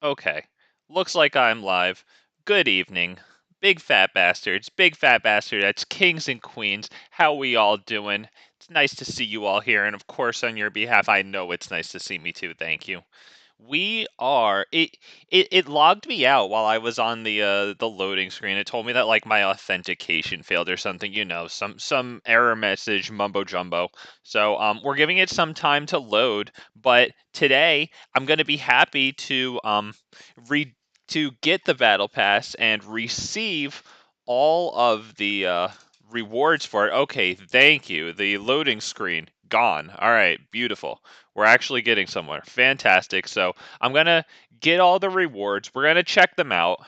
Okay, looks like I'm live. Good evening, big fat bastards, big fat bastardettes, kings and queens. How we all doing? It's nice to see you all here, and of course, on your behalf, I know it's nice to see me too. Thank you. We are. It logged me out while I was on the loading screen. It told me that like my authentication failed or something. You know, some error message, mumbo jumbo. So we're giving it some time to load. But today I'm gonna be happy to re to get the battle pass and receive all of the rewards for it. Okay, thank you. The loading screen gone. All right, beautiful. We're actually getting somewhere. Fantastic. So I'm going to get all the rewards. We're going to check them out.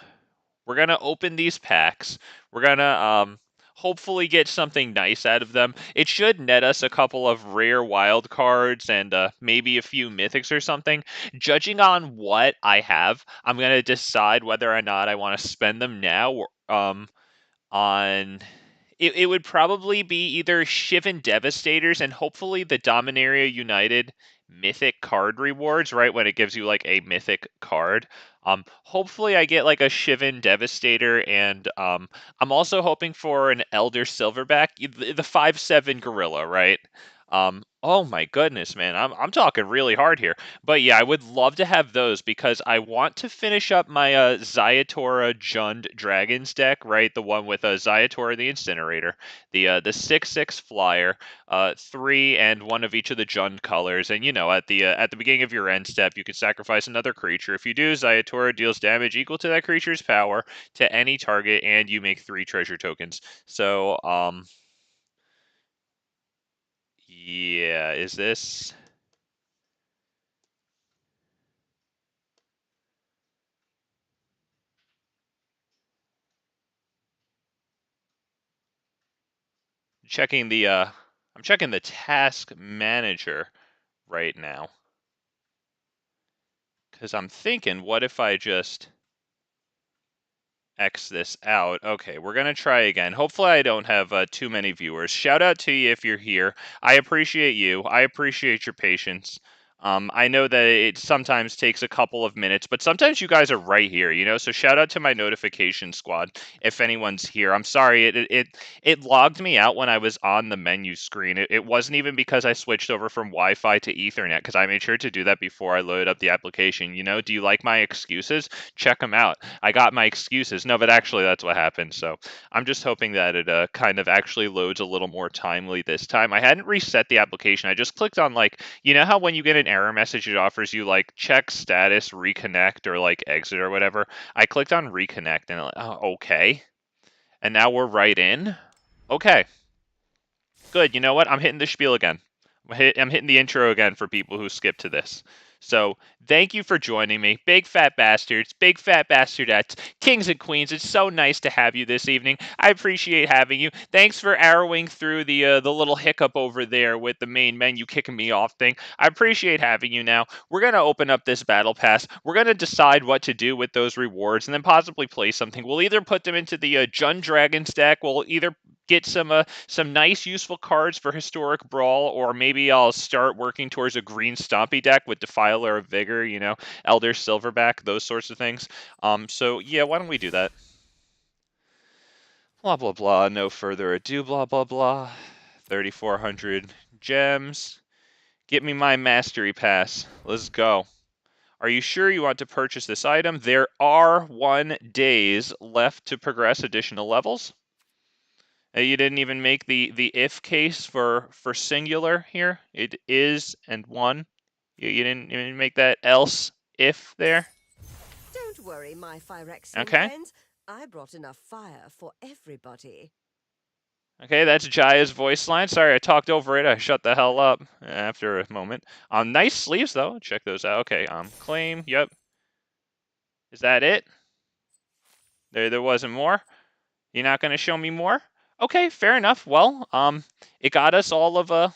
We're going to open these packs. We're going to hopefully get something nice out of them. It should net us a couple of rare wild cards and maybe a few mythics or something. Judging on what I have, I'm going to decide whether or not I want to spend them now or, on it would probably be either Shivan Devastators and hopefully the Dominaria United mythic card rewards, right? When it gives you like a mythic card. Hopefully I get like a Shivan Devastator, and I'm also hoping for an Elder Silverback, the 5/7 gorilla, right? Oh my goodness, man. I'm talking really hard here. But yeah, I would love to have those because I want to finish up my Ziatora Jund Dragons deck, right? The one with Ziatora the Incinerator, the 6/6 flyer, three and one of each of the Jund colors, and you know at the beginning of your end step you can sacrifice another creature. If you do, Ziatora deals damage equal to that creature's power to any target, and you make 3 treasure tokens. So yeah, is this? Checking the I'm checking the task manager right now because I'm thinking, what if I just X this out? Okay, we're gonna try again. Hopefully I don't have too many viewers. Shout out to you if you're here. I appreciate you. I appreciate your patience. I know that it sometimes takes a couple of minutes, but sometimes you guys are right here, you know. So shout out to my notification squad if anyone's here. I'm sorry, it logged me out when I was on the menu screen. It wasn't even because I switched over from Wi-Fi to Ethernet, because I made sure to do that before I loaded up the application. You know, do you like my excuses? Check them out. I got my excuses. No, but actually that's what happened. So I'm just hoping that it kind of actually loads a little more timely this time. I hadn't reset the application. I just clicked on like, you know how when you get an error message, it offers you like check status, reconnect, or like exit or whatever. I clicked on reconnect and like, oh, okay. And now we're right in. Okay, good. You know what? I'm hitting the spiel again. I'm hitting the intro again for people who skip to this. So thank you for joining me, big fat bastards, big fat bastardettes, kings and queens. It's so nice to have you this evening. I appreciate having you. Thanks for arrowing through the little hiccup over there with the main menu kicking me off thing. I appreciate having you. Now we're gonna open up this battle pass. We're gonna decide what to do with those rewards, and then possibly play something. We'll either put them into the Jund Dragons deck. We'll either get some nice useful cards for historic brawl, or maybe I'll start working towards a green stompy deck with Defiler of Vigor, you know, Elder Silverback, those sorts of things. So yeah, why don't we do that? Blah blah blah. No further ado. Blah blah blah. 3,400 gems. Get me my mastery pass. Let's go. Are you sure you want to purchase this item? There are 1 days left to progress additional levels. You didn't even make the if case for singular here. It is and one. You didn't even make that else if there. Don't worry, my Phyrexian Okay. friends. I brought enough fire for everybody. Okay, that's Jaya's voice line. Sorry, I talked over it. I shut the hell up after a moment. Nice sleeves though. Check those out. Okay. Claim. Yep. Is that it? There wasn't more. You're not gonna show me more? Okay, fair enough. Well, it got us all of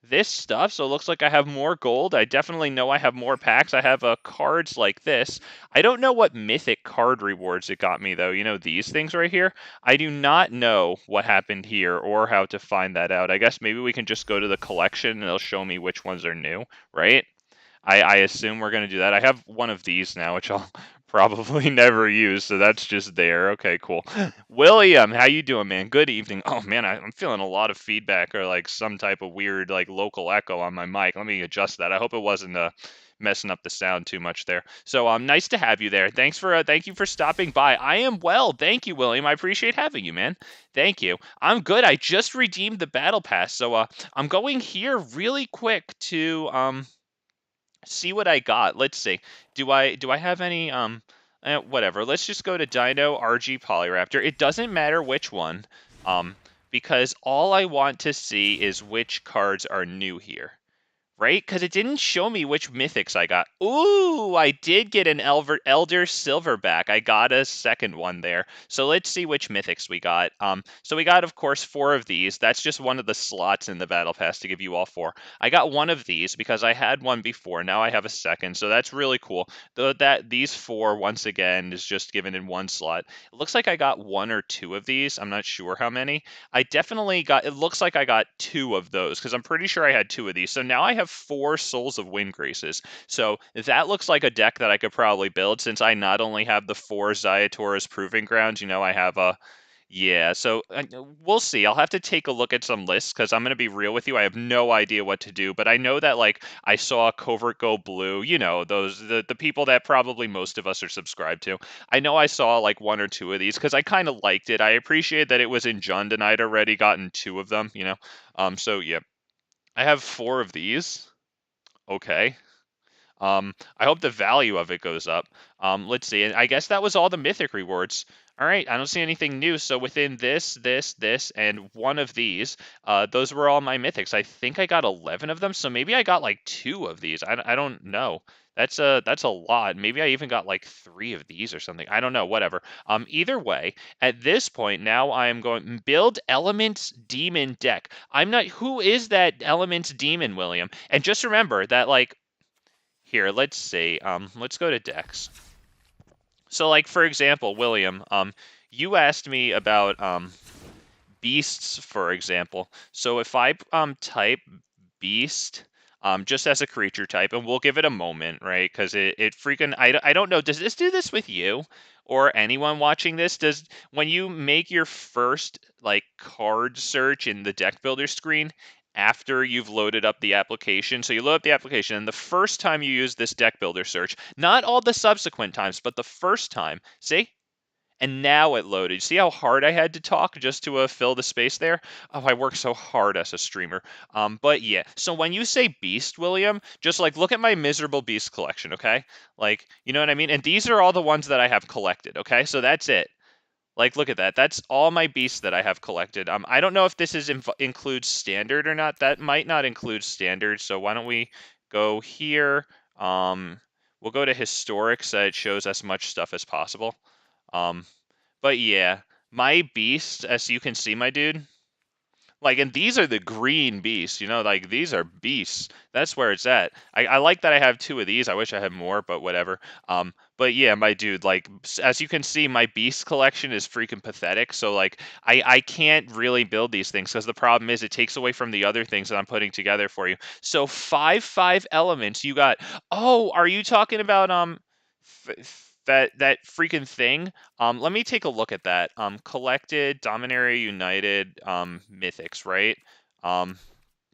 this stuff, so it looks like I have more gold. I definitely know I have more packs. I have cards like this. I don't know what mythic card rewards it got me though. You know, these things right here. I do not know what happened here or how to find that out. I guess maybe we can just go to the collection and it'll show me which ones are new, right? I assume we're going to do that. I have one of these now, which I'll probably never use, so that's just there. Okay, cool. William, how you doing, man? Good evening. Oh man, I'm feeling a lot of feedback or like some type of weird like local echo on my mic. Let me adjust that. I hope it wasn't messing up the sound too much there. So nice to have you there. Thank you for stopping by. I am well, thank you, William. I appreciate having you, man. Thank you. I'm good. I just redeemed the battle pass, so I'm going here really quick to see what I got. Let's see. Do I have any whatever. Let's just go to Dino RG Polyraptor. It doesn't matter which one. Um because all I want to see is which cards are new here. Right? Because it didn't show me which mythics I got. Ooh, I did get an Elder Silverback. I got a second one there. So let's see which mythics we got. So we got, of course, 4 of these. That's just one of the slots in the Battle Pass to give you all 4. I got one of these because I had one before. Now I have a second. So that's really cool. Though that these 4, once again, is just given in one slot. It looks like I got 1 or 2 of these. I'm not sure how many. I definitely got, it looks like I got 2 of those because I'm pretty sure I had 2 of these. So now I have 4 Souls of Windgraces. So that looks like a deck that I could probably build since I not only have the 4 Ziatora's Proving Grounds, I have a, yeah, so we'll see. I'll have to take a look at some lists because I'm going to be real with you. I have no idea what to do, but I know that like I saw Covert go blue, those the people that probably most of us are subscribed to. I know I saw like 1 or 2 of these because I kind of liked it. I appreciate that it was in Jund and I'd already gotten 2 of them. So yeah, I have 4 of these. Okay. I hope the value of it goes up. Let's see. And I guess that was all the mythic rewards. All right, I don't see anything new. So within this, and one of these, those were all my mythics. I think I got 11 of them. So maybe I got like 2 of these. I don't know. That's a lot. Maybe I even got like 3 of these or something. I don't know. Whatever. Either way, at this point now I am going build Elements Demon deck. I'm not. Who is that Elements Demon, William? And just remember that like here, let's see. Let's go to decks. So, like for example, William, you asked me about beasts, for example. So if I type beast, just as a creature type, and we'll give it a moment, right? Because it freaking I don't know. Does this do this with you or anyone watching this? Does when you make your first like card search in the deck builder screen after you've loaded up the application, so you load up the application, and the first time you use this deck builder search, not all the subsequent times, but the first time, see? And now it loaded. See how hard I had to talk just to fill the space there? Oh, I work so hard as a streamer. But yeah, so when you say beast, William, just like look at my miserable beast collection, okay? Like, you know what I mean? And these are all the ones that I have collected, okay? So that's it. Like, look at that. That's all my beasts that I have collected. I don't know if this includes standard or not. That might not include standard. So why don't we go here? We'll go to historic so it shows as much stuff as possible. But yeah, my beast, as you can see, my dude, like, and these are the green beasts, like these are beasts. That's where it's at. I like that I have 2 of these. I wish I had more, but whatever. But yeah, my dude, like as you can see, my beast collection is freaking pathetic. So like I can't really build these things because the problem is it takes away from the other things that I'm putting together for you. So 5/5 elements, you got. Oh, are you talking about that freaking thing? Let me take a look at that. Collected, Dominaria United, Mythics, right? Um,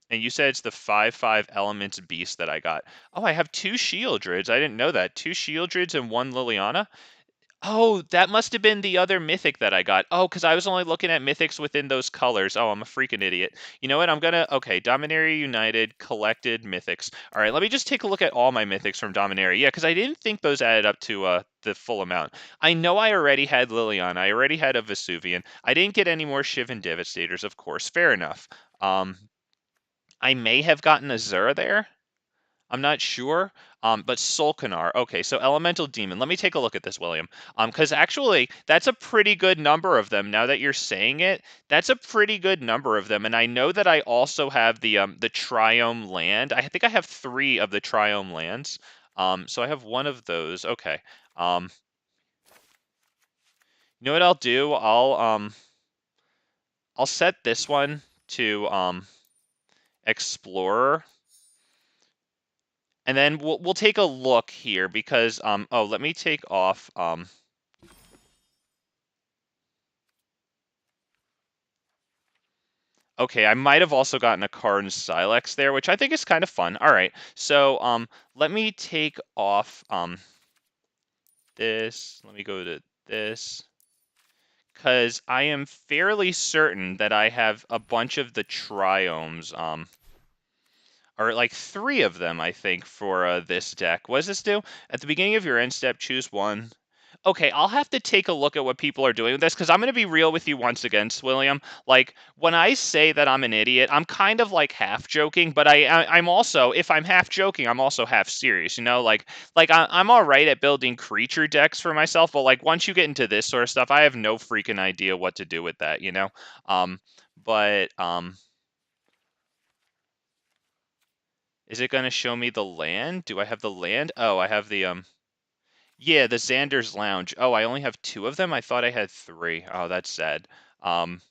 and you said it's the 5/5 Elements Beast that I got. Oh, I have 2 Shield Druids. I didn't know that. 2 Shield Druids and 1 Liliana. Oh, that must have been the other mythic that I got. Oh, because I was only looking at mythics within those colors. Oh, I'm a freaking idiot. You know what? Okay, Dominaria United, collected mythics. All right, let me just take a look at all my mythics from Dominaria. Yeah, because I didn't think those added up to the full amount. I know I already had Liliana. I already had a Vesuvian. I didn't get any more Shivan Devastators, of course. Fair enough. I may have gotten a Zura there. I'm not sure. But Solkanar. Okay, so Elemental Demon. Let me take a look at this, William. Because actually, that's a pretty good number of them. Now that you're saying it, that's a pretty good number of them. And I know that I also have the Triome Land. I think I have 3 of the Triome Lands. So I have 1 of those. Okay. You know what I'll do? I'll set this one to Explorer. And then we'll take a look here because oh, let me take off okay, I might have also gotten a Karn Silex there, which I think is kind of fun. All right, so let me take off this. Let me go to this because I am fairly certain that I have a bunch of the triomes or like 3 of them, I think, for this deck. What does this do? At the beginning of your end step, choose one. Okay, I'll have to take a look at what people are doing with this because I'm going to be real with you once again, William. Like, when I say that I'm an idiot, I'm kind of like half joking, but I'm also, if I'm half joking, I'm also half serious, you know? I'm all right at building creature decks for myself, but like once you get into this sort of stuff, I have no freaking idea what to do with that, you know? Um, but is it going to show me the land? Do I have the land? Oh, I have the yeah, the Xander's Lounge. Oh, I only have 2 of them? I thought I had 3. Oh, that's sad. Um,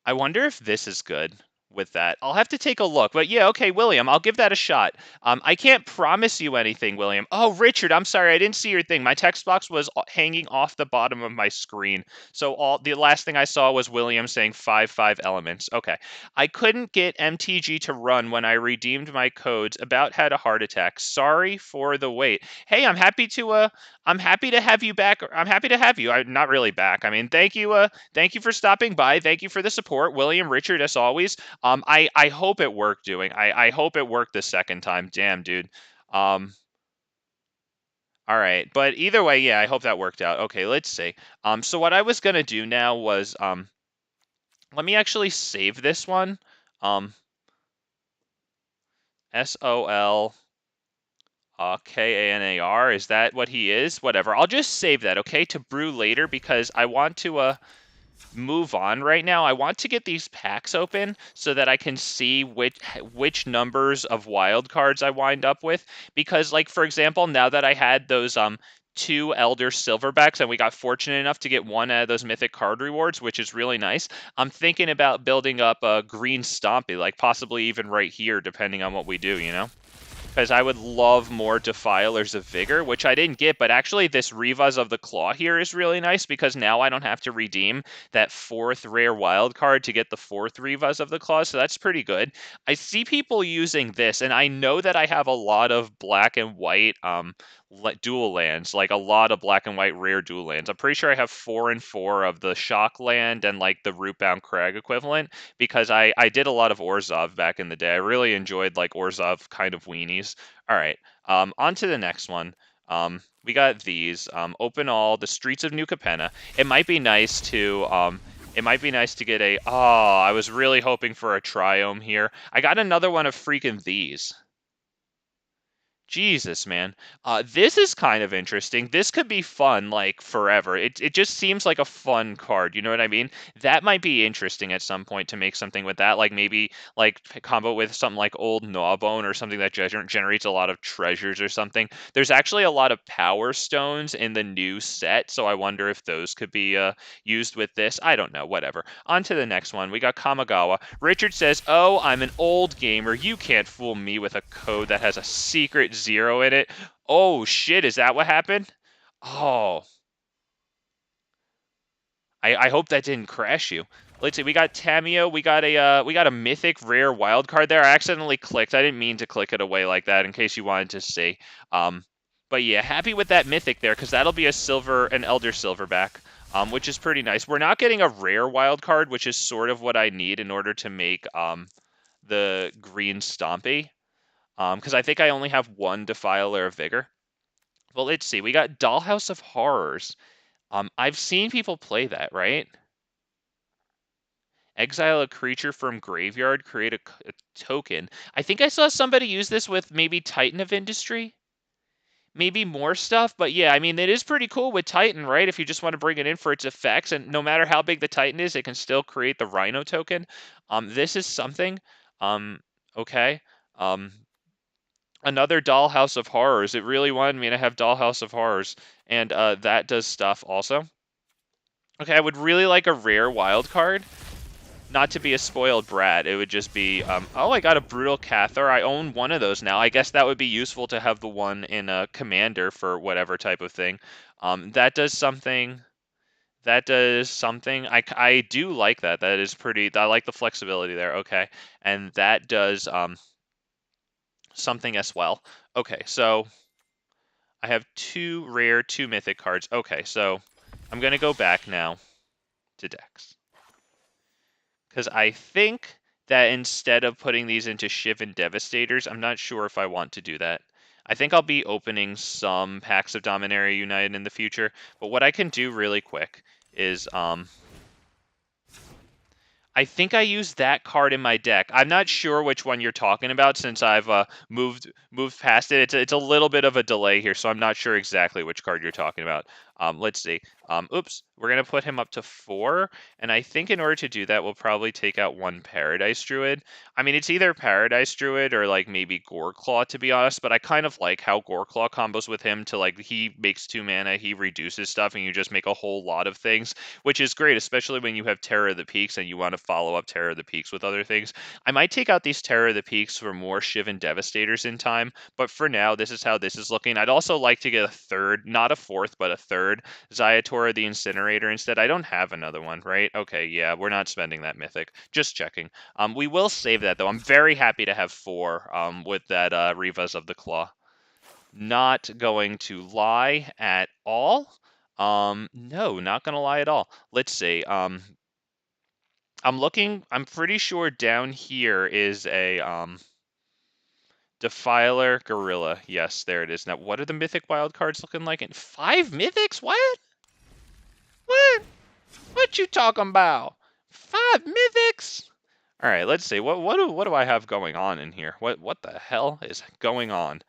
I wonder if this is good with that. I'll have to take a look. But yeah, okay, William, I'll give that a shot. I can't promise you anything, William. Oh, Richard, I'm sorry, I didn't see your thing. My text box was hanging off the bottom of my screen. So the last thing I saw was William saying 5 elements. Okay. I couldn't get MTG to run when I redeemed my codes. About had a heart attack. Sorry for the wait. Hey, I'm happy to have you back. I'm happy to have you. I'm not really back. I mean, thank you for stopping by. Thank you for the support, William, Richard, as always. I hope it worked. I hope it worked the second time. Damn, dude. All right, but either way, yeah, I hope that worked out. Okay, let's see. So what I was gonna do now was let me actually save this one. SOL. Kanar, is that what he is? Whatever. I'll just save that, okay, to brew later because I want to move on right now. I want to get these packs open so that I can see which numbers of wild cards I wind up with. Because, like, for example, now that I had those 2 Elder Silverbacks and we got fortunate enough to get 1 out of those mythic card rewards, which is really nice, I'm thinking about building up a green Stompy, like possibly even right here, depending on what we do, you know? Because I would love more Defilers of Vigor, which I didn't get, but actually this Rivaz of the Claw here is really nice because now I don't have to redeem that 4th rare wild card to get the 4th Rivaz of the Claw, so that's pretty good. I see people using this, and I know that I have a lot of black and white dual lands, like a lot of black and white rare dual lands. I'm pretty sure I have 4 and 4 of the Shock land and like the Rootbound Crag equivalent because I did a lot of Orzhov back in the day. I really enjoyed like Orzhov kind of weenies. All right, on to the next one. We got these. Open all the Streets of New Capenna. It might be nice to get a. Oh, I was really hoping for a Triome here. I got another one of freaking these. Jesus, man. This is kind of interesting. This could be fun, like, forever. It just seems like a fun card, you know what I mean? That might be interesting at some point to make something with that, like maybe, like, combo with something like Old Gnawbone or something that generates a lot of treasures or something. There's actually a lot of Power Stones in the new set, so I wonder if those could be used with this. I don't know, whatever. On to the next one. We got Kamigawa. Richard says, "Oh, I'm an old gamer. You can't fool me with a code that has a secret 0 in it." Oh shit, is that what happened? Oh, I hope that didn't crash you. Let's see, we got Tamiyo, we got a mythic rare wild card there. I accidentally clicked. I didn't mean to click it away like that in case you wanted to see. But yeah, happy with that mythic there because that'll be an Elder Silverback. Which is pretty nice. We're not getting a rare wild card, which is sort of what I need in order to make the green Stompy. Because I think I only have 1 Defiler of Vigor. Well, let's see. We got Dollhouse of Horrors. I've seen people play that, right? Exile a creature from graveyard, create a token. I think I saw somebody use this with maybe Titan of Industry. Maybe more stuff, but yeah, I mean, it is pretty cool with Titan, right? If you just want to bring it in for its effects, and no matter how big the Titan is, it can still create the Rhino token. This is something. Um, okay. Um, Another Dollhouse of Horrors. It really wanted me to have Dollhouse of Horrors, and that does stuff also. Okay, I would really like a rare wild card. not to be a spoiled brat, it would just be, oh, I got a Brutal Cathar. I own one of those now. I guess that would be useful to have the one in a commander for whatever type of thing. That does something. That does something. I do like that. That is pretty. I like the flexibility there. Okay, and that does something as well. Okay, so I have 2 rare, 2 mythic cards. Okay, so I'm gonna go back now to decks because I think that instead of putting these into Shivan Devastators, I'm not sure if I want to do that. I think I'll be opening some packs of Dominaria United in the future, but what I can do really quick is I think I used that card in my deck. I'm not sure which one you're talking about since I've moved past it. It's a little bit of a delay here, so I'm not sure exactly which card you're talking about. Let's see. Oops, we're gonna put him up to 4, and I think in order to do that, we'll probably take out 1 Paradise Druid. I mean, it's either Paradise Druid or like maybe Goreclaw, to be honest. But I kind of like how Goreclaw combos with him to like he makes 2 mana, he reduces stuff, and you just make a whole lot of things, which is great, especially when you have Terror of the Peaks and you want to follow up Terror of the Peaks with other things. I might take out these Terror of the Peaks for more Shivan Devastators in time, but for now, this is how this is looking. I'd also like to get a third, not a fourth, but a third Ziatora the Incinerator instead. I don't have another one, right? Okay, yeah, we're not spending that mythic. Just checking. We will save that, though. I'm very happy to have 4 with that Rivaz of the Claw. Not going to lie at all. No, not gonna lie at all. Let's see. I'm looking. I'm pretty sure down here is a Defiler Gorilla. Yes, there it is. Now, what are the mythic wildcards looking like? In 5 mythics? What? What? What you talking about? 5 mythics? All right, let's see. What do I have going on in here? What the hell is going on?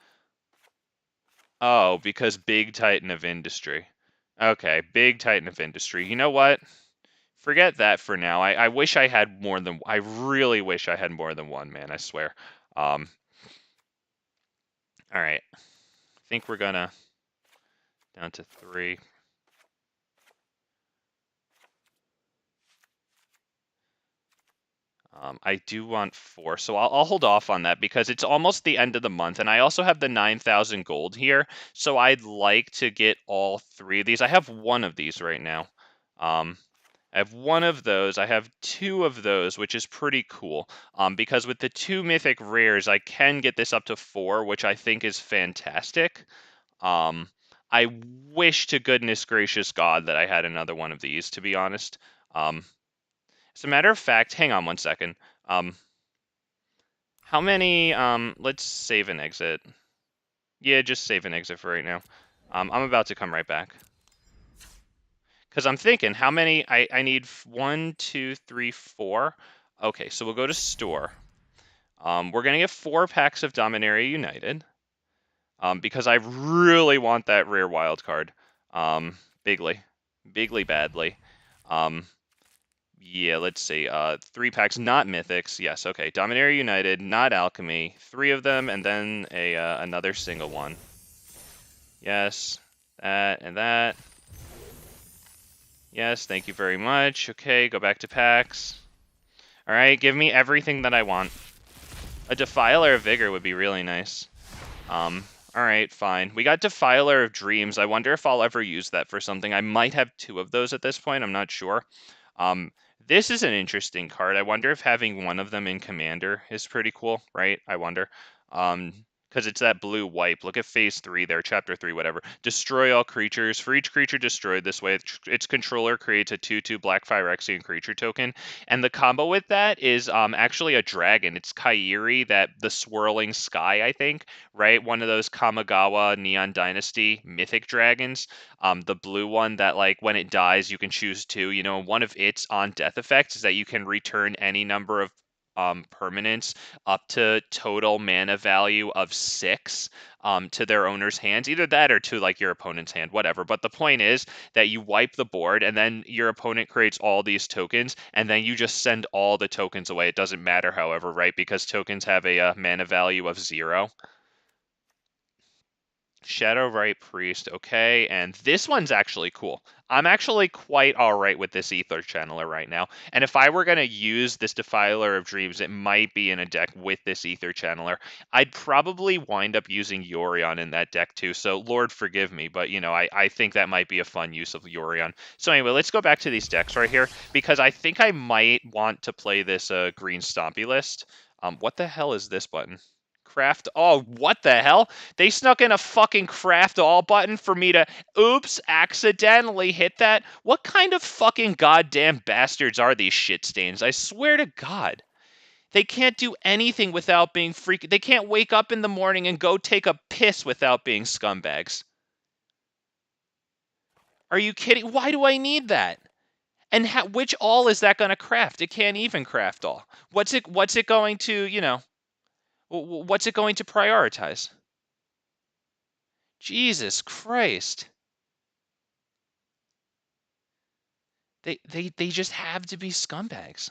Oh, because Big Titan of Industry. Okay, Big Titan of Industry. You know what? Forget that for now. I wish I had more than. I really wish I had more than one, man. I swear. All right. I think we're gonna down to 3. I do want 4, so I'll hold off on that because it's almost the end of the month, and I also have the 9,000 gold here, so I'd like to get all 3 of these. I have 1 of these right now. I have 1 of those. I have 2 of those, which is pretty cool. Because with the 2 mythic rares, I can get this up to 4, which I think is fantastic. I wish to goodness gracious God that I had another one of these, to be honest. As a matter of fact, hang on one second. How many, let's save and exit. Yeah, just save and exit for right now. I'm about to come right back. Because I'm thinking, how many, I need 1, 2, 3, 4. Okay, so we'll go to store. We're going to get 4 packs of Dominaria United. Because I really want that rare wild card. Bigly. Bigly badly. Yeah, let's see. 3 packs, not mythics. Yes, okay. Dominaria United, not alchemy. 3 of them, and then another single one. Yes, that and that. Yes, thank you very much. Okay, go back to packs. All right, give me everything that I want. A Defiler of Vigor would be really nice. All right, fine. We got Defiler of Dreams. I wonder if I'll ever use that for something. I might have 2 of those at this point. I'm not sure. This is an interesting card. I wonder if having 1 of them in Commander is pretty cool, right? I wonder. Because it's that blue wipe. Look at phase 3 there, chapter 3, whatever. Destroy all creatures. For each creature destroyed this way, its controller creates a 2/2 black Phyrexian creature token. And the combo with that is actually a dragon. It's Kairi, the swirling sky, I think, right? One of those Kamigawa Neon Dynasty mythic dragons. The blue one that, like, when it dies, you can choose 2. You know, one of its on death effects is that you can return any number of permanents up to total mana value of 6 to their owner's hands. Either that or to like your opponent's hand, whatever. But the point is that you wipe the board and then your opponent creates all these tokens and then you just send all the tokens away. It doesn't matter, however, right? Because tokens have a mana value of 0. Shadowrite Priest, okay, and this one's actually cool. I'm actually quite alright with this Ether Channeler right now, and if I were going to use this Defiler of Dreams, it might be in a deck with this Ether Channeler. I'd probably wind up using Yorion in that deck too, so Lord forgive me, but, you know, I think that might be a fun use of Yorion. So anyway, let's go back to these decks right here, because I think I might want to play this Green Stompy list. What the hell is this button? Craft. Oh, what the hell? They snuck in a fucking craft all button for me to, oops, accidentally hit that? What kind of fucking goddamn bastards are these shit stains? I swear to God. They can't do anything without being freak. They can't wake up in the morning and go take a piss without being scumbags. Are you kidding? Why do I need that? And which all is that going to craft? It can't even craft all. What's it going to, you know, what's it going to prioritize? Jesus Christ. They just have to be scumbags.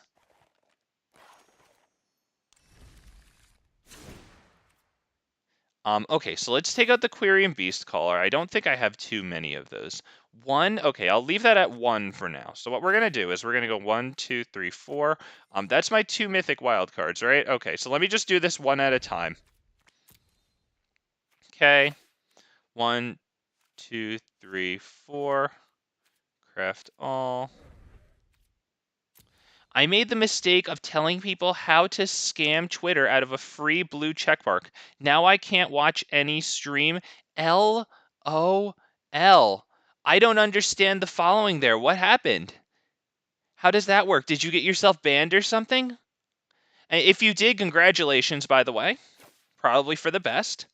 Okay, so let's take out the Quirion Beast Caller. I don't think I have too many of those. One, okay, I'll leave that at 1 for now. So what we're gonna do is we're gonna go 1, 2, 3, 4. That's my 2 mythic wildcards, right? Okay, so let me just do this one at a time. Okay, 1, 2, 3, 4. Craft all. I made the mistake of telling people how to scam Twitter out of a free blue checkmark. Now I can't watch any stream. LOL. I don't understand the following there. What happened? How does that work? Did you get yourself banned or something? If you did, congratulations, by the way. Probably for the best.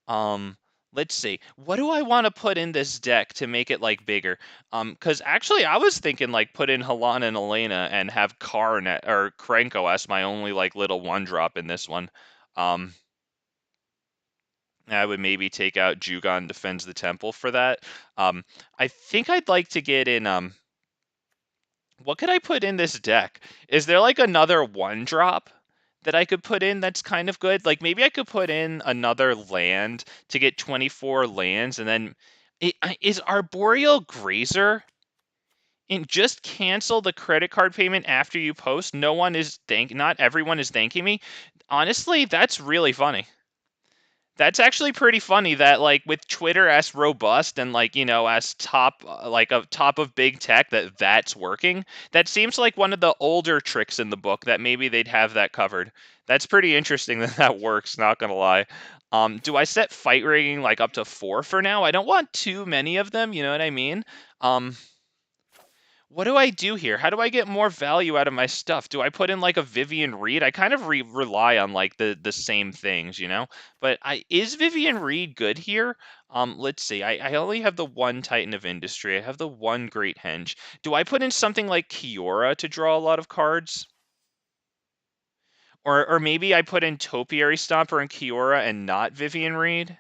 Um, let's see. What do I want to put in this deck to make it like bigger? Because actually I was thinking like put in Halana and Elena and have Karn or Krenko as my only like little one drop in this one. Um, I would maybe take out Jugon Defends the Temple for that. I think I'd like to get in what could I put in this deck? Is there like another one drop that I could put in that's kind of good? Like maybe I could put in another land to get 24 lands and then is Arboreal Grazer and just cancel the credit card payment after you post. Not everyone is thanking me. Honestly, that's really funny. That's actually pretty funny that like with Twitter as robust and like, you know, as top like a top of big tech that's working. That seems like one of the older tricks in the book that maybe they'd have that covered. That's pretty interesting that that works, not going to lie. Do I set fight rating like up to 4 for now? I don't want too many of them, you know what I mean? What do I do here? How do I get more value out of my stuff? Do I put in like a Vivian Reed? I kind of rely on like the same things, you know. But is Vivian Reed good here? Let's see. I only have the one Titan of Industry. I have the one Great Henge. Do I put in something like Kiora to draw a lot of cards? Or maybe I put in Topiary Stomper and Kiora and not Vivian Reed?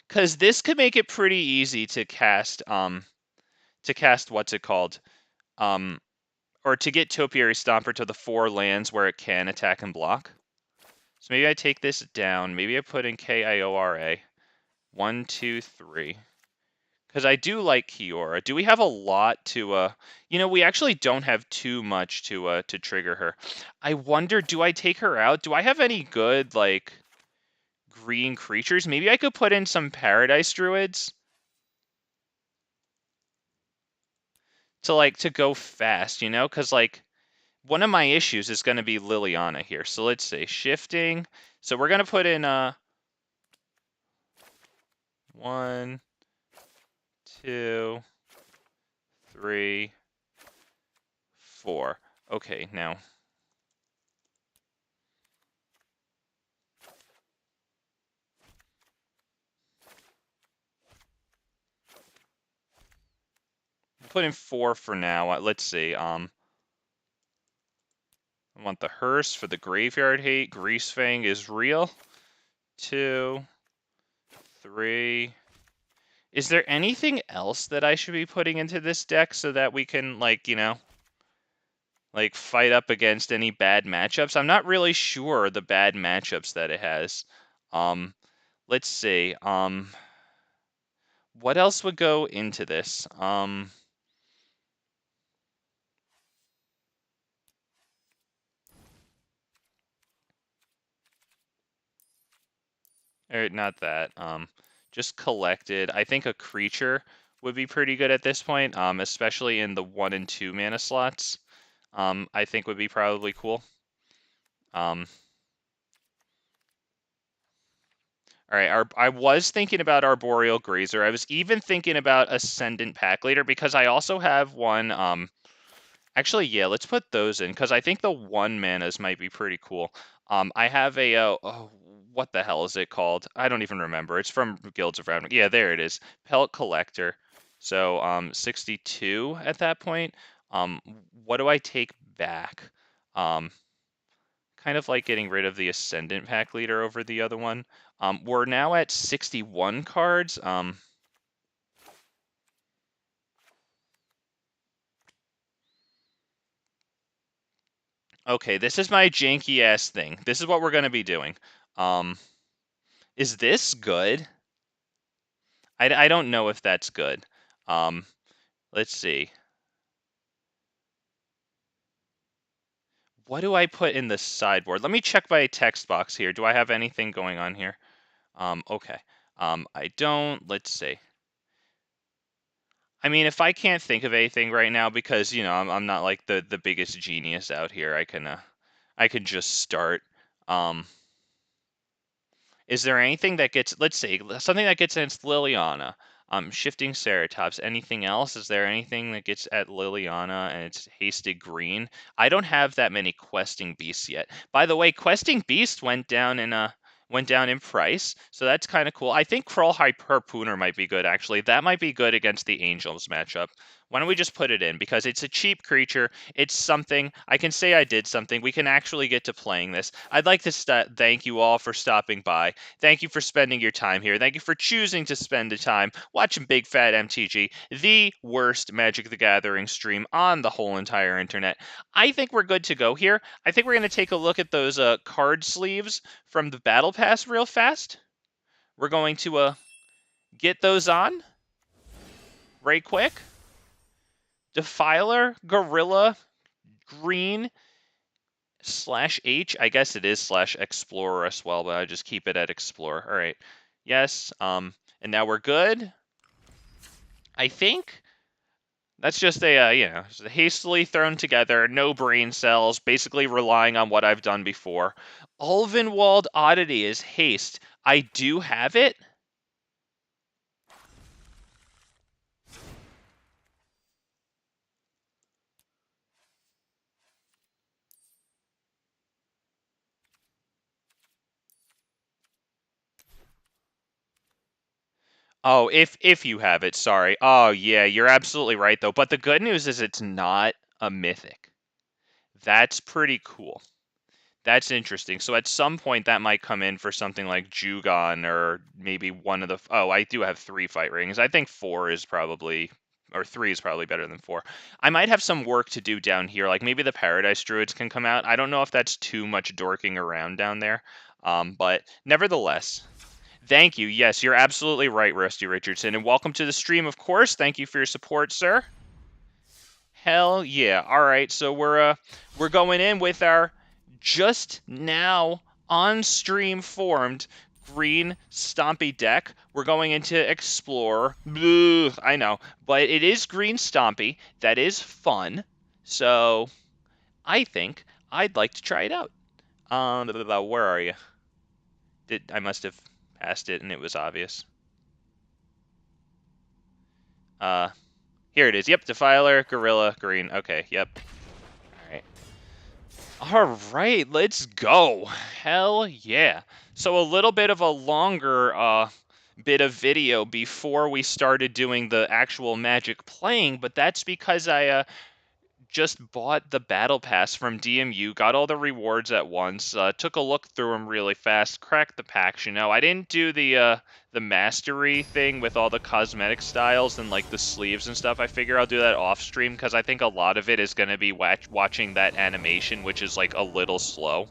Because this could make it pretty easy to cast what's it called? Or to get Topiary Stomper to the 4 lands where it can attack and block. So maybe I take this down. Maybe I put in Kiora. 1, 2, 3. Because I do like Kiora. Do we have a lot to, you know, we actually don't have too much to trigger her. I wonder, do I take her out? Do I have any good, like, green creatures? Maybe I could put in some Paradise Druids to go fast, you know? Because, like, one of my issues is going to be Liliana here. So let's see. Shifting. So we're going to put in 1, 2, 3, 4. Okay, now. Put in 4 for now. Let's see. I want the Hearse for the Graveyard Hate. Greasefang is real. 2, 3. Is there anything else that I should be putting into this deck so that we can, like, you know, like fight up against any bad matchups. I'm not really sure the bad matchups that it has. Let's see. What else would go into this? Or not that. Just collected. I think a creature would be pretty good at this point, especially in the 1 and 2 mana slots. I think would be probably cool. All right, I was thinking about Arboreal Grazer. I was even thinking about Ascendant Pack Leader because I also have one. Actually, yeah, let's put those in because I think the 1 manas might be pretty cool. I have a oh, what the hell is it called? I don't even remember. It's from Guilds of Ravnica. Yeah, there it is. Pellet Collector. So 62 at that point. Um, what do I take back? Um, kind of like getting rid of the Ascendant Pack Leader over the other one. We're now at 61 cards. Okay, this is my janky ass thing. This is what we're gonna be doing. Um, is this good? I don't know if that's good. Let's see. What do I put in the sideboard? Let me check my text box here. Do I have anything going on here? Okay. I don't. Let's see. I mean, if I can't think of anything right now, because I'm not like the biggest genius out here, I can just start. Um, Is there anything that gets, let's see, something that gets against Liliana? Shifting Ceratops. Anything else? Is there anything that gets at Liliana and it's hasted green? I don't have that many questing beasts yet. By the way, questing beast went down in price, so that's kind of cool. I think Crawl Harpooner might be good actually. That might be good against the Angels matchup. Why don't we just put it in because it's a cheap creature. It's something. I can say I did something. We can actually get to playing this. I'd like to thank you all for stopping by. Thank you for spending your time here. Thank you for choosing to spend the time watching Big Fat MTG, the worst Magic the Gathering stream on the whole entire internet. I think we're good to go here. I think we're going to take a look at those card sleeves from the Battle Pass real fast. We're going to get those on right quick. Defiler, Gorilla, Green, /H. I guess it / Explorer as well, but I just keep it at Explorer. All right. Yes. And now we're good. I think that's just just a hastily thrown together, no brain cells, basically relying on what I've done before. Ulvenwald Oddity is haste. I do have it. Oh, if you have it, sorry. Oh yeah, you're absolutely right though. But the good news is it's not a mythic. That's pretty cool. That's interesting. So at some point that might come in for something like Jugon or maybe one of the. Oh, I do have 3 fight rings. I think 4 is probably, or 3 is probably better than 4. I might have some work to do down here. Like maybe the Paradise Druids can come out. I don't know if that's too much dorking around down there. But nevertheless, thank you. Yes, you're absolutely right, Rusty Richardson. And welcome to the stream, of course. Thank you for your support, sir. Hell yeah. All right, so we're going in with our just now on stream formed green stompy deck. We're going into Explore. Blah, I know, but it is green stompy. That is fun. So I think I'd like to try it out. Where are you? I must have passed it and it was obvious. Uh, Here it is. Yep, Defiler, Gorilla, Green. Okay, yep. All right, let's go. Hell yeah. So a little bit of a longer bit of video before we started doing the actual Magic playing, but that's because I just bought the Battle Pass from DMU, got all the rewards at once, took a look through them really fast, cracked the packs, you know. I didn't do the mastery thing with all the cosmetic styles and like the sleeves and stuff. I figure I'll do that off stream because I think a lot of it is going to be watching that animation, which is like a little slow.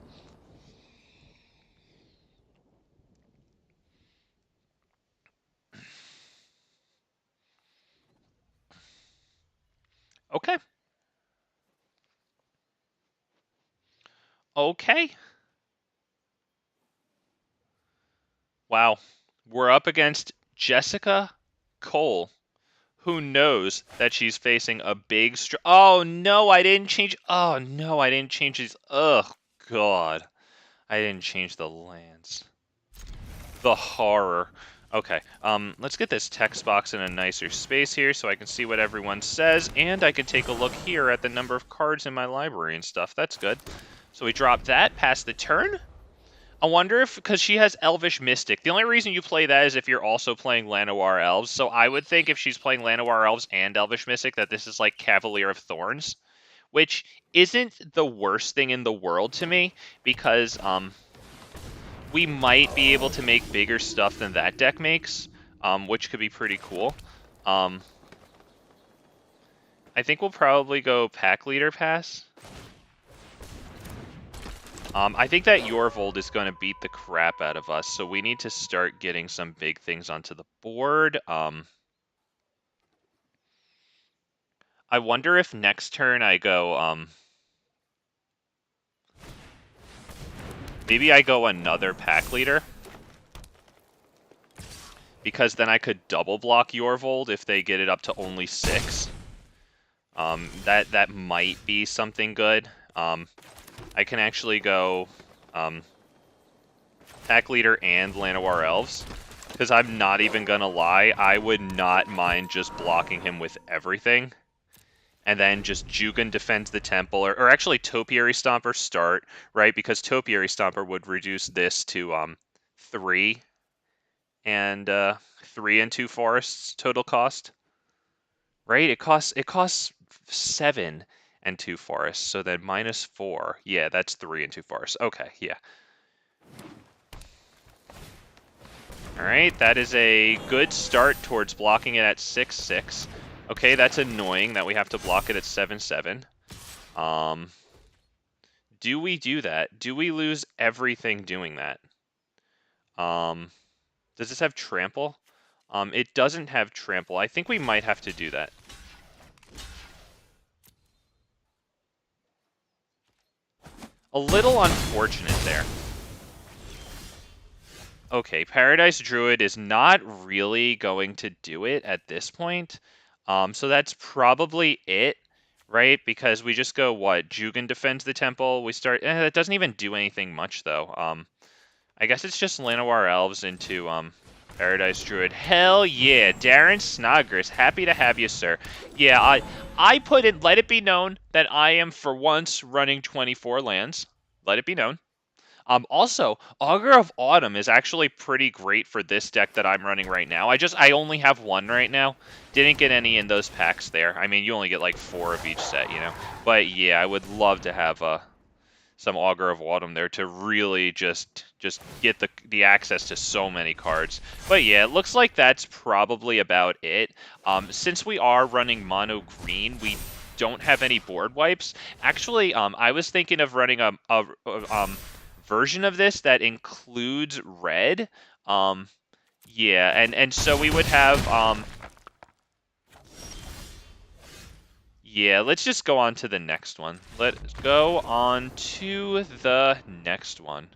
Okay. Okay. Wow. We're up against Jessica Cole, who knows that she's facing a big oh no, I didn't change. Oh no, I didn't change these. Ugh, God. I didn't change the lands. The horror. Okay, let's get this text box in a nicer space here so I can see what everyone says, and I can take a look here at the number of cards in my library and stuff. That's good. So we drop that, pass the turn. I wonder if, because she has Elvish Mystic, the only reason you play that is if you're also playing Llanowar Elves, so I would think if she's playing Llanowar Elves and Elvish Mystic that this is like Cavalier of Thorns, which isn't the worst thing in the world to me, because, we might be able to make bigger stuff than that deck makes, which could be pretty cool. I think we'll probably go Pack Leader Pass. I think that Yorvold is going to beat the crap out of us, so we need to start getting some big things onto the board. I wonder if next turn I go, maybe I go another Pack Leader, because then I could double block Yorvold if they get it up to only 6. That might be something good. I can actually go Pack Leader and Llanowar Elves, because I'm not even gonna lie, I would not mind just blocking him with everything, and then just Jugan defends the temple, or actually Topiary Stomper start, right? Because Topiary Stomper would reduce this to 3 and 3 and 2 forests total cost, right? It costs 7 and 2 forests, so then -4. Yeah, that's 3 and 2 forests. Okay, yeah. Alright, that is a good start towards blocking it at 6-6. Okay, that's annoying that we have to block it at 7-7. Do we do that? Do we lose everything doing that? Does this have trample? It doesn't have trample. I think we might have to do that. A little unfortunate there. Okay, Paradise Druid is not really going to do it at this point. So that's probably it, right? Because we just go, what? Jugan defends the temple. We start... that doesn't even do anything much, though. I guess it's just Llanowar Elves into Paradise Druid. Hell yeah, Darren Snoggers. Happy to have you, sir. Yeah, I put in... Let it be known that I am, for once, running 24 lands. Let it be known. Also, Augur of Autumn is actually pretty great for this deck that I'm running right now. I only have one right now. Didn't get any in those packs there. I mean, you only get like 4 of each set, you know. But yeah, I would love to have some Augur of Autumn there to really just get the access to so many cards. But yeah, it looks like that's probably about it. Since we are running mono green, we don't have any board wipes. Actually, I was thinking of running a version of this that includes red. Yeah, and so we would have yeah, let's just go on to the next one. Let's go on to the next one.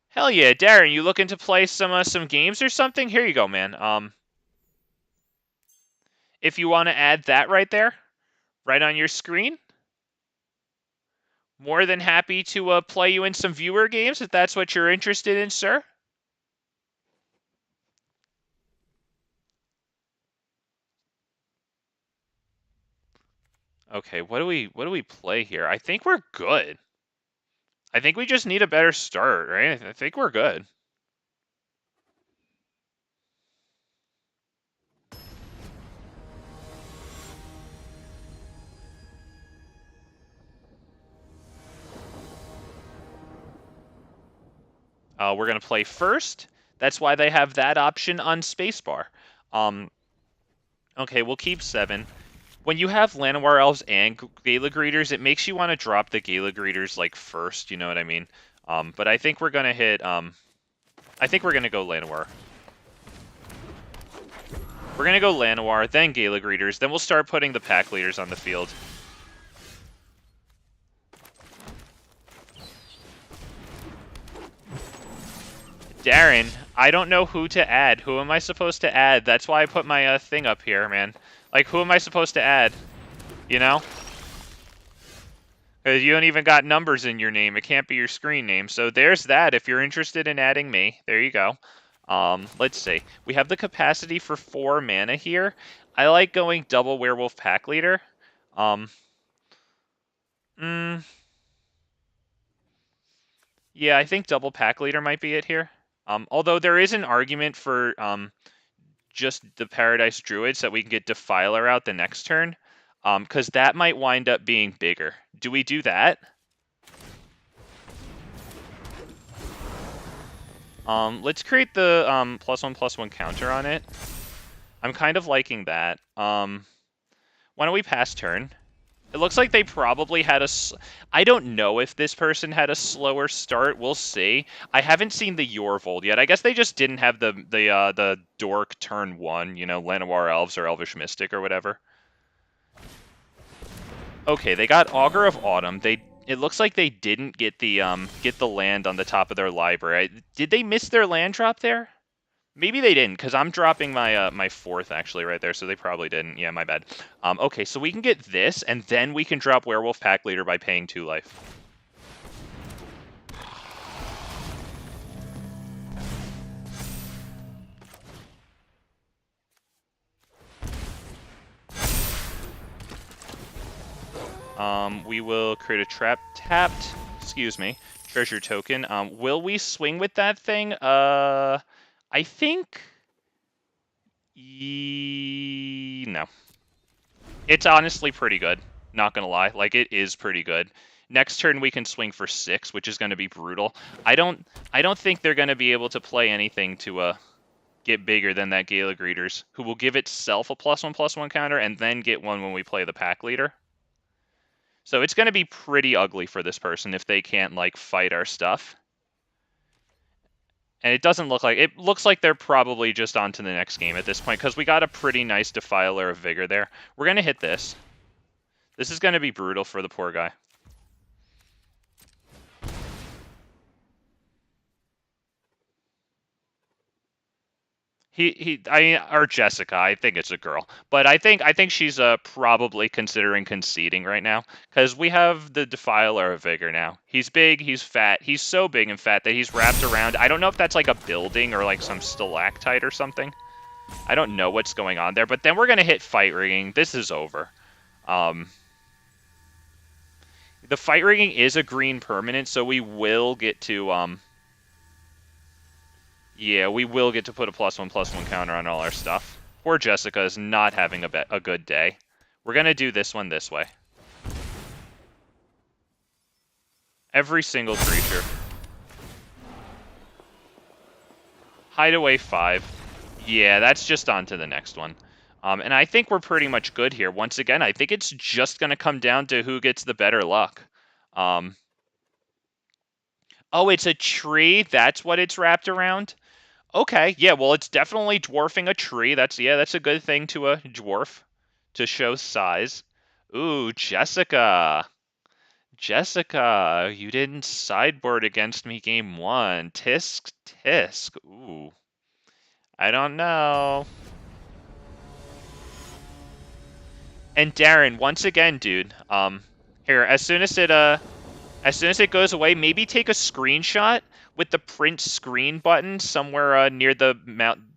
Hell yeah, Darren, you looking to play some games or something? Here you go, man. If you want to add that right there, right on your screen, more than happy to play you in some viewer games if that's what you're interested in, sir. Okay, what do we play here? I think we're good. I think we just need a better start, right? I think we're good. We're going to play first. That's why they have that option on spacebar. Okay, we'll keep 7. When you have Llanowar Elves and Gala Greeters, it makes you want to drop the Gala Greeters like first, you know what I mean? But I think we're going to hit... I think we're going to go Llanowar. We're going to go Llanowar, then Gala Greeters, then we'll start putting the pack leaders on the field. Darren, I don't know who to add. Who am I supposed to add? That's why I put my thing up here, man. Like, who am I supposed to add? You know? Because you don't even got numbers in your name. It can't be your screen name. So there's that. If you're interested in adding me, there you go. Let's see. We have the capacity for 4 mana here. I like going double Werewolf Pack Leader. Yeah, I think double Pack Leader might be it here. Although there is an argument for just the Paradise Druid so that we can get Defiler out the next turn. Because that might wind up being bigger. Do we do that? Let's create the +1/+1 counter on it. I'm kind of liking that. Why don't we pass turn? It looks like they probably had I don't know if this person had a slower start. We'll see. I haven't seen the Yorvold yet. I guess they just didn't have the Dork turn 1, you know, Llanowar Elves or Elvish Mystic or whatever. Okay, they got Augur of Autumn. It looks like they didn't get the land on the top of their library. Did they miss their land drop there? Maybe they didn't, because I'm dropping my my 4th actually right there, so they probably didn't. Yeah, my bad. Okay, so we can get this, and then we can drop Werewolf Pack Leader by paying 2 life. We will create a trap tapped. Excuse me. Treasure token. Will we swing with that thing? I think... No. It's honestly pretty good. Not gonna lie. Like, it is pretty good. Next turn we can swing for 6, which is going to be brutal. I don't think they're going to be able to play anything to get bigger than that Gala Greeters, who will give itself a +1/+1 counter and then get one when we play the pack leader. So it's going to be pretty ugly for this person if they can't, like, fight our stuff. And it doesn't look like... It looks like they're probably just on to the next game at this point, because we got a pretty nice Defiler of Vigor there. We're going to hit this. This is going to be brutal for the poor guy. Or Jessica, I think it's a girl, but I think she's probably considering conceding right now, because we have the Defiler of Vigor now. He's big, he's fat, he's so big and fat that he's wrapped around. I don't know if that's like a building or like some stalactite or something. I don't know what's going on there, but then we're gonna hit Fight Rigging. This is over. The Fight Rigging is a green permanent, so we will get to yeah, we will get to put a +1/+1 counter on all our stuff. Poor Jessica is not having a good day. We're going to do this one this way. Every single creature. Hideaway 5. Yeah, that's just on to the next one. And I think we're pretty much good here. Once again, I think it's just going to come down to who gets the better luck. Oh, it's a tree? That's what it's wrapped around? Okay, yeah, well, it's definitely dwarfing a tree. That's a good thing to a dwarf, to show size. Ooh, Jessica. Jessica, you didn't sideboard against me game 1. Tisk, tisk. Ooh. I don't know. And Darren, once again, dude, here, as soon as it goes away, maybe take a screenshot with the print screen button somewhere near the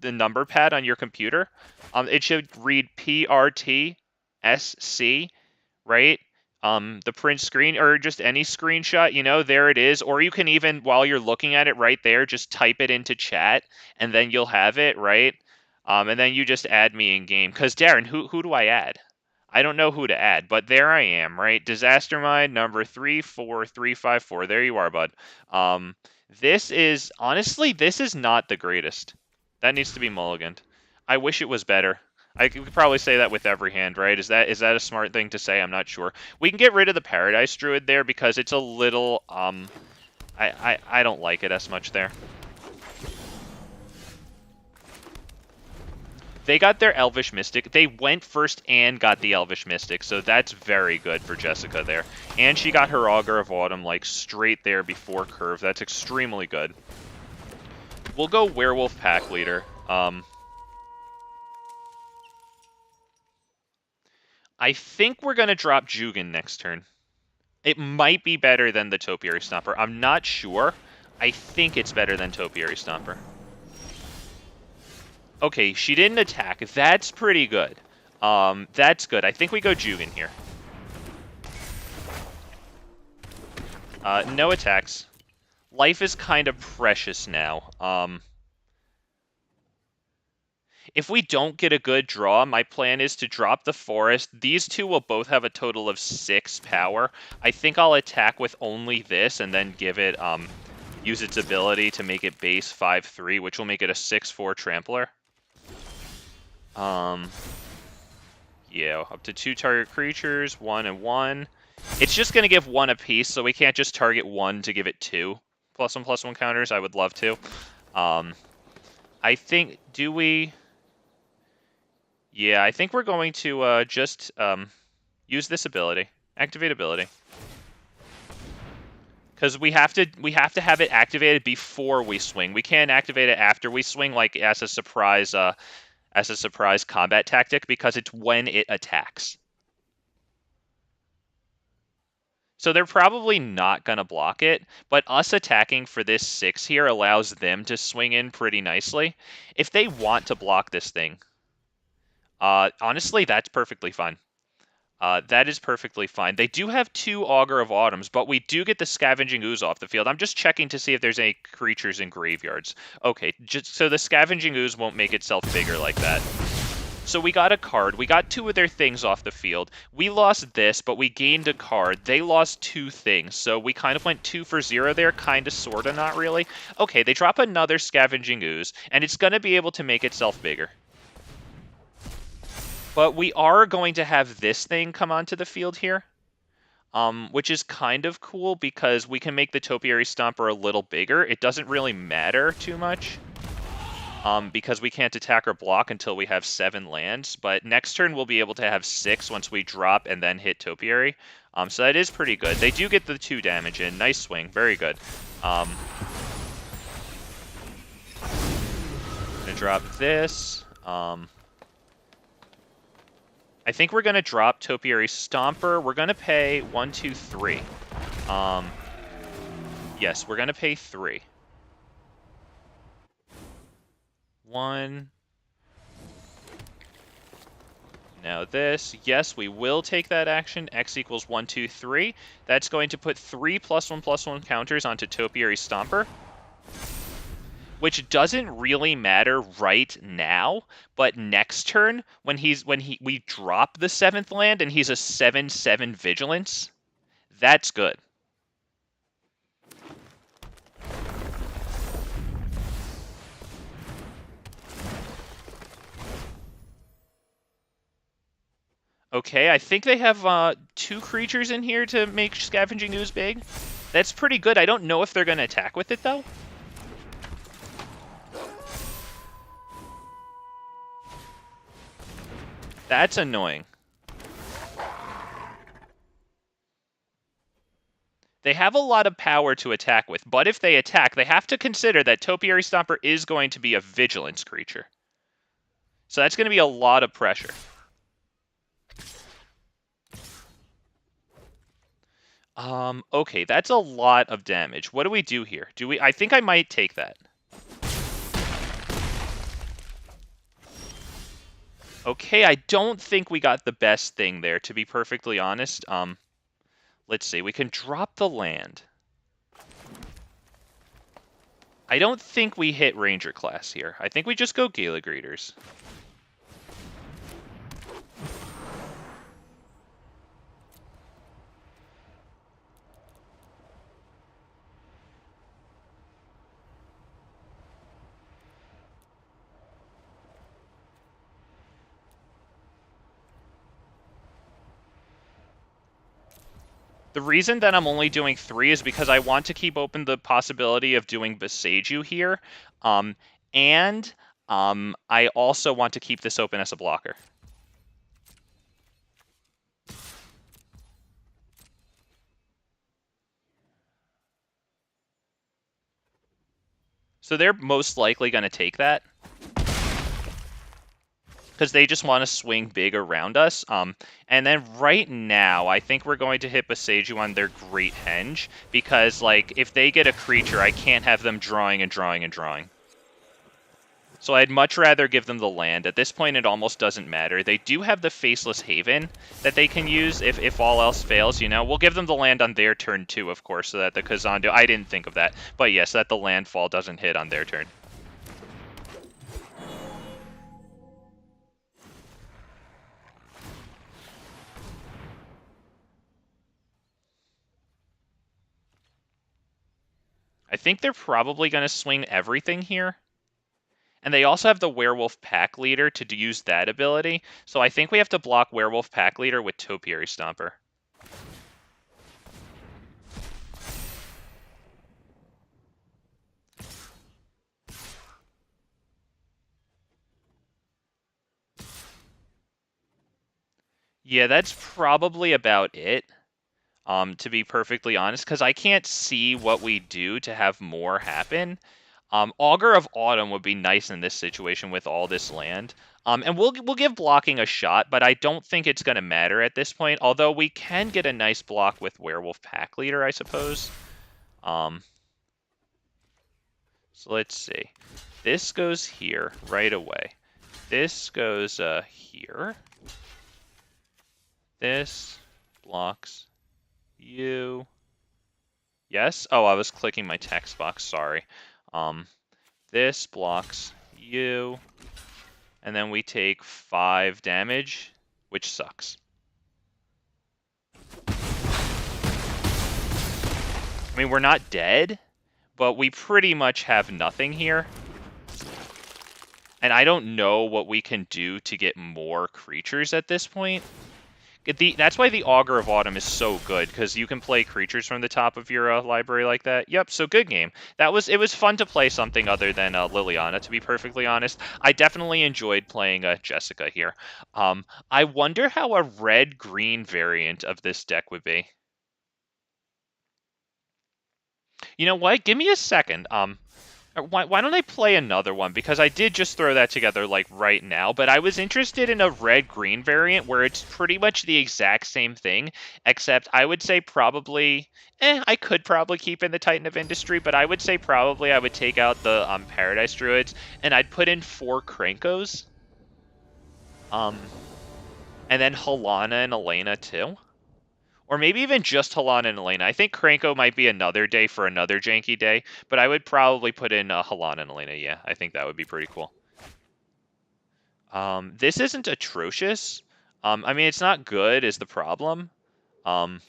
number pad on your computer. It should read PRTSC, right? The print screen, or just any screenshot, you know, there it is. Or you can even, while you're looking at it right there, just type it into chat, and then you'll have it, right? And then you just add me in game. Because Darren, who do I add? I don't know who to add, but there I am, right? Disaster Mind number 34354. There you are, bud. This is honestly, this is not the greatest. That needs to be mulliganed. I wish it was better. I could probably say that with every hand, right? Is that a smart thing to say? I'm not sure. We can get rid of the Paradise Druid there because it's a little I don't like it as much there. They got their Elvish Mystic. They went first and got the Elvish Mystic, so that's very good for Jessica there. And she got her Augur of Autumn, like, straight there before curve. That's extremely good. We'll go Werewolf Pack Leader. I think we're going to drop Jugen next turn. It might be better than the Topiary Stomper. I'm not sure. I think it's better than Topiary Stomper. Okay, she didn't attack. That's pretty good. That's good. I think we go Jugen here. No attacks. Life is kind of precious now. If we don't get a good draw, my plan is to drop the Forest. These two will both have a total of 6 power. I think I'll attack with only this and then give it, use its ability to make it base 5/3, which will make it a 6/4 Trampler. Yeah, up to 2 target creatures, 1 and 1. It's just going to give 1 apiece, so we can't just target 1 to give it 2 +1/+1 counters. I would love to. I think, do we... Yeah, I think we're going to just use this ability. Activate ability. Because we have to have it activated before we swing. We can't activate it after we swing, like as a surprise combat tactic, because it's when it attacks. So they're probably not going to block it, but us attacking for this 6 here allows them to swing in pretty nicely. If they want to block this thing, honestly, that's perfectly fine. That is perfectly fine. They do have 2 Augur of Autumns, but we do get the Scavenging Ooze off the field. I'm just checking to see if there's any creatures in graveyards. Okay, so the Scavenging Ooze won't make itself bigger like that. So we got a card. We got 2 of their things off the field. We lost this, but we gained a card. They lost 2 things, so we kind of went 2 for 0 there, kind of, sort of, not really. Okay, they drop another Scavenging Ooze, and it's going to be able to make itself bigger. But we are going to have this thing come onto the field here, which is kind of cool because we can make the Topiary Stomper a little bigger. It doesn't really matter too much because we can't attack or block until we have 7 lands. But next turn we'll be able to have 6 once we drop and then hit Topiary. So that is pretty good. They do get the 2 damage in. Nice swing. Very good. Gonna drop this. I think we're going to drop Topiary Stomper. We're going to pay 1, 2, 3. Yes, we're going to pay 3. 1. Now this. Yes, we will take that action. X equals 1, 2, 3. That's going to put 3 +1/+1 counters onto Topiary Stomper, which doesn't really matter right now, but next turn, when we drop the 7th land and he's a 7/7 Vigilance, that's good. Okay, I think they have 2 creatures in here to make Scavenging Ooze big. That's pretty good. I don't know if they're going to attack with it, though. That's annoying. They have a lot of power to attack with, but if they attack, they have to consider that Topiary Stomper is going to be a Vigilance creature. So that's going to be a lot of pressure. Okay, that's a lot of damage. What do we do here? I think I might take that. Okay, I don't think we got the best thing there, to be perfectly honest. Let's see, we can drop the land. I don't think we hit Ranger class here. I think we just go Gala Greeters. The reason that I'm only doing 3 is because I want to keep open the possibility of doing Boseiju here, and I also want to keep this open as a blocker. So they're most likely going to take that, because they just want to swing big around us. And then right now, I think we're going to hit Boseiju on their Great Henge, because like if they get a creature, I can't have them drawing and drawing and drawing. So I'd much rather give them the land. At this point, it almost doesn't matter. They do have the Faceless Haven that they can use if all else fails, you know. We'll give them the land on their turn too, of course, so that the Kazando... I didn't think of that. But yes, that the landfall doesn't hit on their turn. I think they're probably going to swing everything here. And they also have the Werewolf Pack Leader to use that ability. So I think we have to block Werewolf Pack Leader with Topiary Stomper. Yeah, that's probably about it, to be perfectly honest, because I can't see what we do to have more happen. Augur of Autumn would be nice in this situation with all this land. And we'll give blocking a shot, but I don't think it's going to matter at this point, although we can get a nice block with Werewolf Pack Leader, I suppose. So let's see. This goes here right away. This goes here. This blocks you. Yes? Oh, I was clicking my text box, sorry. This blocks you. And then we take 5 damage, which sucks. I mean, we're not dead, but we pretty much have nothing here. And I don't know what we can do to get more creatures at this point. That's why the Augur of Autumn is so good, because you can play creatures from the top of your library like that. Yep, so good game. It was fun to play something other than Liliana, to be perfectly honest. I definitely enjoyed playing Jessica here. I wonder how a red-green variant of this deck would be. You know what? Give me a second. Why don't I play another one? Because I did just throw that together, like, right now. But I was interested in a red-green variant where it's pretty much the exact same thing, except I would say probably... I could probably keep in the Titan of Industry, but I would say probably I would take out the Paradise Druids, and I'd put in 4 Krankos. And then Halana and Elena, too. Or maybe even just Halana and Elena. I think Kranko might be another day for another janky day, but I would probably put in Halana and Elena. Yeah, I think that would be pretty cool. This isn't atrocious. I mean, it's not good is the problem. But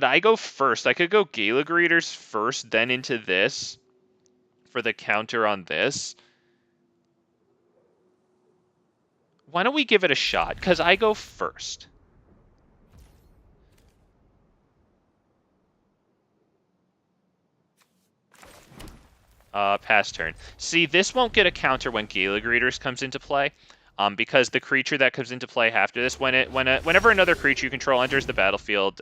I go first. I could go Gala Greeters first, then into this for the counter on this. Why don't we give it a shot? Because I go first. Pass turn. See, this won't get a counter when Gala Greeters comes into play, because the creature that comes into play after this, whenever another creature you control enters the battlefield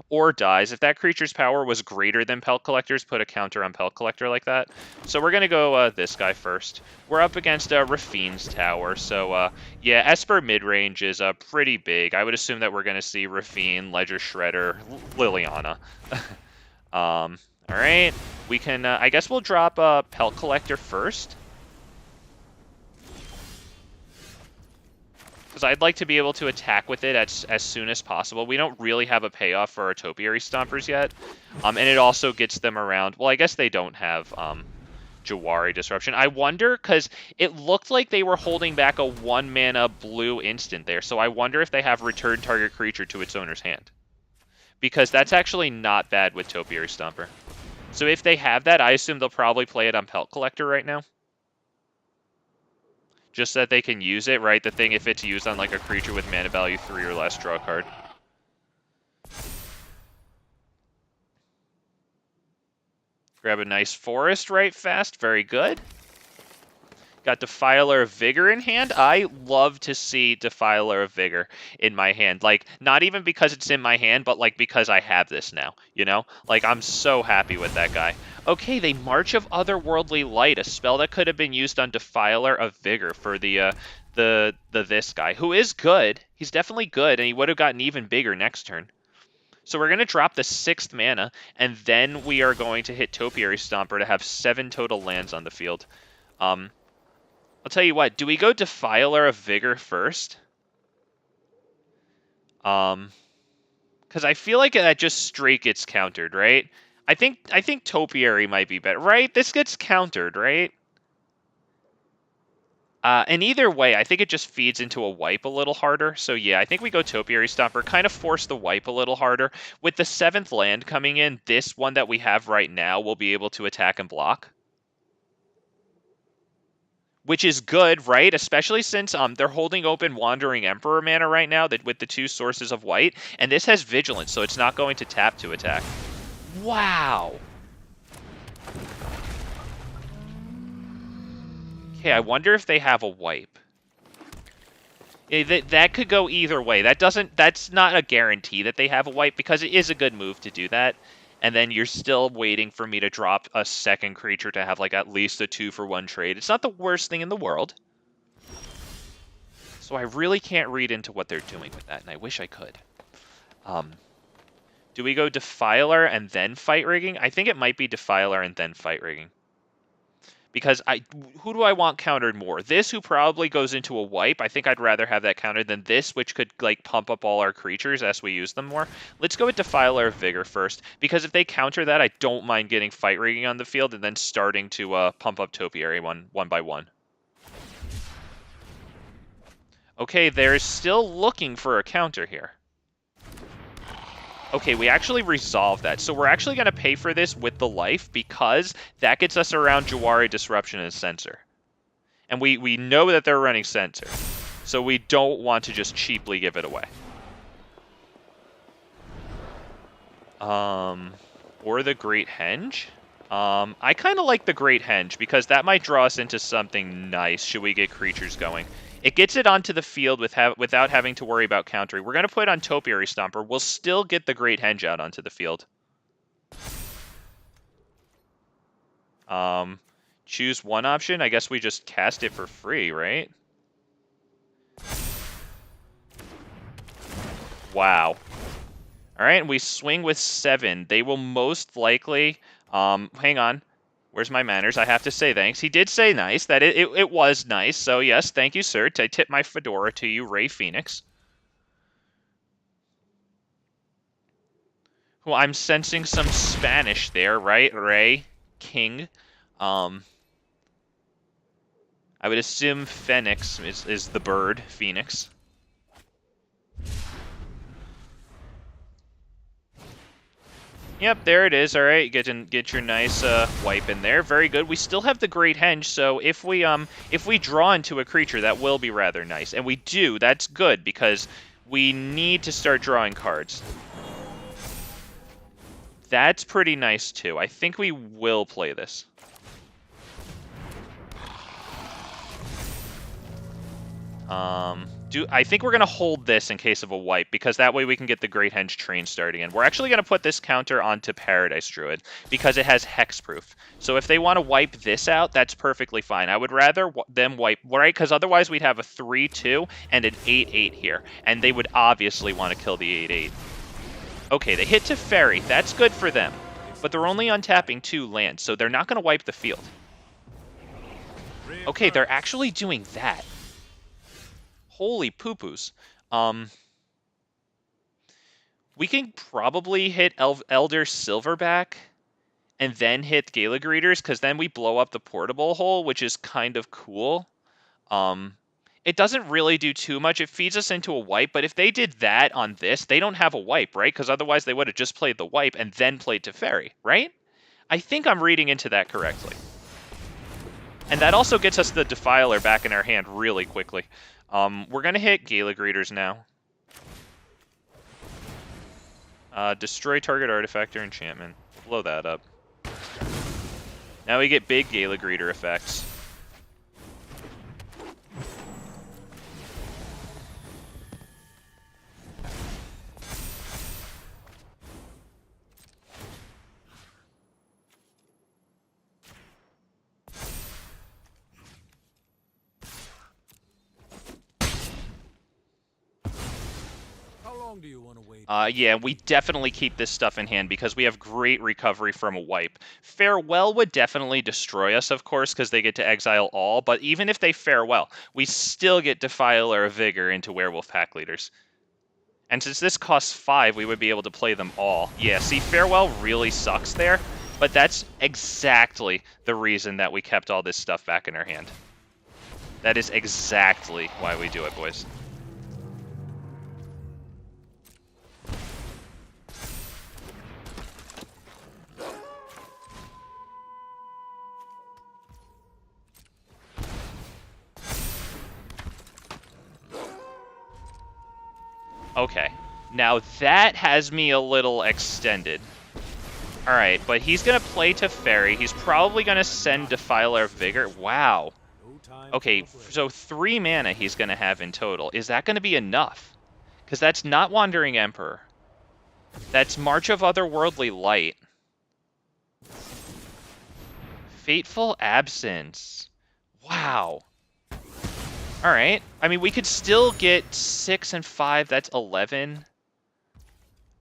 or dies, if that creature's power was greater than Pelt Collector's, put a counter on Pelt Collector like that. So we're gonna go this guy first. We're up against Rafine's Tower, so yeah, Esper midrange is pretty big. I would assume that we're gonna see Rafine, Ledger Shredder, Liliana. All right, we can, I guess we'll drop Pelt Collector first. Because I'd like to be able to attack with it as soon as possible. We don't really have a payoff for our Topiary Stompers yet. And it also gets them around, well, I guess they don't have Jawari Disruption. I wonder, because it looked like they were holding back a 1-mana blue instant there, so I wonder if they have return target creature to its owner's hand. Because that's actually not bad with Topiary Stomper. So if they have that, I assume they'll probably play it on Pelt Collector right now. just so that they can use it, right? The thing, if it's used on like a creature with mana value 3 or less, draw a card. Grab a nice forest right fast. Very good. Got Defiler of Vigor in hand. I love to see Defiler of Vigor in my hand. Like, not even because it's in my hand, but like because I have this now, you know? Like, I'm so happy with that guy. Okay, they March of Otherworldly Light, a spell that could have been used on Defiler of Vigor for the this guy, who is good. He's definitely good, and he would have gotten even bigger next turn. So we're going to drop the 6th mana, and then we are going to hit Topiary Stomper to have 7 total lands on the field. I'll tell you what, do we go Defiler of Vigor first? Because I feel like that just straight gets countered, right? I think Topiary might be better, right? This gets countered, right? And either way, I think it just feeds into a wipe a little harder. So yeah, I think we go Topiary Stomper, kind of force the wipe a little harder. With the 7th land coming in, this one that we have right now will be able to attack and block. Which is good, right? Especially since they're holding open Wandering Emperor mana right now with the 2 sources of white, and this has Vigilance, so it's not going to tap to attack. Wow! Okay, I wonder if they have a wipe. Yeah, that could go either way. That's not a guarantee that they have a wipe, because it is a good move to do that. And then you're still waiting for me to drop a 2nd creature to have like at least a 2-for-1 trade. It's not the worst thing in the world. So I really can't read into what they're doing with that, and I wish I could. Do we go Defiler and then Fight Rigging? I think it might be Defiler and then Fight Rigging. Because who do I want countered more? This, who probably goes into a wipe. I think I'd rather have that countered than this, which could like pump up all our creatures as we use them more. Let's go with Defiler of Vigor first, because if they counter that, I don't mind getting Fight Rigging on the field and then starting to pump up Topiary one by one. Okay, they're still looking for a counter here. Okay, we actually resolved that. So we're actually going to pay for this with the life, because that gets us around Jawari Disruption and Censor. And we know that they're running Censor. So we don't want to just cheaply give it away. Or the Great Henge. I kind of like the Great Henge, because that might draw us into something nice should we get creatures going. It gets it onto the field without having to worry about countering. We're going to put it on Topiary Stomper. We'll still get the Great Henge out onto the field. Choose one option. I guess we just cast it for free, right? Wow. All right, and we swing with 7. They will most likely... hang on. Where's my manners? I have to say thanks. He did say nice. That it was nice. So yes, thank you, sir. I tip my fedora to you, Ray Phoenix. Well, I'm sensing some Spanish there, right? Ray King. I would assume Phoenix is the bird, Phoenix. Yep, there it is. All right, get your nice wipe in there. Very good. We still have the Great Henge, so if we draw into a creature, that will be rather nice. And we do. That's good, because we need to start drawing cards. That's pretty nice too. I think we will play this. I think we're going to hold this in case of a wipe, because that way we can get the Great Henge train starting. And we're actually going to put this counter onto Paradise Druid, because it has hexproof. So if they want to wipe this out, that's perfectly fine. I would rather them wipe, right? Because otherwise we'd have a 3-2 and an 8-8 here. And they would obviously want to kill the 8-8. Okay, they hit Teferi. That's good for them. But they're only untapping 2 lands, so they're not going to wipe the field. Okay, they're actually doing that. Holy poo-poos. We can probably hit Elder Silverback and then hit Gala Greeters, because then we blow up the portable hole, which is kind of cool. It doesn't really do too much. It feeds us into a wipe, but if they did that on this, they don't have a wipe, right? Because otherwise they would have just played the wipe and then played Teferi, right? I think I'm reading into that correctly. And that also gets us the Defiler back in our hand really quickly. We're going to hit Gala Greeters now. Destroy target artifact or enchantment. Blow that up. Now we get big Gala Greeter effects. Do you want to wait? Yeah, we definitely keep this stuff in hand because we have great recovery from a wipe. Farewell would definitely destroy us, of course, because they get to exile all, but even if they farewell, we still get Defiler of Vigor into Werewolf Pack Leaders. And since this costs 5, we would be able to play them all. Yeah, see, Farewell really sucks there, but that's exactly the reason that we kept all this stuff back in our hand. That is exactly why we do it, boys. Okay, now that has me a little extended. Alright, but he's going to play Teferi. He's probably going to send Defiler of Vigor. Wow. Okay, so 3 mana he's going to have in total. Is that going to be enough? Because that's not Wandering Emperor. That's March of Otherworldly Light. Fateful Absence. Wow. Alright. I mean, we could still get 6 and 5. That's 11.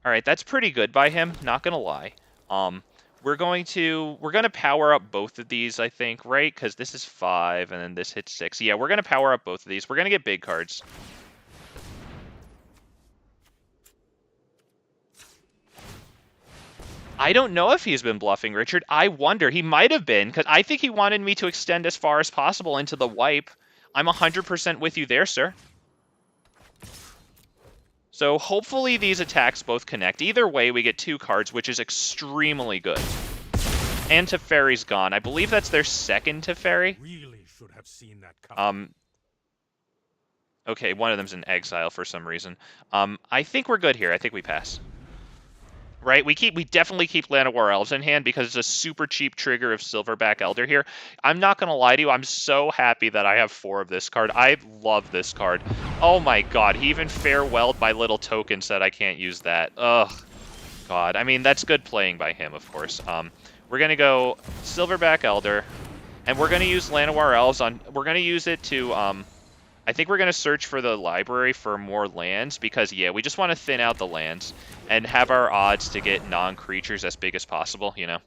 Alright, that's pretty good by him, not gonna lie. We're gonna power up both of these, I think, right? Because this is 5, and then this hits 6. Yeah, we're gonna power up both of these. We're gonna get big cards. I don't know if he's been bluffing, Richard. I wonder. He might have been, because I think he wanted me to extend as far as possible into the wipe. I'm 100% with you there, sir. So hopefully these attacks both connect. Either way, we get 2 cards, which is extremely good. And Teferi's gone. I believe that's their second Teferi. Really should have seen that coming. Okay, one of them's in exile for some reason. I think we're good here. I think we pass. Right, we definitely keep Land of War Elves in hand because it's a super cheap trigger of Silverback Elder here. I'm not gonna lie to you, I'm so happy that I have 4 of this card. I love this card. Oh my god, he even farewelled my little tokens that I can't use that. Ugh. God, I mean, that's good playing by him, of course. We're gonna go Silverback Elder, and we're gonna use Land of War Elves on. We're gonna use it to. I think we're gonna search for the library for more lands because yeah, we just want to thin out the lands and have our odds to get non-creatures as big as possible. You know.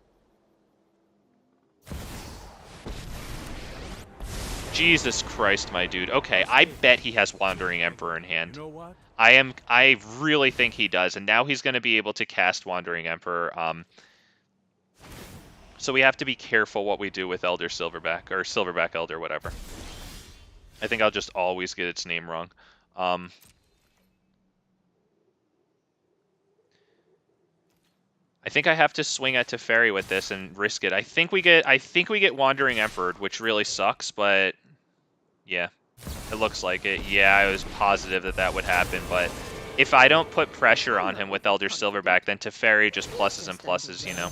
Jesus Christ, my dude. Okay, I bet he has Wandering Emperor in hand. You know what? I really think he does, and now he's going to be able to cast Wandering Emperor. So we have to be careful what we do with Elder Silverback, or Silverback Elder, whatever. I think I'll just always get its name wrong. I think I have to swing at Teferi with this and risk it. I think we get Wandering Emperor, which really sucks, but yeah. It looks like it. Yeah, I was positive that that would happen, but if I don't put pressure on him with Elder Silverback, then Teferi just pluses and pluses, you know.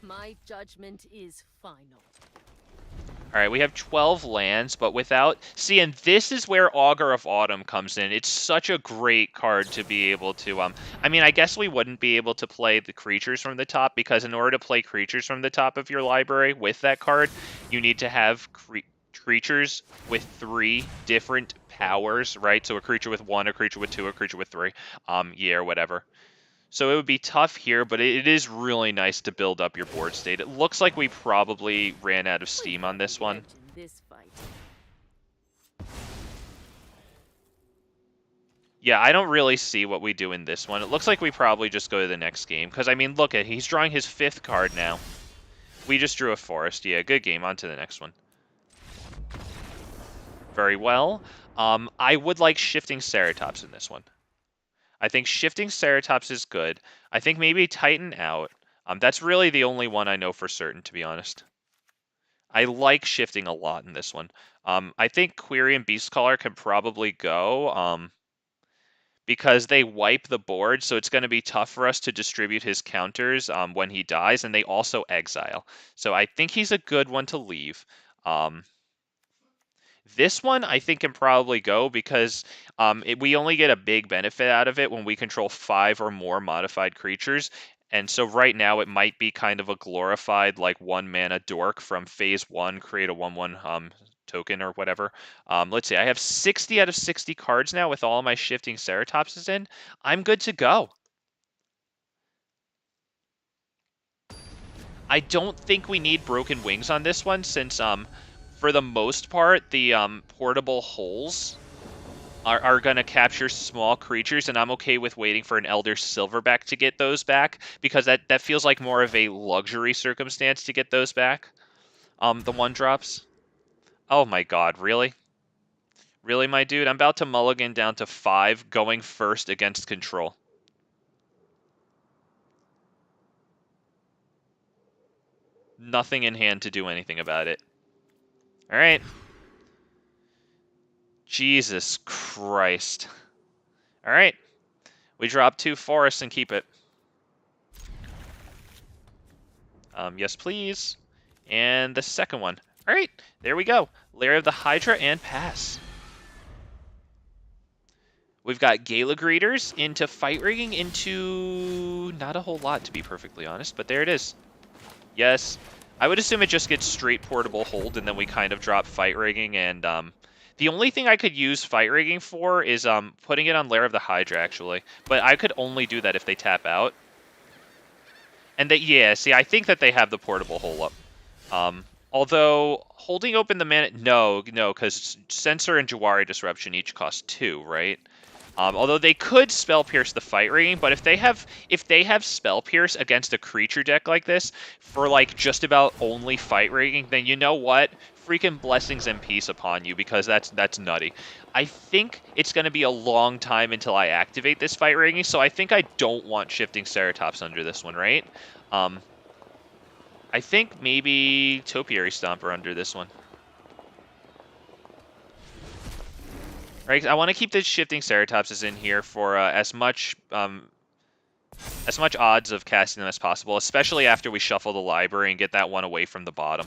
My judgment is final. Alright, we have 12 lands, but without... See, and this is where Augur of Autumn comes in. It's such a great card to be able to... I mean, I guess we wouldn't be able to play the creatures from the top, because in order to play creatures from the top of your library with that card, you need to have creatures with 3 different powers, right? So a creature with 1, a creature with 2, a creature with 3, yeah, or whatever. So it would be tough here, but it is really nice to build up your board state. It looks like we probably ran out of steam on this one. Yeah, I don't really see what we do in this one. It looks like we probably just go to the next game. Because, I mean, look, he's drawing his 5th card now. We just drew a forest. Yeah, good game. On to the next one. Very well. I would like Shifting Ceratops in this one. I think Shifting Ceratops is good. I think maybe Titan out. That's really the only one I know for certain, to be honest. I like shifting a lot in this one. I think Quirion Beastcaller can probably go because they wipe the board, so it's going to be tough for us to distribute his counters when he dies, and they also exile. So I think he's a good one to leave. This one I think can probably go because we only get a big benefit out of it when we control 5 or more modified creatures. And so right now it might be kind of a glorified like 1-mana dork from phase 1, create a 1/1 token or whatever. Let's see, I have 60 out of 60 cards now with all my shifting Ceratopses in. I'm good to go. I don't think we need Broken Wings on this one since for the most part the portable holes are going to capture small creatures, and I'm okay with waiting for an Elder Silverback to get those back, because that feels like more of a luxury circumstance to get those back. The 1-drops. Oh my god, really? Really, my dude? I'm about to mulligan down to 5, going first against control. Nothing in hand to do anything about it. Alright. Jesus Christ. Alright. We drop 2 forests and keep it. Yes, please. And the second one. All right, there we go. Lair of the Hydra and pass. We've got Gala Greeters into Fight Rigging into not a whole lot, to be perfectly honest, but there it is. Yes, I would assume it just gets straight portable hold, and then we kind of drop Fight Rigging, and the only thing I could use Fight Rigging for is putting it on Lair of the Hydra, actually. But I could only do that if they tap out. And yeah, see, I think that they have the portable hole up. Although, holding open the mana... No, because Censor and Jawari Disruption each cost 2, right? Although they could Spell Pierce the Fight Ring, but if they have Spell Pierce against a creature deck like this, for like just about only Fight Rigging, then you know what? Freaking blessings and peace upon you, because that's nutty. I think it's going to be a long time until I activate this Fight Rigging, so I think I don't want Shifting Ceratops under this one, right? I think maybe Topiary Stomper under this one. Right, I want to keep the Shifting Ceratopses in here for as much odds of casting them as possible, especially after we shuffle the library and get that one away from the bottom.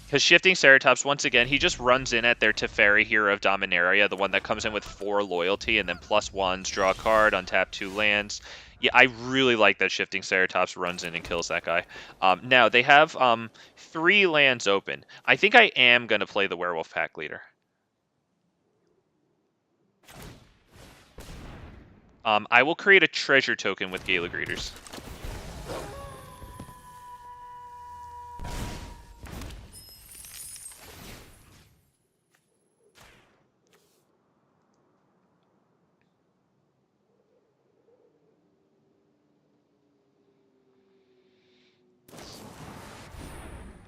Because Shifting Ceratops, once again, he just runs in at their Teferi Hero of Dominaria, the one that comes in with 4 loyalty and then +1s, draw a card, untap 2 lands. Yeah, I really like that Shifting Ceratops runs in and kills that guy. Now, they have 3 lands open. I think I am going to play the Werewolf Pack Leader. I will create a treasure token with Gala Greeters.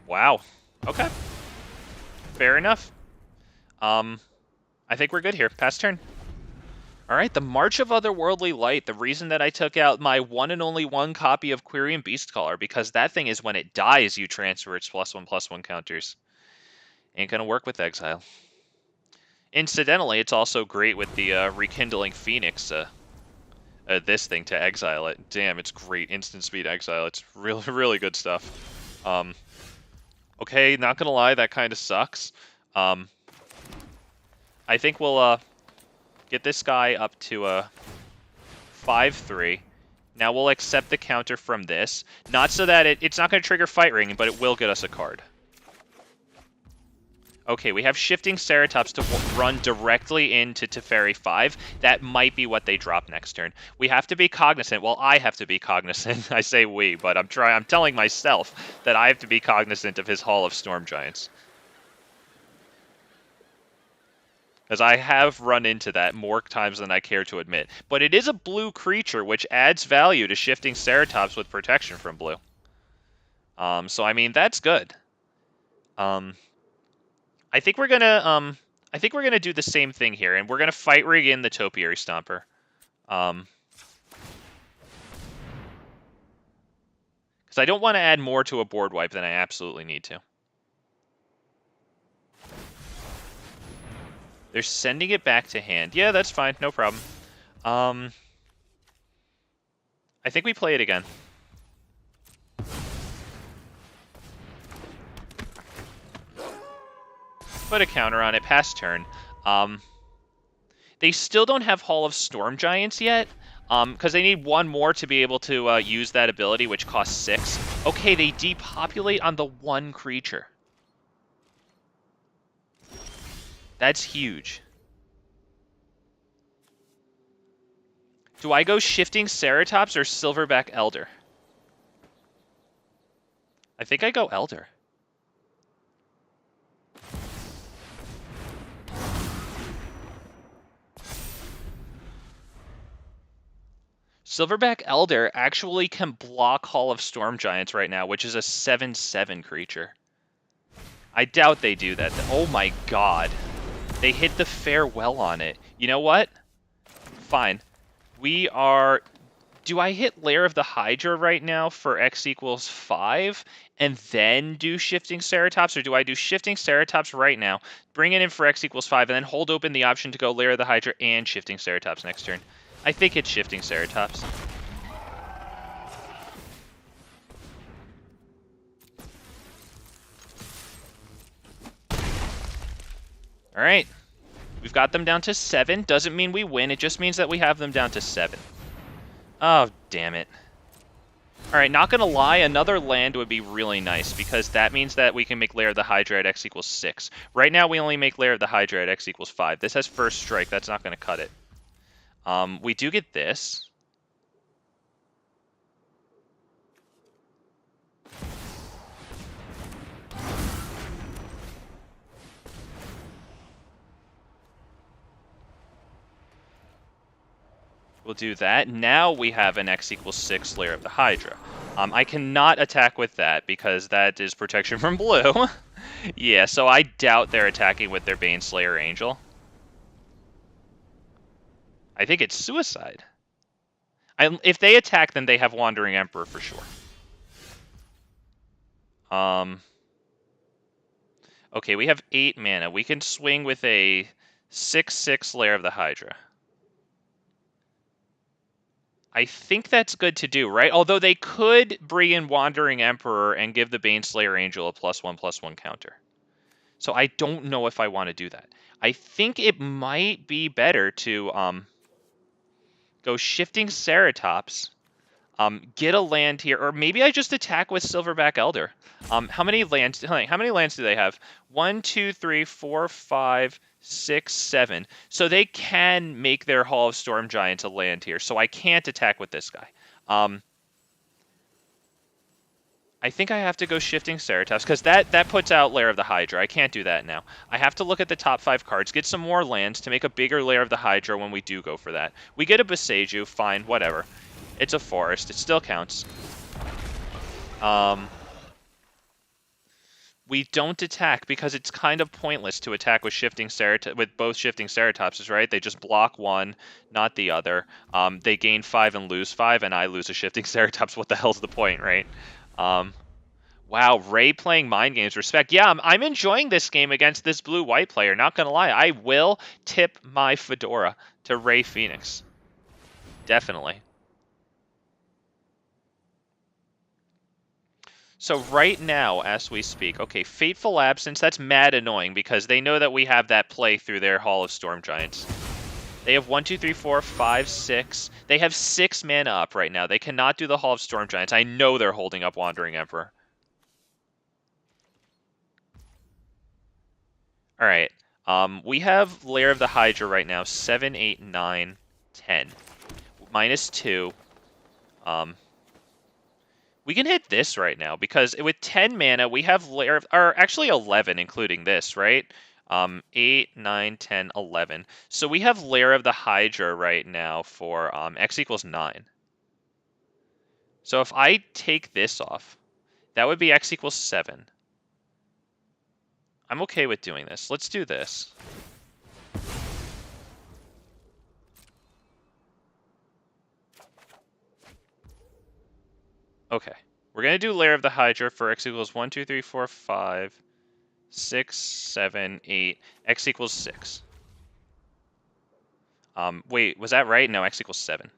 Wow. Okay. Fair enough. I think we're good here. Pass turn. All right, the March of Otherworldly Light. The reason that I took out my one and only one copy of Quirion Beastcaller, because that thing is when it dies, you transfer its +1/+1 counters. Ain't gonna work with Exile. Incidentally, it's also great with the Rekindling Phoenix, this thing to exile it. Damn, it's great. Instant speed exile. It's really, really good stuff. Okay, not gonna lie, that kind of sucks. I think we'll get this guy up to a 5/3. Now we'll accept the counter from this. Not so that it's not going to trigger Fight Ring, but it will get us a card. Okay, we have Shifting Ceratops to run directly into Teferi 5. That might be what they drop next turn. We have to be cognizant. Well, I have to be cognizant. I say we, but I'm telling myself that I have to be cognizant of his Hall of Storm Giants. Because I have run into that more times than I care to admit. But it is a blue creature, which adds value to Shifting Ceratops with protection from blue. So I mean, that's good. I think we're gonna do the same thing here, and we're gonna Fight Rig in the Topiary Stomper. Because I don't want to add more to a board wipe than I absolutely need to. They're sending it back to hand. Yeah, that's fine. No problem. I think we play it again. Put a counter on it. Pass turn. They still don't have Hall of Storm Giants yet, because they need one more to be able to use that ability, which costs 6. Okay, they depopulate on the one creature. That's huge. Do I go Shifting Ceratops or Silverback Elder? I think I go Elder. Silverback Elder actually can block Hall of Storm Giants right now, which is a 7/7 creature. I doubt they do that. Oh my god. They hit the farewell on it. You know what? Fine. We are... Do I hit Lair of the Hydra right now for X equals 5 and then do Shifting Ceratops? Or do I do Shifting Ceratops right now, bring it in for X equals 5, and then hold open the option to go Lair of the Hydra and Shifting Ceratops next turn? I think it's Shifting Ceratops. Alright. We've got them down to 7. Doesn't mean we win, it just means that we have them down to 7. Oh, damn it. Alright, not gonna lie, another land would be really nice, because that means that we can make Lair of the Hydra at X equals 6. Right now, we only make Lair of the Hydra at X equals 5. This has first strike, that's not gonna cut it. We do get this. We'll do that. Now we have an X equals 6 Lair of the Hydra. I cannot attack with that because that is protection from blue. Yeah, so I doubt they're attacking with their Baneslayer Angel. I think it's suicide. If they attack, then they have Wandering Emperor for sure. Okay, we have 8 mana. We can swing with a 6/6 Lair of the Hydra. I think that's good to do, right? Although they could bring in Wandering Emperor and give the Baneslayer Angel a +1/+1 counter. So I don't know if I want to do that. I think it might be better to go Shifting Ceratops, get a land here, or maybe I just attack with Silverback Elder. How many lands do they have? 1, 2, 3, 4, 5, 6, 7. So they can make their Hall of Storm Giants a land here. So I can't attack with this guy. I think I have to go Shifting Ceratops, because that puts out Lair of the Hydra. I can't do that now. I have to look at the top 5 cards, get some more lands to make a bigger Lair of the Hydra when we do go for that. We get a Boseiju, fine, whatever. It's a forest. It still counts. We don't attack because it's kind of pointless to attack with both Shifting Ceratopses, right? They just block one, not the other. They gain 5 and lose 5, and I lose a Shifting Ceratops. What the hell's the point, right? Wow, Ray playing mind games. Respect. Yeah, I'm enjoying this game against this blue-white player. Not gonna lie, I will tip my fedora to Ray Phoenix. Definitely. So right now, as we speak, okay, Fateful Absence, that's mad annoying because they know that we have that play through their Hall of Storm Giants. They have 1, 2, 3, 4, 5, 6. They have 6 mana up right now. They cannot do the Hall of Storm Giants. I know they're holding up Wandering Emperor. Alright. We have Lair of the Hydra right now. 7, 8, 9, 10. -2. We can hit this right now, because with 10 mana, we have Lair of... Or actually 11, including this, right? 8, 9, 10, 11. So we have Lair of the Hydra right now for X equals 9. So if I take this off, that would be X equals 7. I'm okay with doing this. Let's do this. Okay. We're going to do Lair of the Hydra for X equals 1, 2, 3, 4, 5, 6, 7, 8. X equals 6. Wait, was that right? No, X equals 7.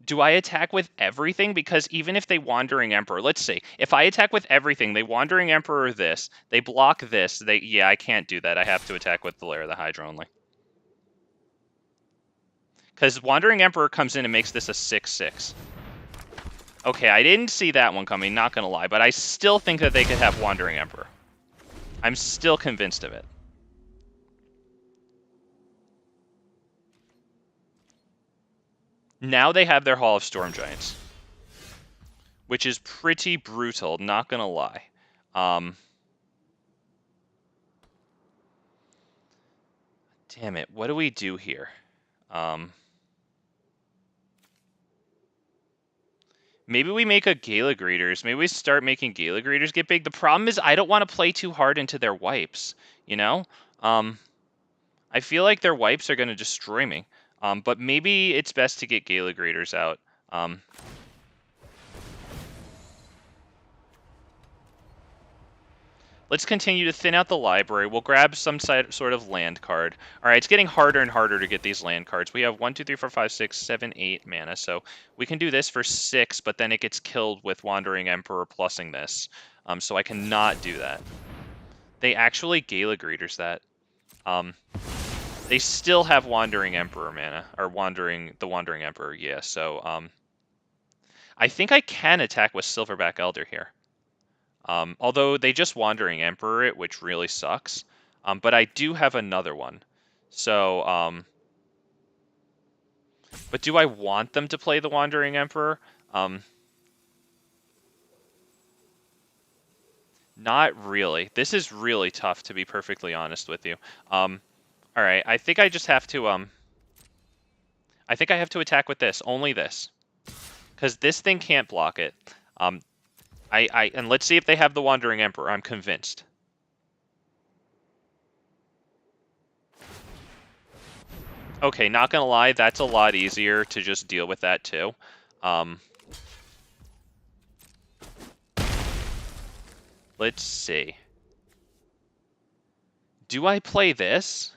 Do I attack with everything? Because even if they Wandering Emperor, let's see, if I attack with everything, they Wandering Emperor this, they block this, yeah, I can't do that. I have to attack with the Lair of the Hydra only. Because Wandering Emperor comes in and makes this a 6/6. Okay, I didn't see that one coming, not gonna lie, but I still think that they could have Wandering Emperor. I'm still convinced of it. Now they have their Hall of Storm Giants, which is pretty brutal, not gonna lie. Damn it, what do we do here? Maybe we make a Gala Greeters. Maybe we start making Gala Greeters get big. The problem is I don't want to play too hard into their wipes, you know? I feel like their wipes are going to destroy me. But maybe it's best to get Gala Greeters out. Let's continue to thin out the library. We'll grab some sort of land card. All right, it's getting harder and harder to get these land cards. We have 1, 2, 3, 4, 5, 6, 7, 8 mana. So we can do this for 6, but then it gets killed with Wandering Emperor plussing this. So I cannot do that. They actually Gala Greeters that. They still have Wandering Emperor mana, or the Wandering Emperor, yeah. So I think I can attack with Silverback Elder here. Although they just Wandering Emperor it, which really sucks. But I do have another one. So, but do I want them to play the Wandering Emperor? Not really. This is really tough, to be perfectly honest with you. Alright, I think I just have to, I think I have to attack with this. Only this. Because this thing can't block it. And let's see if they have the Wandering Emperor. I'm convinced. Okay, not gonna lie, that's a lot easier to just deal with that too. Let's see. Do I play this?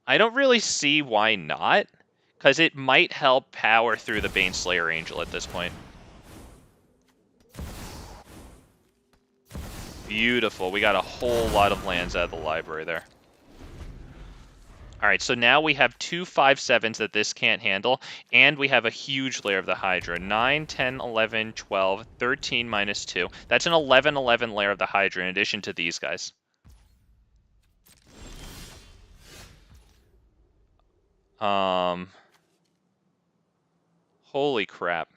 I don't really see why not, because it might help power through the Baneslayer Angel at this point. Beautiful. We got a whole lot of lands out of the library there. Alright, so now we have 2 5/7s that this can't handle, and we have a huge Lair of the Hydra. 9, 10, 11, 12, 13 minus 2. That's an 11/11 Lair of the Hydra in addition to these guys. Holy crap.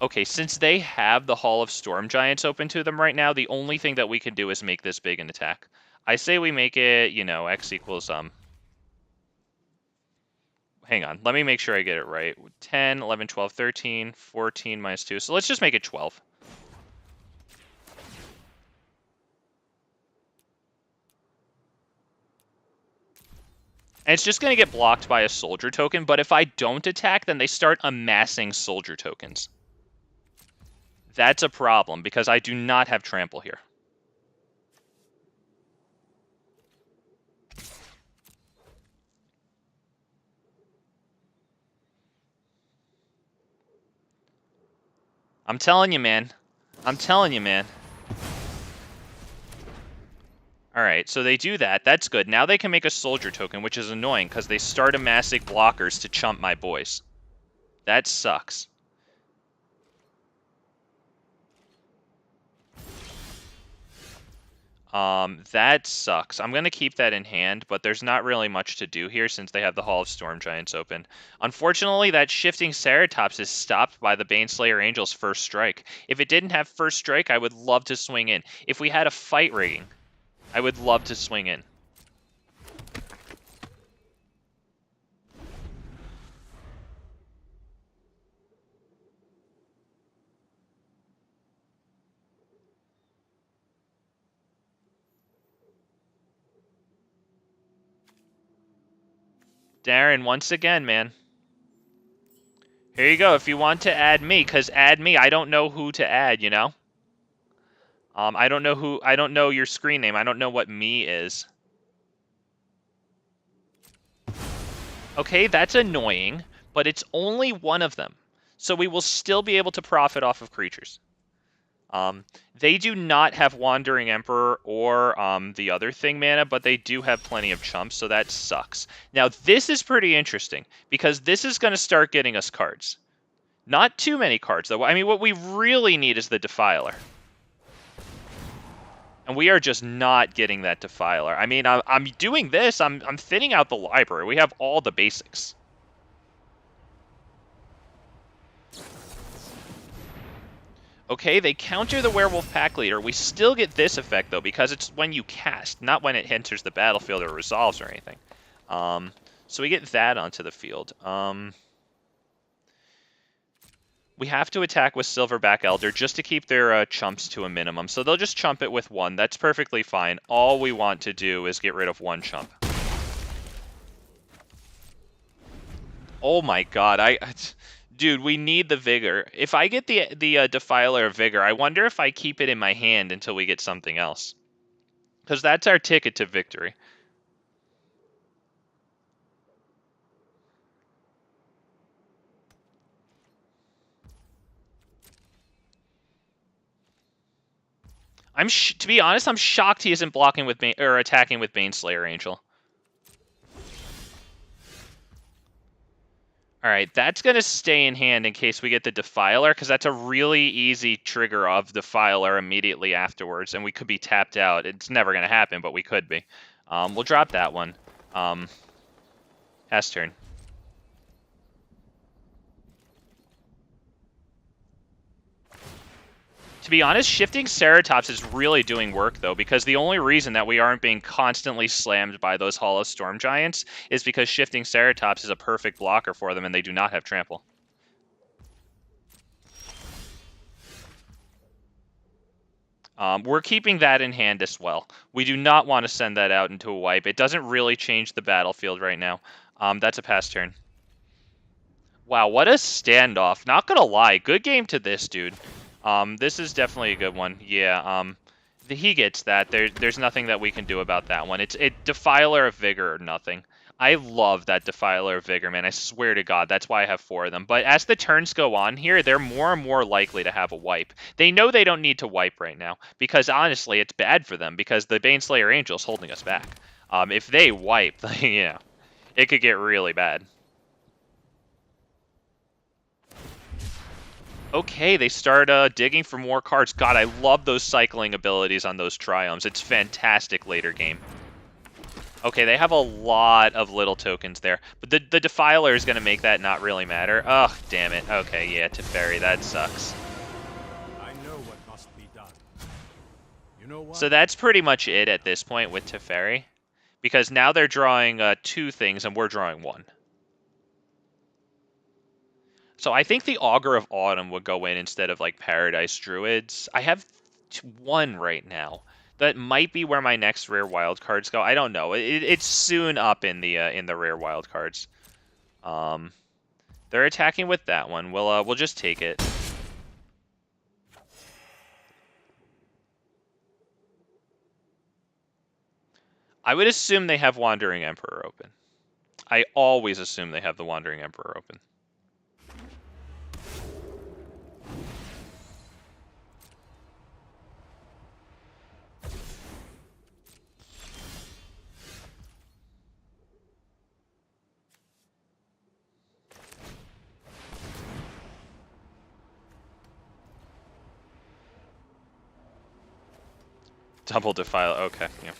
Okay, since they have the Hall of Storm Giants open to them right now, the only thing that we can do is make this big an attack. I say we make it, you know, X equals, hang on, let me make sure I get it right. 10, 11, 12, 13, 14 minus 2. So let's just make it 12. And it's just going to get blocked by a soldier token, but if I don't attack, then they start amassing soldier tokens. That's a problem, because I do not have trample here. I'm telling you, man. I'm telling you, man. Alright, so they do that. That's good. Now they can make a soldier token, which is annoying, because they start amassing blockers to chump my boys. That sucks. That sucks. I'm going to keep that in hand, but there's not really much to do here since they have the Hall of Storm Giants open. Unfortunately, that Shifting Ceratops is stopped by the Baneslayer Angel's first strike. If it didn't have first strike, I would love to swing in. If we had a fight rigging, I would love to swing in. Darren, once again, man. Here you go. If you want to add me, because add me, I don't know who to add, you know? I don't know your screen name. I don't know what me is. Okay, that's annoying, but it's only one of them. So we will still be able to profit off of creatures. They do not have Wandering Emperor or the other thing mana, but they do have plenty of chumps, so that sucks. Now, this is pretty interesting, because this is going to start getting us cards. Not too many cards, though. I mean, what we really need is the Defiler. And we are just not getting that Defiler. I mean, I'm doing this. I'm thinning out the library. We have all the basics. Okay, they counter the Werewolf Pack Leader. We still get this effect, though, because it's when you cast, not when it enters the battlefield or resolves or anything. So we get that onto the field. We have to attack with Silverback Elder just to keep their chumps to a minimum. So they'll just chump it with one. That's perfectly fine. All we want to do is get rid of one chump. Oh my god, dude, we need the Vigor. If I get the Defiler of Vigor, I wonder if I keep it in my hand until we get something else. Because that's our ticket to victory. To be honest, I'm shocked he isn't blocking with or attacking with Baneslayer Angel. All right, that's going to stay in hand in case we get the Defiler, because that's a really easy trigger of Defiler immediately afterwards, and we could be tapped out. It's never going to happen, but we could be. We'll drop that one. Has turn. To be honest, shifting Ceratops is really doing work, though, because the only reason that we aren't being constantly slammed by those Hollow Storm Giants is because shifting Ceratops is a perfect blocker for them, and they do not have trample. We're keeping that in hand as well. We do not want to send that out into a wipe. It doesn't really change the battlefield right now. That's a pass turn. Wow, what a standoff. Not gonna lie, good game to this dude. This is definitely a good one. Yeah, he gets that. There's nothing that we can do about that one. It's Defiler of Vigor or nothing. I love that Defiler of Vigor, man. I swear to God, that's why I have 4 of them. But as the turns go on here, they're more and more likely to have a wipe. They know they don't need to wipe right now, because honestly, it's bad for them, because the Baneslayer Angel is holding us back. If they wipe, yeah, it could get really bad. Okay, they start digging for more cards. God, I love those cycling abilities on those Triomes. It's fantastic later game. Okay, they have a lot of little tokens there. But the Defiler is going to make that not really matter. Oh, damn it. Okay, yeah, Teferi, that sucks. I know what must be done. You know what? So that's pretty much it at this point with Teferi. Because now they're drawing 2 things and we're drawing 1. So I think the Augur of Autumn would go in instead of like Paradise Druids. I have 1 right now. That might be where my next rare wildcards go. I don't know. It's soon up in the rare wildcards. They're attacking with that one. We'll just take it. I would assume they have Wandering Emperor open. I always assume they have the Wandering Emperor open. Double Defile. Okay, yeah.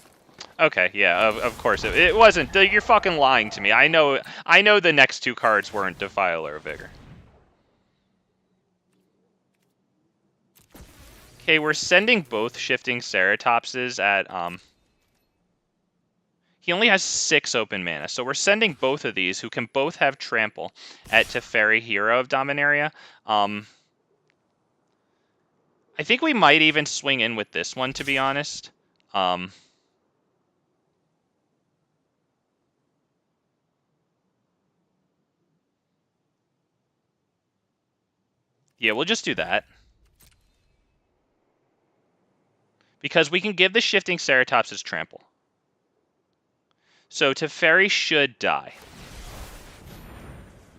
Okay, yeah, of course. It wasn't. You're fucking lying to me. I know the next 2 cards weren't Defiler or Vigor. Okay, we're sending both Shifting Ceratopses at, He only has 6 open mana, so we're sending both of these, who can both have Trample, at Teferi, Hero of Dominaria. I think we might even swing in with this one, to be honest. Yeah, we'll just do that. Because we can give the Shifting Ceratops as trample. So Teferi should die.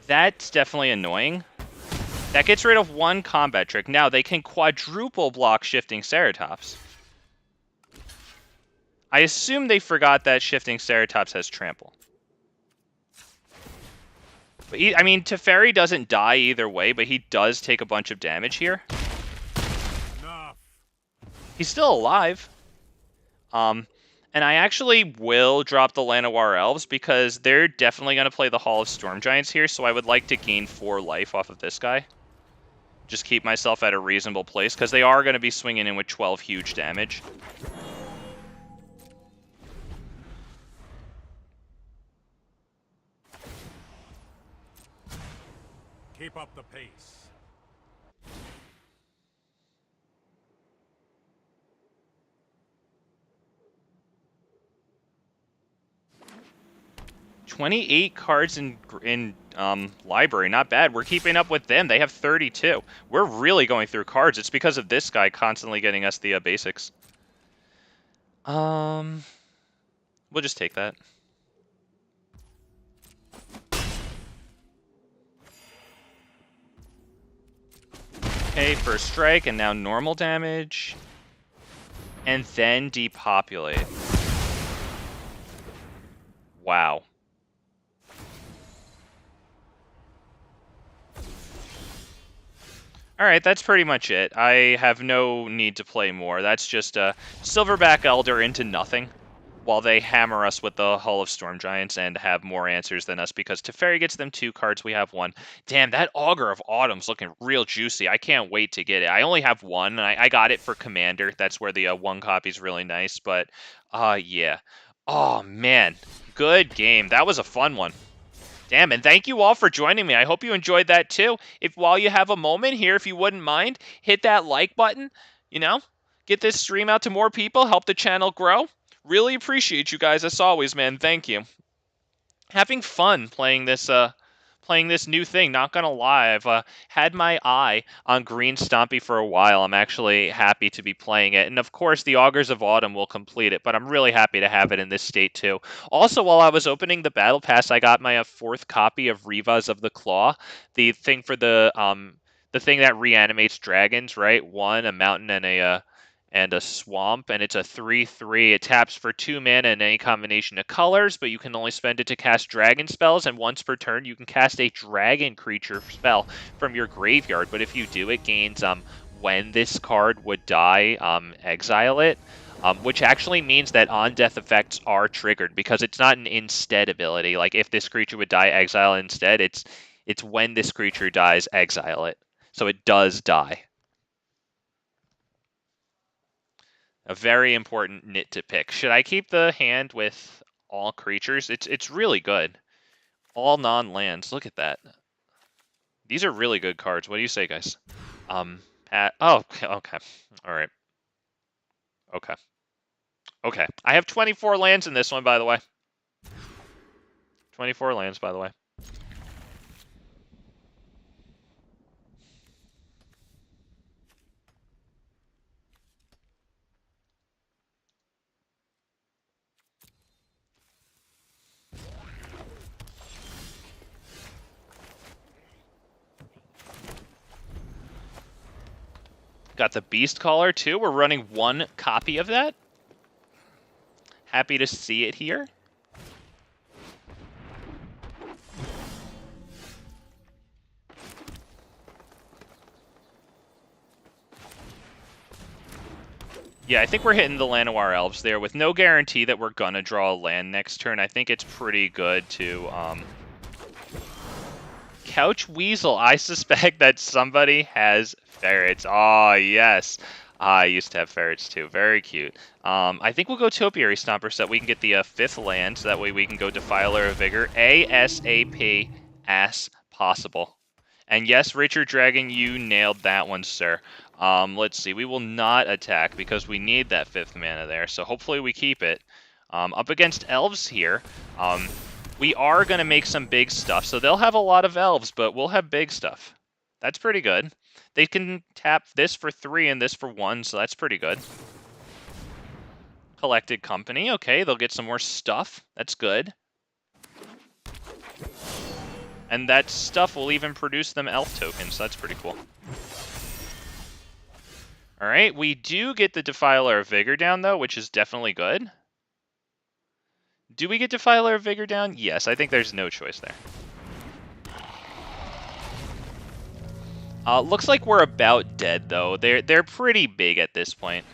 That's definitely annoying. That gets rid of one combat trick. Now they can quadruple block Shifting Ceratops. I assume they forgot that Shifting Ceratops has trample. But I mean, Teferi doesn't die either way, but he does take a bunch of damage here. Enough. He's still alive. And I actually will drop the Llanowar Elves because they're definitely going to play the Hall of Storm Giants here, so I would like to gain 4 life off of this guy. Just keep myself at a reasonable place, because they are going to be swinging in with 12 huge damage. Keep up the pace. $28 cards in library, not bad. We're keeping up with them. They have 32. We're really going through cards. It's because of this guy constantly getting us the basics. We'll just take that. Okay, first strike, and now normal damage. And then depopulate. Wow. Alright, that's pretty much it. I have no need to play more. That's just a Silverback Elder into nothing, while they hammer us with the Hull of Storm Giants and have more answers than us, because Teferi gets them 2 cards, we have 1. Damn, that Augur of Autumn's looking real juicy. I can't wait to get it. I only have 1, and I got it for Commander. That's where the 1 copy's really nice, but, yeah. Oh, man. Good game. That was a fun one. Damn, and thank you all for joining me. I hope you enjoyed that too. If while you have a moment here, if you wouldn't mind, hit that like button, get this stream out to more people, help the channel grow. Really appreciate you guys as always, man. Thank you. Having fun playing this new thing, not gonna lie. I've had my eye on Green Stompy for a while. I'm actually happy to be playing it. And of course, the Augurs of Autumn will complete it, but I'm really happy to have it in this state too. Also, while I was opening the Battle Pass, I got my 4th copy of Rivaz of the Claw, the thing for the thing that reanimates dragons, right? 1, a mountain, and a swamp, and it's a 3/3. It taps for 2 mana in any combination of colors, but you can only spend it to cast dragon spells, and once per turn you can cast a dragon creature spell from your graveyard. But if you do, it gains when this card would die, exile it, which actually means that on-death effects are triggered, because it's not an instead ability. Like, if this creature would die, exile instead, it's when this creature dies, exile it. So it does die. A very important nit to pick. Should I keep the hand with all creatures? It's really good. All non-lands. Look at that. These are really good cards. What do you say, guys? Oh, okay. All right. Okay. Okay. I have 24 lands in this one, by the way. 24 lands, by the way. Got the Beast Caller, too. We're running 1 copy of that. Happy to see it here. Yeah, I think we're hitting the Llanowar Elves there with no guarantee that we're gonna draw a land next turn. I think it's pretty good to, Couch Weasel. I suspect that somebody has ferrets. Oh, yes. I used to have ferrets too. Very cute. I think we'll go Topiary Stomper so that we can get the 5th land, so that way we can go Defiler of Vigor ASAP as possible. And yes, Richard Dragon, you nailed that one, sir. Let's see. We will not attack because we need that 5th mana there, so hopefully we keep it. Up against Elves here, we are going to make some big stuff, so they'll have a lot of Elves, but we'll have big stuff. That's pretty good. They can tap this for 3 and this for 1, so that's pretty good. Collected Company, okay, they'll get some more stuff. That's good. And that stuff will even produce them elf tokens, so that's pretty cool. Alright, we do get the Defiler of Vigor down, though, which is definitely good. Do we get Defiler of Vigor down? Yes, I think there's no choice there. Looks like we're about dead, though. They're pretty big at this point.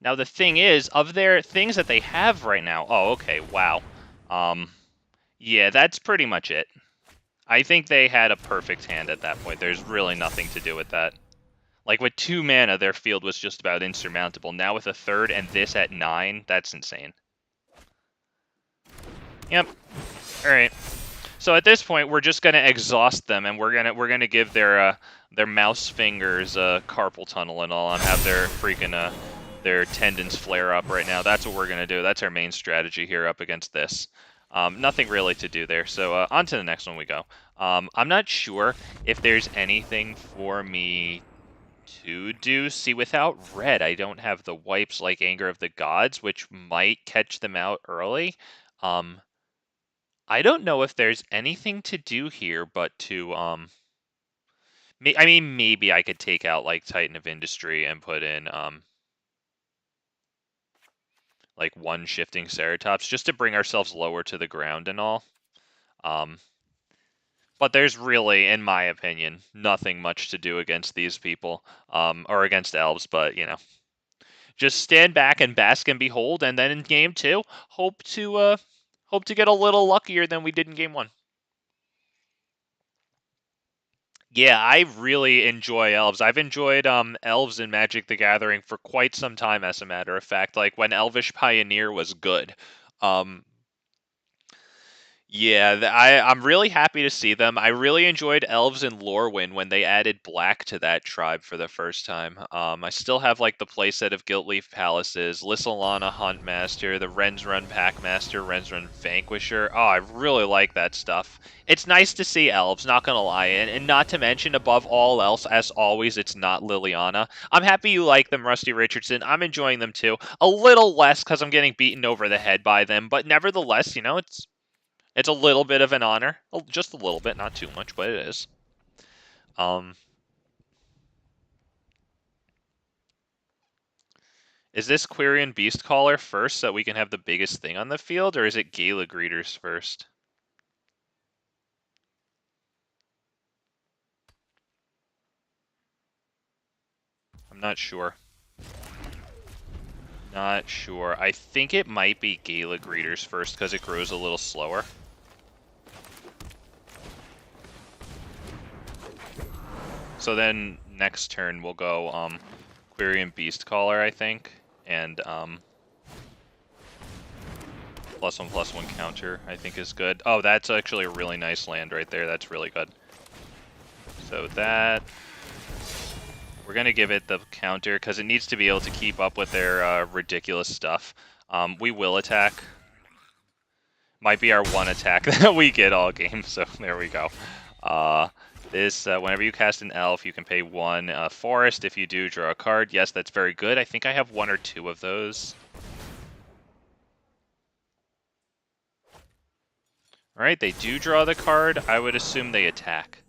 Now the thing is, of their things that they have right now... Oh, okay, wow. Yeah, that's pretty much it. I think they had a perfect hand at that point. There's really nothing to do with that. Like, with 2 mana, their field was just about insurmountable. Now with a 3rd and this at 9, that's insane. Yep. Alright. So at this point, we're just gonna exhaust them, and we're gonna give their mouse fingers carpal tunnel and all, and have their freaking their tendons flare up right now. That's what we're gonna do. That's our main strategy here up against this. Nothing really to do there. So on to the next one we go. I'm not sure if there's anything for me to do. See, without red, I don't have the wipes like Anger of the Gods, which might catch them out early. I don't know if there's anything to do here but to, I mean, maybe I could take out, like, Titan of Industry and put in, like, 1 Shifting Ceratops, just to bring ourselves lower to the ground and all. But there's really, in my opinion, nothing much to do against these people, or against elves, but, you know. Just stand back and bask and behold, and then in Game 2, hope to get a little luckier than we did in Game 1. Yeah, I really enjoy elves. I've enjoyed elves in Magic the Gathering for quite some time, as a matter of fact. Like, when Elvish Pioneer was good. Yeah, I'm really happy to see them. I really enjoyed Elves in Lorwyn when they added black to that tribe for the first time. I still have, like, the playset of Guiltleaf Palaces, Lissalana Huntmaster, the Rensrun Packmaster, Rensrun Vanquisher. Oh, I really like that stuff. It's nice to see Elves, not gonna lie. And not to mention, above all else, as always, it's not Liliana. I'm happy you like them, Rusty Richardson. I'm enjoying them too. A little less because I'm getting beaten over the head by them, but nevertheless, you know, it's a little bit of an honor. Just a little bit, not too much, but it is. Is this Quirion Beastcaller first so that we can have the biggest thing on the field, or is it Gala Greeters first? I'm not sure. Not sure. I think it might be Gala Greeters first because it grows a little slower. So then next turn we'll go Quirion Beastcaller, I think, and +1/+1 counter I think is good. Oh, that's actually a really nice land right there. That's really good. So that we're gonna give it the counter because it needs to be able to keep up with their ridiculous stuff. We will attack. Might be our 1 attack that we get all game. So there we go. This, whenever you cast an elf, you can pay 1 forest. If you do, draw a card. Yes, that's very good. I think I have 1 or 2 of those. Alright, they do draw the card. I would assume they attack.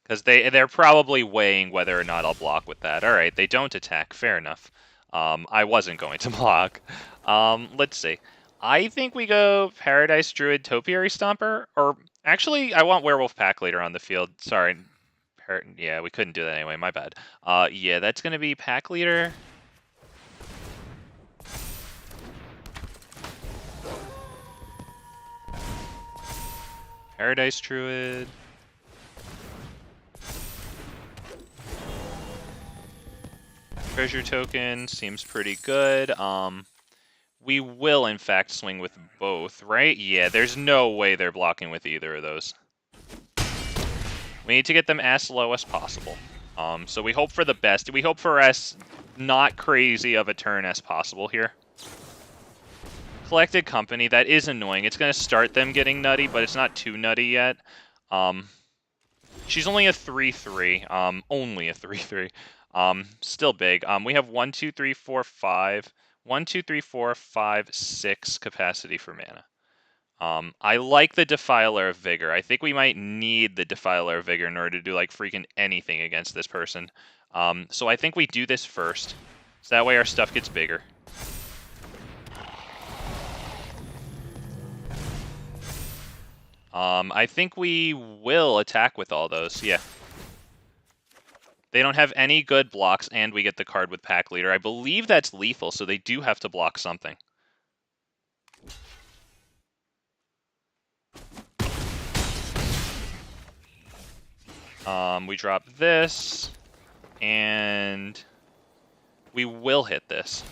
Because they're probably weighing whether or not I'll block with that. Alright, they don't attack. Fair enough. I wasn't going to block. Let's see. I think we go Paradise Druid Topiary Stomper, or... Actually, I want Werewolf Pack Leader on the field. Sorry. Yeah, we couldn't do that anyway. My bad. Yeah, that's going to be Pack Leader. Paradise Druid. Treasure token seems pretty good. We will, in fact, swing with both, right? Yeah, there's no way they're blocking with either of those. We need to get them as low as possible. So we hope for the best. We hope for as not crazy of a turn as possible here. Collected Company, that is annoying. It's going to start them getting nutty, but it's not too nutty yet. She's only a 3/3. Only a 3/3. Still big. We have 1, 2, 3, 4, 5. 1, 2, 3, 4, 5, 6 capacity for mana. I like the Defiler of Vigor. I think we might need the Defiler of Vigor in order to do like freaking anything against this person. So I think we do this first. So that way our stuff gets bigger. I think we will attack with all those, yeah. They don't have any good blocks, and we get the card with Pack Leader. I believe that's lethal, so they do have to block something. We drop this, and we will hit this.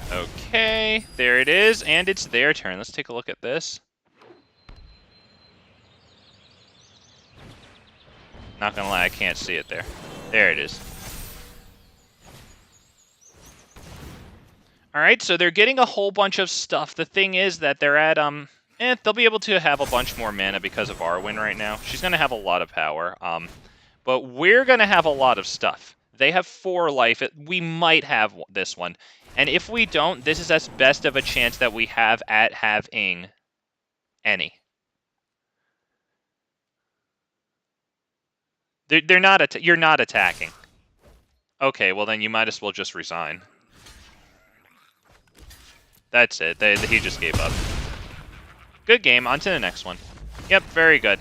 Okay, there it is, and it's their turn. Let's take a look at this. Not gonna lie, I can't see it there. There it is. Alright, so they're getting a whole bunch of stuff. The thing is that they're at, they'll be able to have a bunch more mana because of Arwen right now. She's gonna have a lot of power, but we're gonna have a lot of stuff. They have 4 life. We might have this one. And if we don't, this is as best of a chance that we have at having any. They're not. You're not attacking. Okay, well then you might as well just resign. That's it. He just gave up. Good game. On to the next one. Yep, very good.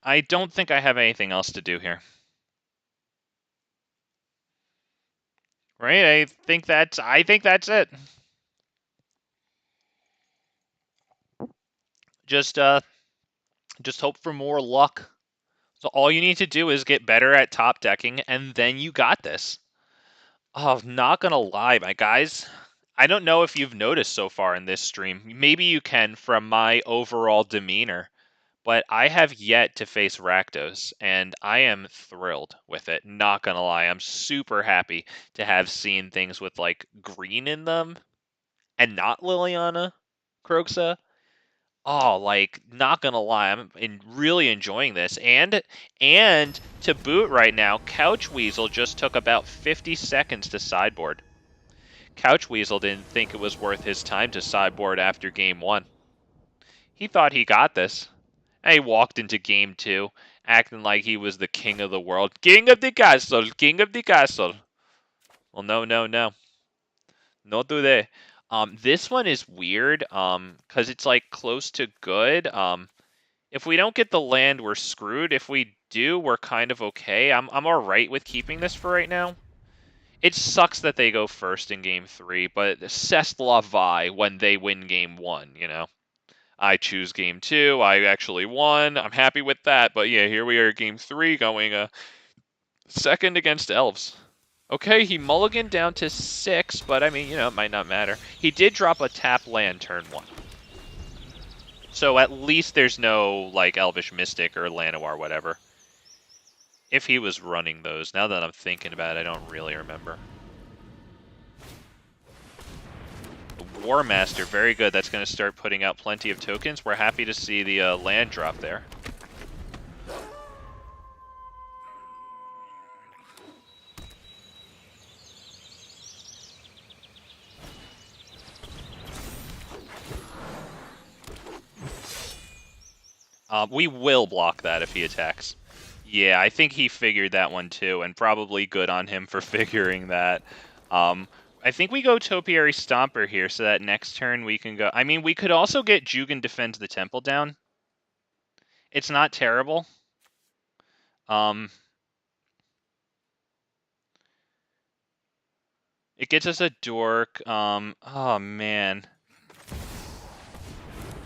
I don't think I have anything else to do here. Right? I think that's it. Just hope for more luck. So all you need to do is get better at top decking, and then you got this. Oh, not gonna lie, my guys. I don't know if you've noticed so far in this stream. Maybe you can from my overall demeanor. But I have yet to face Rakdos, and I am thrilled with it. Not gonna lie, I'm super happy to have seen things with, like, green in them, and not Liliana Kroxa. Oh, like, not gonna lie, I'm really enjoying this. And to boot right now, Couch Weasel just took about 50 seconds to sideboard. Couch Weasel didn't think it was worth his time to sideboard after game 1. He thought he got this. And he walked into game 2, acting like he was the king of the world. King of the castle! King of the castle! Well, no, no, no. No today. This one is weird, because it's, like, close to good. If we don't get the land, we're screwed. If we do, we're kind of okay. I'm alright with keeping this for right now. It sucks that they go first in game 3, but c'est la vie when they win game 1, you know? I choose game 2. I actually won. I'm happy with that. But yeah, here we are, game 3, going second against Elves. Okay, he mulliganed down to 6, but I mean, you know, it might not matter. He did drop a tap land turn 1. So at least there's no, like, Elvish Mystic or Llanowar, whatever. If he was running those. Now that I'm thinking about it, I don't really remember. War Master, very good. That's going to start putting out plenty of tokens. We're happy to see the land drop there. We will block that if he attacks. Yeah, I think he figured that one too, and probably good on him for figuring that. I think we go Topiary Stomper here, so that next turn we can go... I mean, we could also get Jugan Defends the Temple down. It's not terrible. It gets us a dork. Oh man.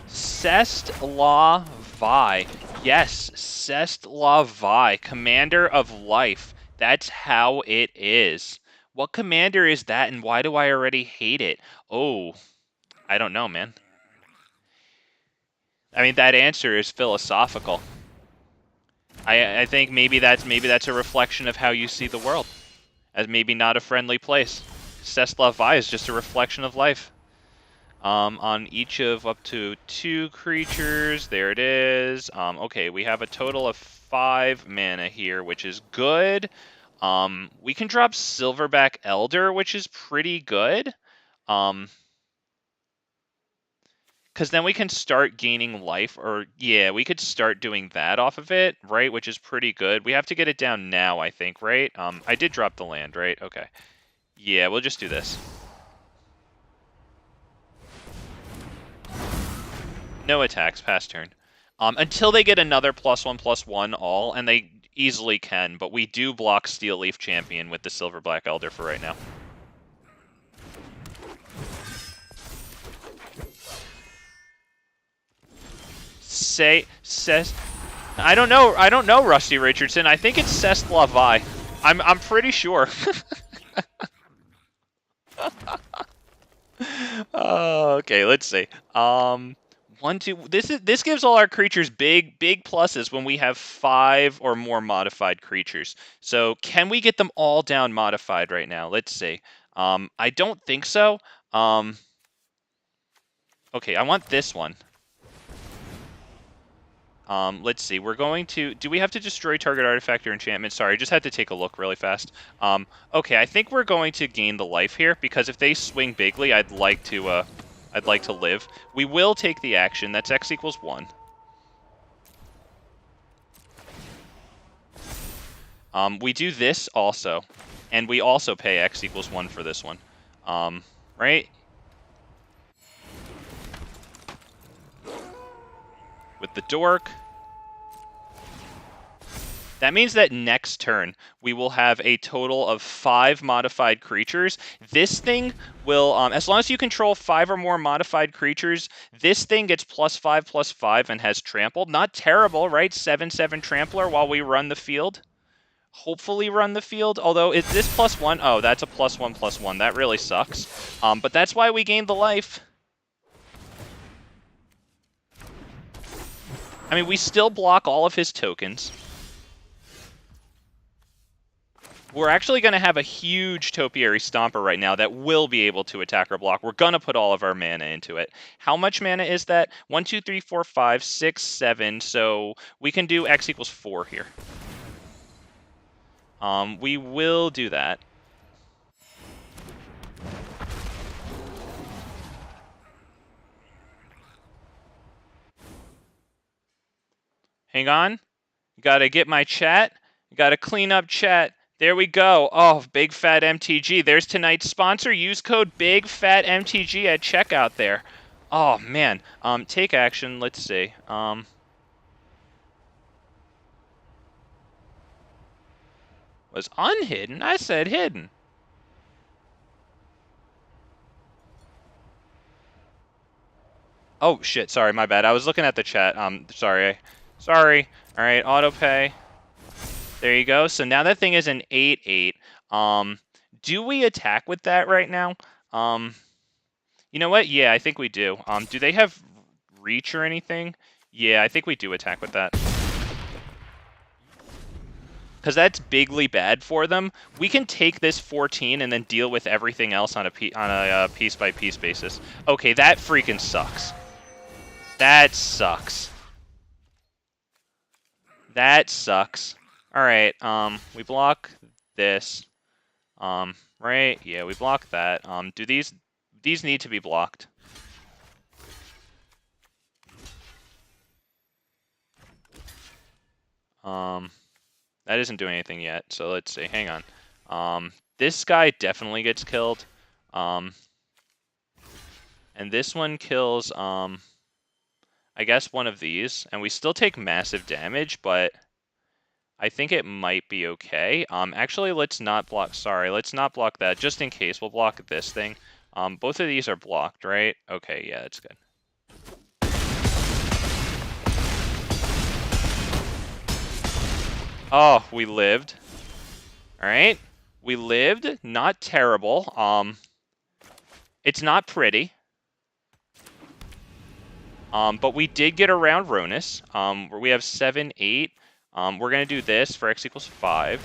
Cest La Vi. Yes, Cest La Vi, Commander of Life. That's how it is. What commander is that, and why do I already hate it? Oh, I don't know, man. I mean, that answer is philosophical. I think maybe that's a reflection of how you see the world, as maybe not a friendly place. Cest La Vi is just a reflection of life. On each of up to 2 creatures. There it is. Okay, we have a total of 5 mana here, which is good. We can drop Silverback Elder, which is pretty good. Because then we can start gaining life, or yeah, we could start doing that off of it, right? Which is pretty good. We have to get it down now, I think, right? I did drop the land, right? Okay. Yeah, we'll just do this. No attacks, past turn. Until they get another +1/+1 all, and they easily can, but we do block Steel Leaf Champion with the Silver Black Elder for right now. I don't know, Rusty Richardson. I think it's Cest La Vi. I'm pretty sure. Okay, let's see. 1, 2. This gives all our creatures big pluses when we have 5 or more modified creatures. So can we get them all down modified right now? Let's see. I don't think so. Okay, I want this one. Let's see. We're going to. Do we have to destroy target artifact or enchantment? Sorry, I just had to take a look really fast. Okay, I think we're going to gain the life here because if they swing bigly, I'd like to live. We will take the action. That's X equals 1. We do this also, and we also pay X equals 1 for this one. Right? With the dork. That means that next turn, we will have a total of 5 modified creatures. This thing will, as long as you control 5 or more modified creatures, this thing gets +5/+5 and has trampled. Not terrible, right? 7/7 trampler while we run the field. Hopefully run the field, although is this +1? Oh, that's a +1/+1. That really sucks. But that's why we gained the life. I mean, we still block all of his tokens. We're actually going to have a huge Topiary Stomper right now that will be able to attack or block. We're going to put all of our mana into it. How much mana is that? 1, 2, 3, 4, 5, 6, 7. So we can do X equals 4 here. We will do that. Hang on. Got to get my chat. Got to clean up chat. There we go. Oh, Big Fat MTG. There's tonight's sponsor. Use code Big Fat MTG at checkout there. Oh, man. Take action. Let's see. Was unhidden? I said hidden. Oh, shit. Sorry, my bad. I was looking at the chat. Sorry. Sorry. All right, autopay. There you go. So now that thing is an 8/8. Do we attack with that right now? You know what? Yeah, I think we do. Do they have reach or anything? Yeah, I think we do attack with that. Because that's bigly bad for them. We can take this 14 and then deal with everything else on a piece-by-piece basis. Okay, that freaking sucks. That sucks. That sucks. Alright, we block this. Right? Yeah, we block that. Do these need to be blocked? That isn't doing anything yet, so let's see. Hang on. This guy definitely gets killed. And this one kills, I guess one of these, and we still take massive damage, but I think it might be okay. Actually, let's not block, sorry, let's not block that, just in case. We'll block this thing. Both of these are blocked, right? Okay, yeah, that's good. Oh, we lived. All right, we lived. Not terrible. It's not pretty. But we did get around Ronus. We have 7, 8. We're gonna do this for x equals 5.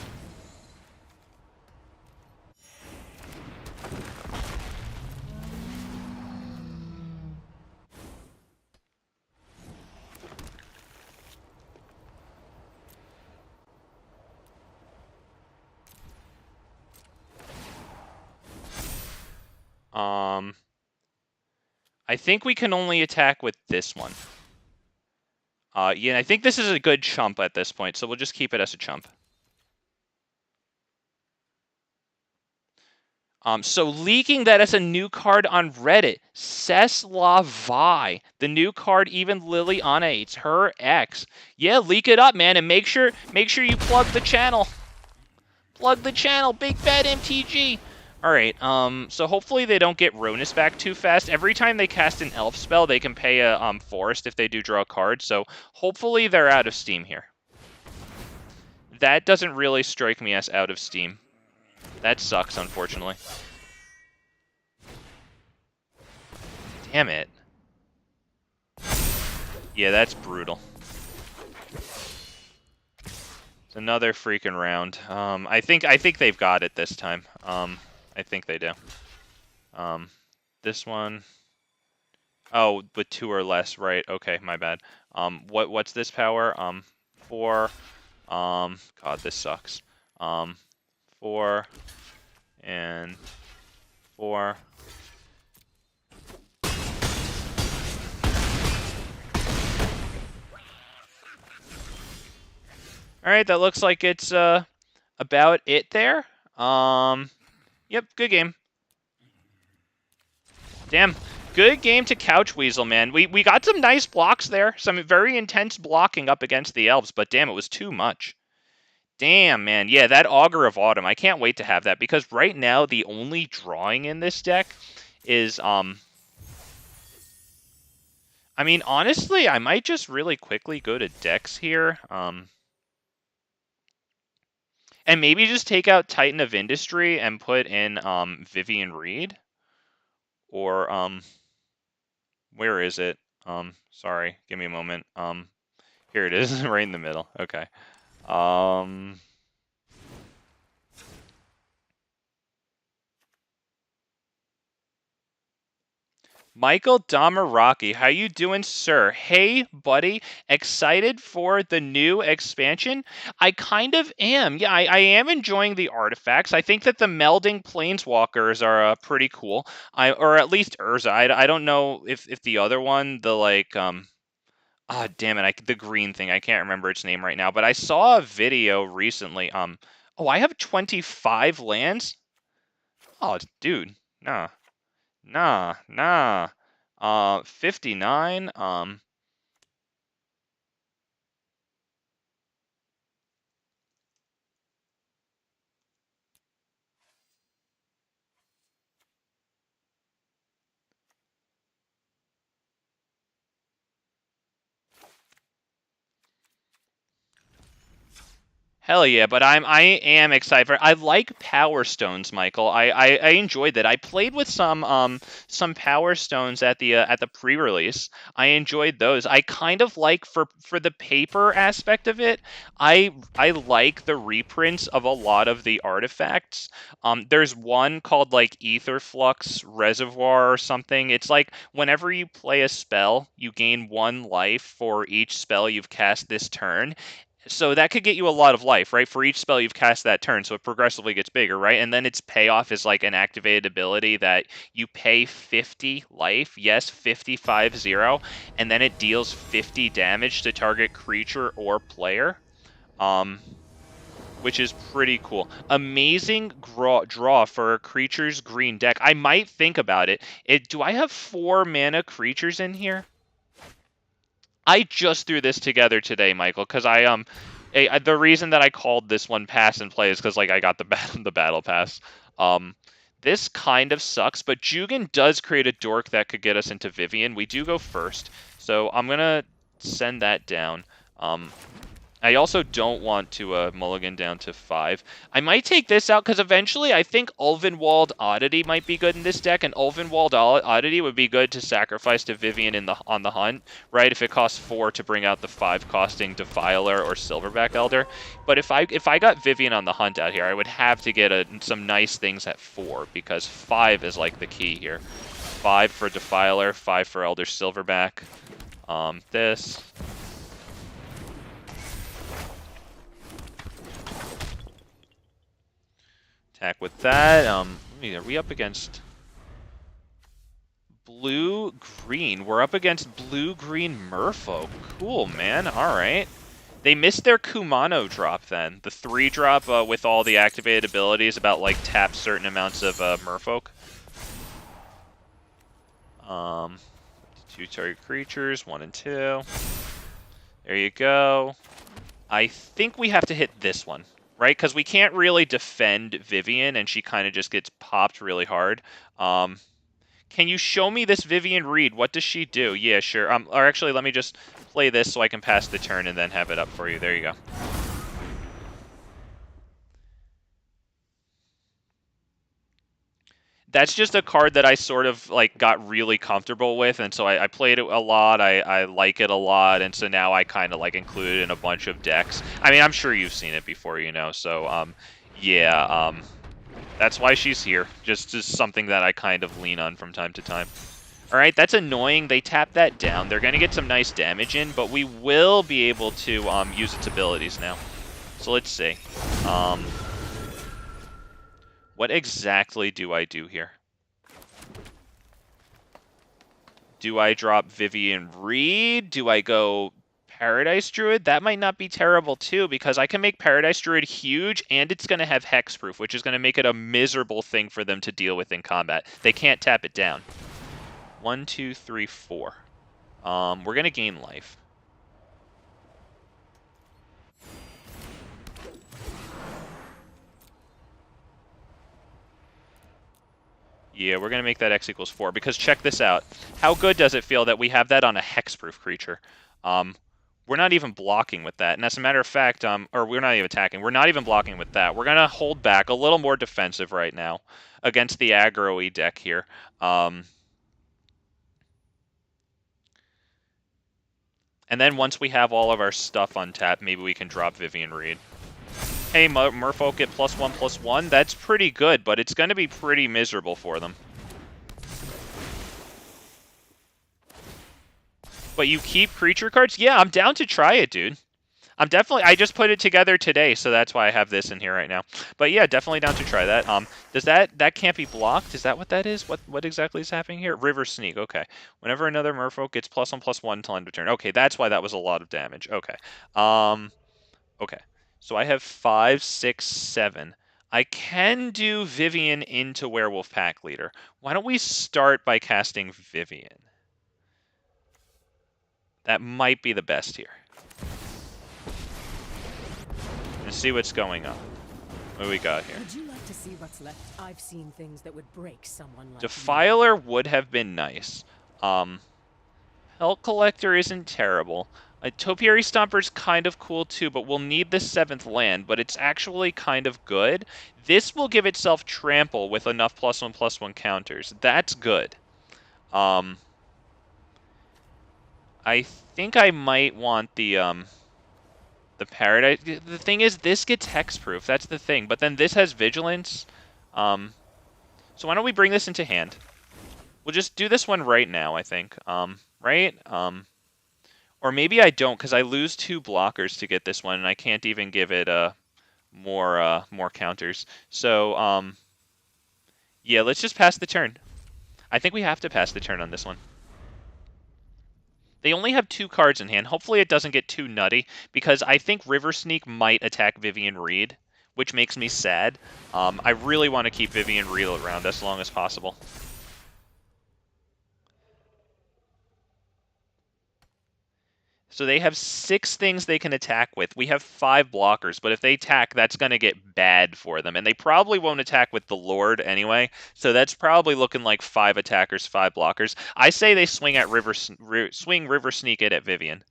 I think we can only attack with this one. Yeah, I think this is a good chump at this point, so we'll just keep it as a chump. So leaking that as a new card on Reddit, Seslavai, the new card even Liliana, it's her ex. Yeah, leak it up, man, and make sure you plug the channel. Plug the channel, big fat MTG. All right, so hopefully they don't get Ronus back too fast. Every time they cast an elf spell, they can pay a forest if they do draw a card. So hopefully they're out of steam here. That doesn't really strike me as out of steam. That sucks, unfortunately. Damn it. Yeah, that's brutal. It's another freaking round. I think they've got it this time. I think they do. This one. Oh, with 2 or less, right? Okay, my bad. What's this power? 4. God, this sucks. 4 and 4. All right, that looks like it's about it there. Yep, good game. Damn, good game to Couch Weasel, man. We got some nice blocks there, some very intense blocking up against the elves, but damn, it was too much. Damn, man. Yeah, that Augur of Autumn. I can't wait to have that, because right now the only drawing in this deck is I mean, honestly, I might just really quickly go to Dex here. And maybe just take out Titan of Industry and put in Vivian Reed. Or where is it? Sorry, give me a moment. Here it is, right in the middle. Okay. Michael Damaraki, how you doing, sir? Hey, buddy, excited for the new expansion? I kind of am. Yeah, I am enjoying the artifacts. I think that the melding planeswalkers are pretty cool. Or at least Urza. I don't know if the other one, the like damn it, the green thing. I can't remember its name right now, but I saw a video recently. Oh, I have 25 lands. Oh, dude, nah. Nah. 59. Hell yeah, but I am excited for. I like Power Stones, Michael. I enjoyed that. I played with some Power Stones at the pre-release. I enjoyed those. I kind of like for the paper aspect of it. I like the reprints of a lot of the artifacts. There's one called like Etherflux Reservoir or something. It's like whenever you play a spell, you gain 1 life for each spell you've cast this turn. So that could get you a lot of life, right? For each spell you've cast that turn, so it progressively gets bigger, right? And then its payoff is like an activated ability that you pay 50 life, yes, 50, and then it deals 50 damage to target creature or player, which is pretty cool. Amazing draw for a creature's green deck. I might think about it. Do I have 4 mana creatures in here? I just threw this together today, Michael, because the reason that I called this one pass and play is because like I got the battle pass. This kind of sucks, but Jugen does create a dork that could get us into Vivian. We do go first, so I'm gonna send that down. I also don't want to mulligan down to 5. I might take this out because eventually I think Ulvenwald Oddity might be good in this deck, and Ulvenwald Oddity would be good to sacrifice to Vivian on the hunt, right? If it costs 4 to bring out the 5 costing Defiler or Silverback Elder. But if I got Vivian on the hunt out here, I would have to get some nice things at 4 because 5 is like the key here. 5 for Defiler, 5 for Elder Silverback. This. Attack with that. Are we up against blue-green? We're up against blue-green Merfolk. Cool, man. All right. They missed their Kumano drop then. The 3-drop with all the activated abilities about like tap certain amounts of Merfolk. 2 target creatures, 1 and 2. There you go. I think we have to hit this one. Right, because we can't really defend Vivian, and she kind of just gets popped really hard. Can you show me this Vivian Reed? What does she do? Yeah, sure. Or actually, let me just play this so I can pass the turn and then have it up for you. There you go. That's just a card that I sort of like got really comfortable with, and so I played it a lot. I like it a lot, and so now I kind of like include it in a bunch of decks. I mean, I'm sure you've seen it before, you know. So yeah, that's why she's here. Just something that I kind of lean on from time to time. All right, that's annoying. They tap that down. They're gonna get some nice damage in, but we will be able to use its abilities now. So let's see. What exactly do I do here? Do I drop Vivian Reed? Do I go Paradise Druid? That might not be terrible too, because I can make Paradise Druid huge, and it's going to have Hexproof, which is going to make it a miserable thing for them to deal with in combat. They can't tap it down. 1, 2, 3, 4. We're going to gain life. Yeah, we're going to make that X equals 4, because check this out. How good does it feel that we have that on a hexproof creature? We're not even blocking with that. And as a matter of fact, or we're not even attacking. We're not even blocking with that. We're going to hold back a little more defensive right now against the aggro-y deck here. And then once we have all of our stuff untapped, maybe we can drop Vivian Reed. Hey, Merfolk get +1/+1. That's pretty good, but it's going to be pretty miserable for them. But you keep creature cards? Yeah, I'm down to try it, dude. I just put it together today, so that's why I have this in here right now. But yeah, definitely down to try that. Does that can't be blocked? Is that what that is? What exactly is happening here? River Sneak, okay. Whenever another Merfolk gets +1/+1 until end of turn. Okay, that's why that was a lot of damage. Okay. Okay. So I have 5, 6, 7. I can do Vivian into Werewolf Pack Leader. Why don't we start by casting Vivian? That might be the best here. Let's see what's going on. What do we got here? Would you like to see what's left? I've seen things that would break someone like Defiler would have been nice. Hell Collector isn't terrible. Topiary Stomper's kind of cool too, but we'll need the 7th land, but it's actually kind of good. This will give itself Trample with enough +1/+1 counters. That's good. I think I might want the Paradise. The thing is, this gets Hexproof. That's the thing. But then this has Vigilance. So why don't we bring this into hand? We'll just do this one right now, I think. Right? Or maybe I don't, because I lose 2 blockers to get this one, and I can't even give it more counters. So, yeah, let's just pass the turn. I think we have to pass the turn on this one. They only have 2 cards in hand. Hopefully it doesn't get too nutty, because I think River Sneak might attack Vivian Reed, which makes me sad. I really want to keep Vivian Reed around as long as possible. So they have 6 things they can attack with. We have 5 blockers, but if they attack, that's going to get bad for them. And they probably won't attack with the Lord anyway, so that's probably looking like 5 attackers, 5 blockers. I say they swing at River Sneak it at Vivian.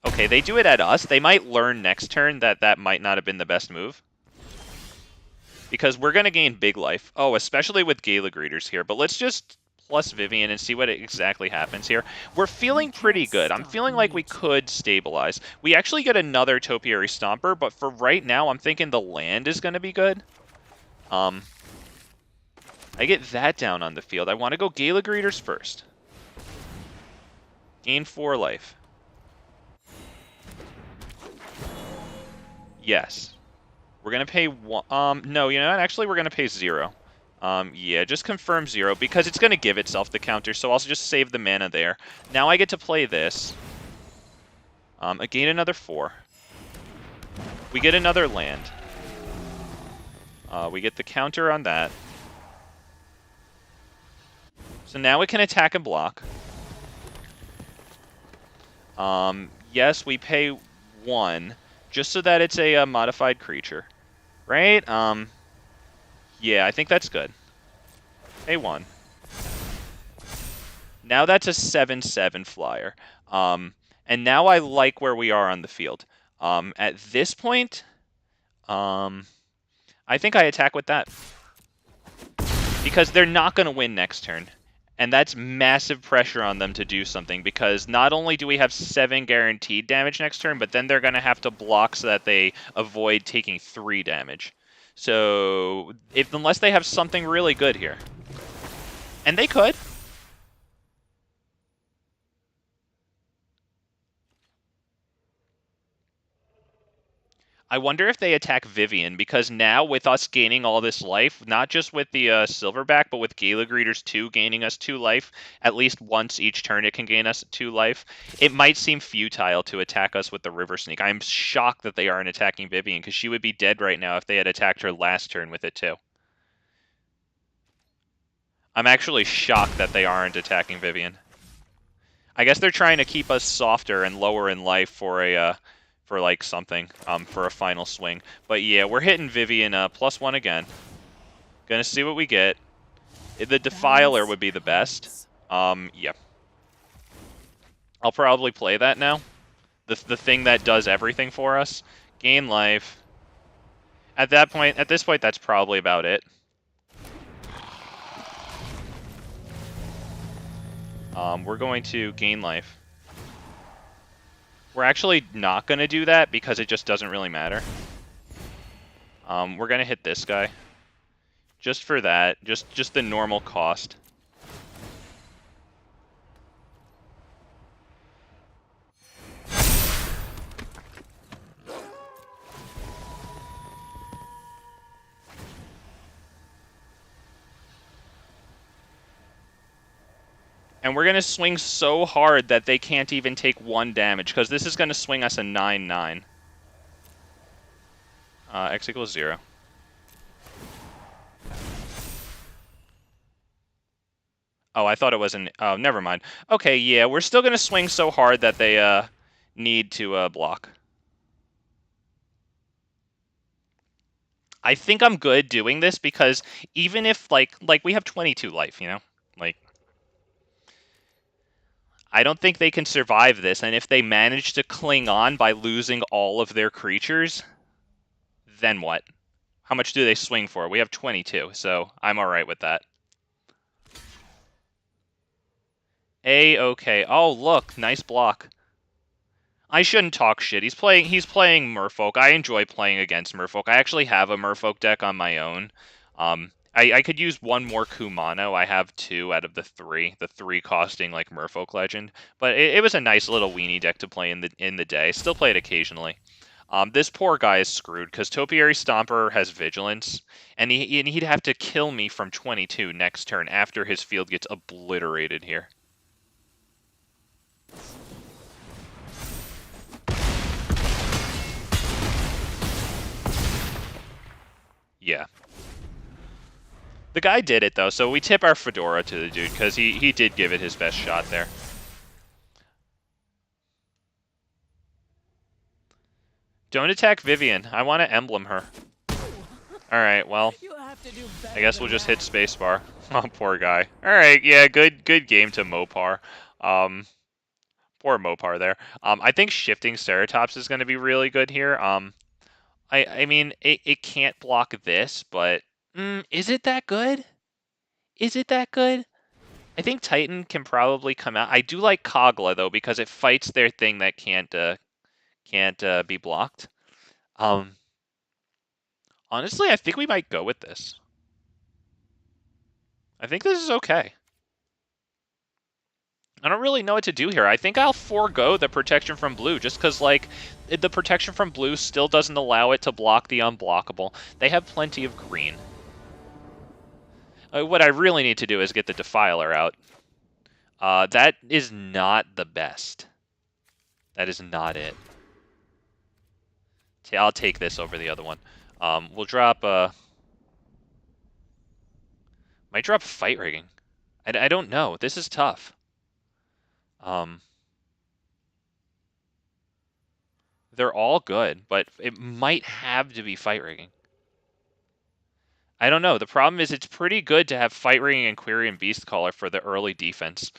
Okay, they do it at us. They might learn next turn that that might not have been the best move. Because we're going to gain big life. Oh, especially with Gala Greeters here. But let's just plus Vivian and see what exactly happens here. We're feeling pretty good. I'm feeling like we could stabilize. We actually get another Topiary Stomper, but for right now, I'm thinking the land is going to be good. I get that down on the field. I want to go Gala Greeters first. Gain 4 life. Yes. We're going to pay 1. No, you know what? Actually, we're going to pay 0. Yeah, just confirm 0, because it's going to give itself the counter, so I'll just save the mana there. Now I get to play this. I gain another 4. We get another land. We get the counter on that. So now we can attack and block. Yes, we pay 1, just so that it's a modified creature. Right? Yeah, I think that's good. A1. Now that's a 7/7 flyer. And now I like where we are on the field. At this point, I think I attack with that. Because they're not going to win next turn. And that's massive pressure on them to do something, because not only do we have 7 guaranteed damage next turn, but then they're going to have to block so that they avoid taking 3 damage. So, unless they have something really good here. And they could. I wonder if they attack Vivian, because now with us gaining all this life, not just with the Silverback, but with Gala Greeters 2 gaining us 2 life, at least once each turn it can gain us 2 life, it might seem futile to attack us with the River Sneak. I'm shocked that they aren't attacking Vivian, because she would be dead right now if they had attacked her last turn with it too. I'm actually shocked that they aren't attacking Vivian. I guess they're trying to keep us softer and lower in life for a... for like something, for a final swing. But yeah, we're hitting Vivian +1 again. Gonna see what we get. The Defiler would be the best. Yeah. I'll probably play that now. The thing that does everything for us. Gain life. At this point, that's probably about it. We're going to gain life. We're actually not going to do that because it just doesn't really matter. We're going to hit this guy. Just for that. Just the normal cost. And we're going to swing so hard that they can't even take 1 damage, because this is going to swing us a 9/9. X = 0. Oh, I thought it was an... Oh, never mind. Okay, yeah, we're still going to swing so hard that they need to block. I think I'm good doing this, because even if, like we have 22 life, you know? Like... I don't think they can survive this, and if they manage to cling on by losing all of their creatures, then what? How much do they swing for? We have 22, so I'm alright with that. A-okay. Oh, look, nice block. I shouldn't talk shit. He's playing Merfolk. I enjoy playing against Merfolk. I actually have a Merfolk deck on my own. I could use 1 more Kumano. I have 2 out of the 3. The 3 costing like Merfolk Legend. But it was a nice little weenie deck to play in the day. Still play it occasionally. This poor guy is screwed because Topiary Stomper has Vigilance, and he'd have to kill me from 22 next turn after his field gets obliterated here. Yeah. The guy did it, though, so we tip our fedora to the dude, because he did give it his best shot there. Don't attack Vivian. I want to emblem her. Alright, well, You have to do better I guess than we'll just that. hit spacebar. Oh, poor guy. Alright, yeah, good game to Mopar. Poor Mopar there. I think shifting Ceratops is going to be really good here. I mean, it can't block this, but is it that good? Is it that good? I think Titan can probably come out. I do like Kogla though because it fights their thing that can't be blocked. Honestly, I think we might go with this. I think this is okay. I don't really know what to do here. I think I'll forego the protection from blue just because, like, the protection from blue still doesn't allow it to block the unblockable. They have plenty of green. What I really need to do is get the Defiler out. That is not the best. That is not it. I'll take this over the other one. We'll drop... might drop Fight Rigging. I don't know. This is tough. They're all good, but it might have to be Fight Rigging. I don't know. The problem is it's pretty good to have Fight Rigging and Quirion Beastcaller for the early defense.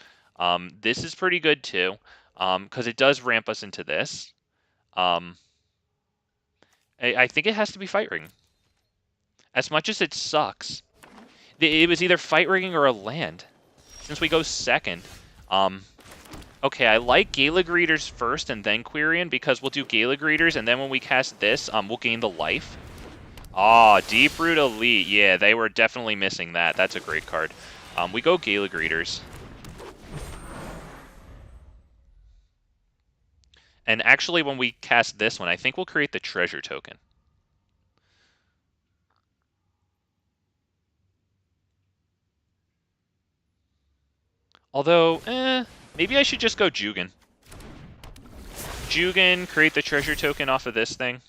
This is pretty good too, because it does ramp us into this. I think it has to be Fight Rigging. As much as it sucks, it was either Fight Rigging or a land. Since we go second, okay, I like Gala Greeters first and then Quirion because we'll do Gala Greeters and then when we cast this, we'll gain the life. Ah, Deeproot Elite. Yeah, they were definitely missing that. That's a great card. We go Gala Greeters. And actually, when we cast this one, I think we'll create the treasure token. Although, maybe I should just go Jugen. Jugen, create the treasure token off of this thing.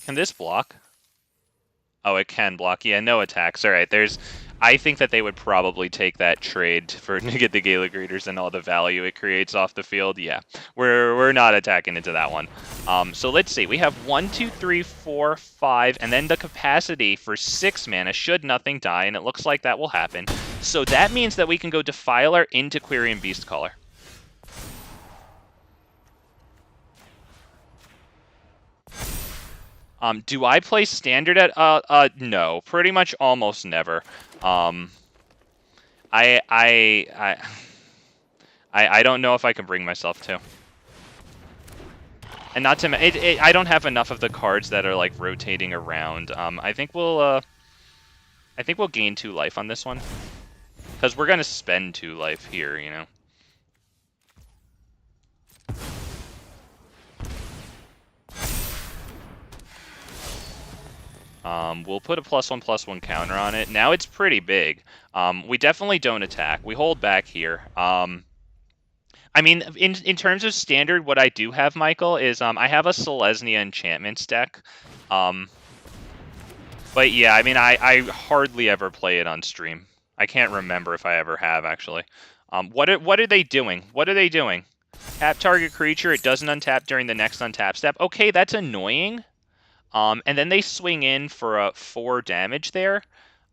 Can this block? Oh, it can block. Yeah, no attacks. All right, I think that they would probably take that trade to get the Gala Greeters and all the value it creates off the field. Yeah, we're not attacking into that one. So let's see. We have 1, 2, 3, 4, 5, and then the capacity for 6 mana should nothing die, and it looks like that will happen. So that means that we can go Defiler into Quirion Beastcaller. Do I play standard at no, pretty much almost never. I don't know if I can bring myself to. And not to I don't have enough of the cards that are like rotating around. I think we'll gain 2 life on this one. Cuz we're going to spend 2 life here, you know. We'll put a +1/+1 counter on it. Now it's pretty big. We definitely don't attack. We hold back here. I mean, in terms of standard, what I do have, Michael, is I have a Selesnya Enchantments deck. But yeah, I mean, I hardly ever play it on stream. I can't remember if I ever have, actually. What are they doing? What are they doing? Tap target creature, it doesn't untap during the next untap step. Okay, that's annoying. And then they swing in for a 4 damage there.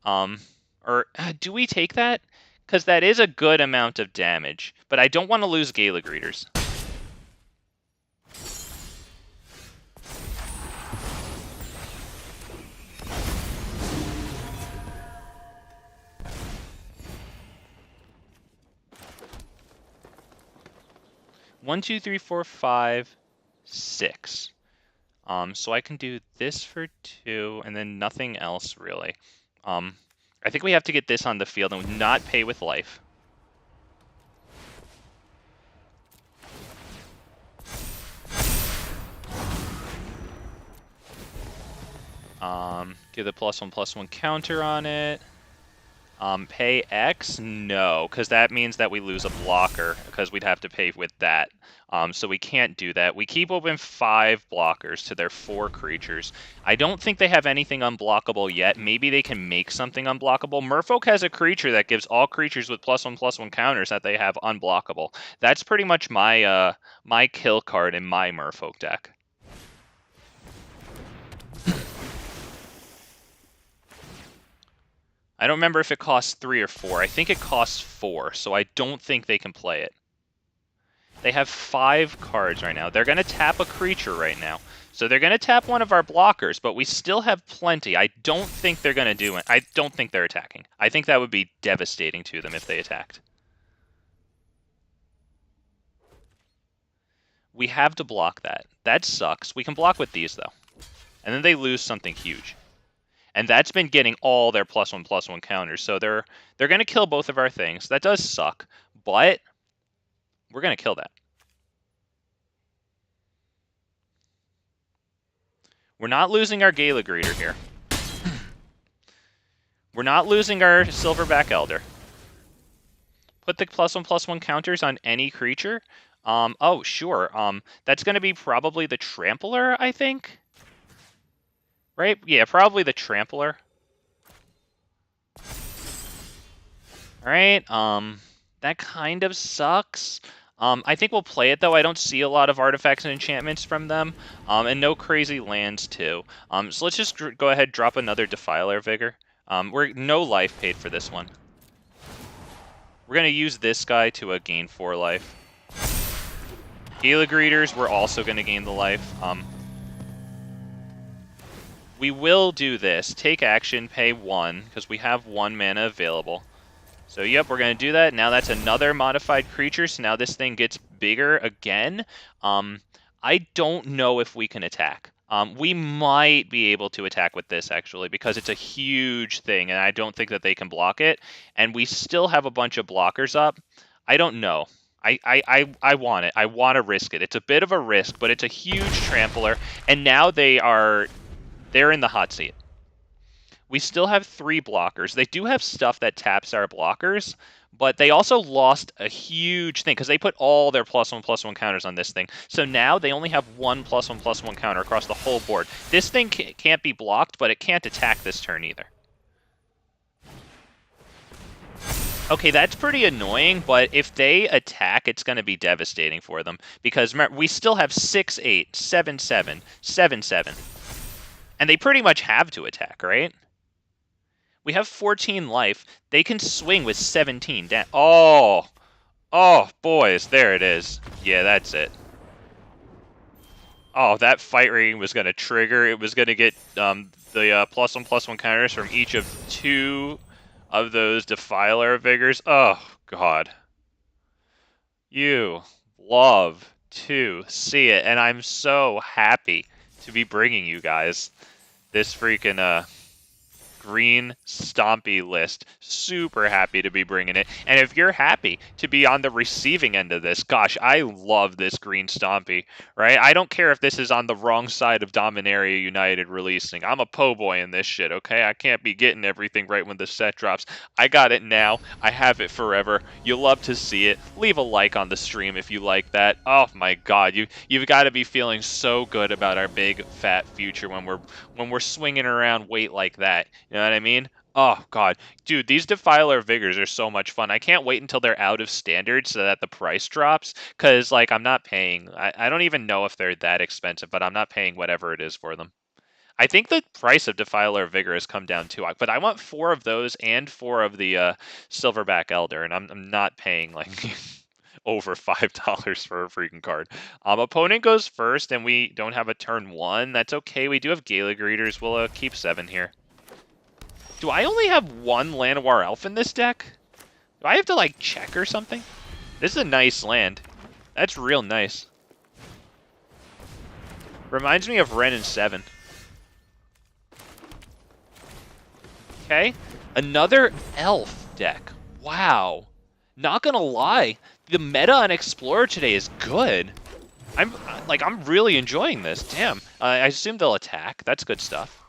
Or do we take that? Because that is a good amount of damage. But I don't want to lose Gala Greeters. One, 2, 3, 4, 5, 6. So I can do this for 2, and then nothing else, really. I think we have to get this on the field and not pay with life. Give the +1/+1 counter on it. Pay X? No, because that means that we lose a blocker, because we'd have to pay with that. So we can't do that. We keep open 5 blockers to their 4 creatures. I don't think they have anything unblockable yet. Maybe they can make something unblockable. Merfolk has a creature that gives all creatures with +1/+1 counters that they have unblockable. That's pretty much my my kill card in my Merfolk deck. I don't remember if it costs 3 or 4. I think it costs 4, so I don't think they can play it. They have 5 cards right now. They're going to tap a creature right now. So they're going to tap one of our blockers, but we still have plenty. I don't think they're going to do it. I don't think they're attacking. I think that would be devastating to them if they attacked. We have to block that. That sucks. We can block with these, though. And then they lose something huge. And that's been getting all their +1/+1 counters. So they're going to kill both of our things. That does suck, but we're going to kill that. We're not losing our Gala Greeter here. We're not losing our Silverback Elder. Put the +1/+1 counters on any creature. Oh, sure. That's going to be probably the Trampler, I think. Right? Yeah, probably the Trampler. Alright, that kind of sucks. I think we'll play it, though. I don't see a lot of artifacts and enchantments from them. And no crazy lands, too. So let's just go ahead and drop another Defiler Vigor. We're no life paid for this one. We're going to use this guy to gain 4 life. Gala Greeters, we're also going to gain the life. We will do this. Take action, pay 1, because we have 1 mana available. So, yep, we're going to do that. Now that's another modified creature, so now this thing gets bigger again. I don't know if we can attack. We might be able to attack with this, actually, because it's a huge thing, and I don't think that they can block it. And we still have a bunch of blockers up. I don't know. I want it. I want to risk it. It's a bit of a risk, but it's a huge trampler, and now they're in the hot seat. We still have 3 blockers. They do have stuff that taps our blockers, but they also lost a huge thing because they put all their +1/+1 counters on this thing. So now they only have 1 +1/+1 counter across the whole board. This thing can't be blocked, but it can't attack this turn either. Okay, that's pretty annoying, but if they attack, it's going to be devastating for them. Because remember, we still have 6/8, 7/7, 7/7. And they pretty much have to attack, right? We have 14 life. They can swing with 17 down. Oh! Oh, boys, there it is. Yeah, that's it. Oh, that fight ring was going to trigger. It was going to get the +1/+1 counters from each of 2 of those Defiler Vigors. Oh, God. You love to see it, and I'm so happy to be bringing you guys this freaking green stompy list. Super happy to be bringing it. And if you're happy to be on the receiving end of this, gosh, I love this green stompy, right? I don't care if this is on the wrong side of Dominaria United releasing. I'm a po' boy in this shit, okay? I can't be getting everything right when the set drops. I got it now. I have it forever. You'll love to see it. Leave a like on the stream if you like that. Oh my God, you've got to be feeling so good about our big fat future when we're swinging around weight like that. You know what I mean? Oh, God. Dude, these Defiler Vigors are so much fun. I can't wait until they're out of standard so that the price drops. Because, like, I'm not paying... I don't even know if they're that expensive, but I'm not paying whatever it is for them. I think the price of Defiler Vigor has come down too. But I want 4 of those and 4 of the Silverback Elder, and I'm not paying, like... over $5 for a freaking card. Opponent goes first, and we don't have a turn 1. That's okay. We do have Gala Greeters. We'll keep 7 here. Do I only have 1 Llanowar Elf in this deck? Do I have to, like, check or something? This is a nice land. That's real nice. Reminds me of Ren and 7. Okay. Another Elf deck. Wow. Not gonna lie. The meta on Explorer today is good. I'm really enjoying this. Damn. I assume they'll attack. That's good stuff.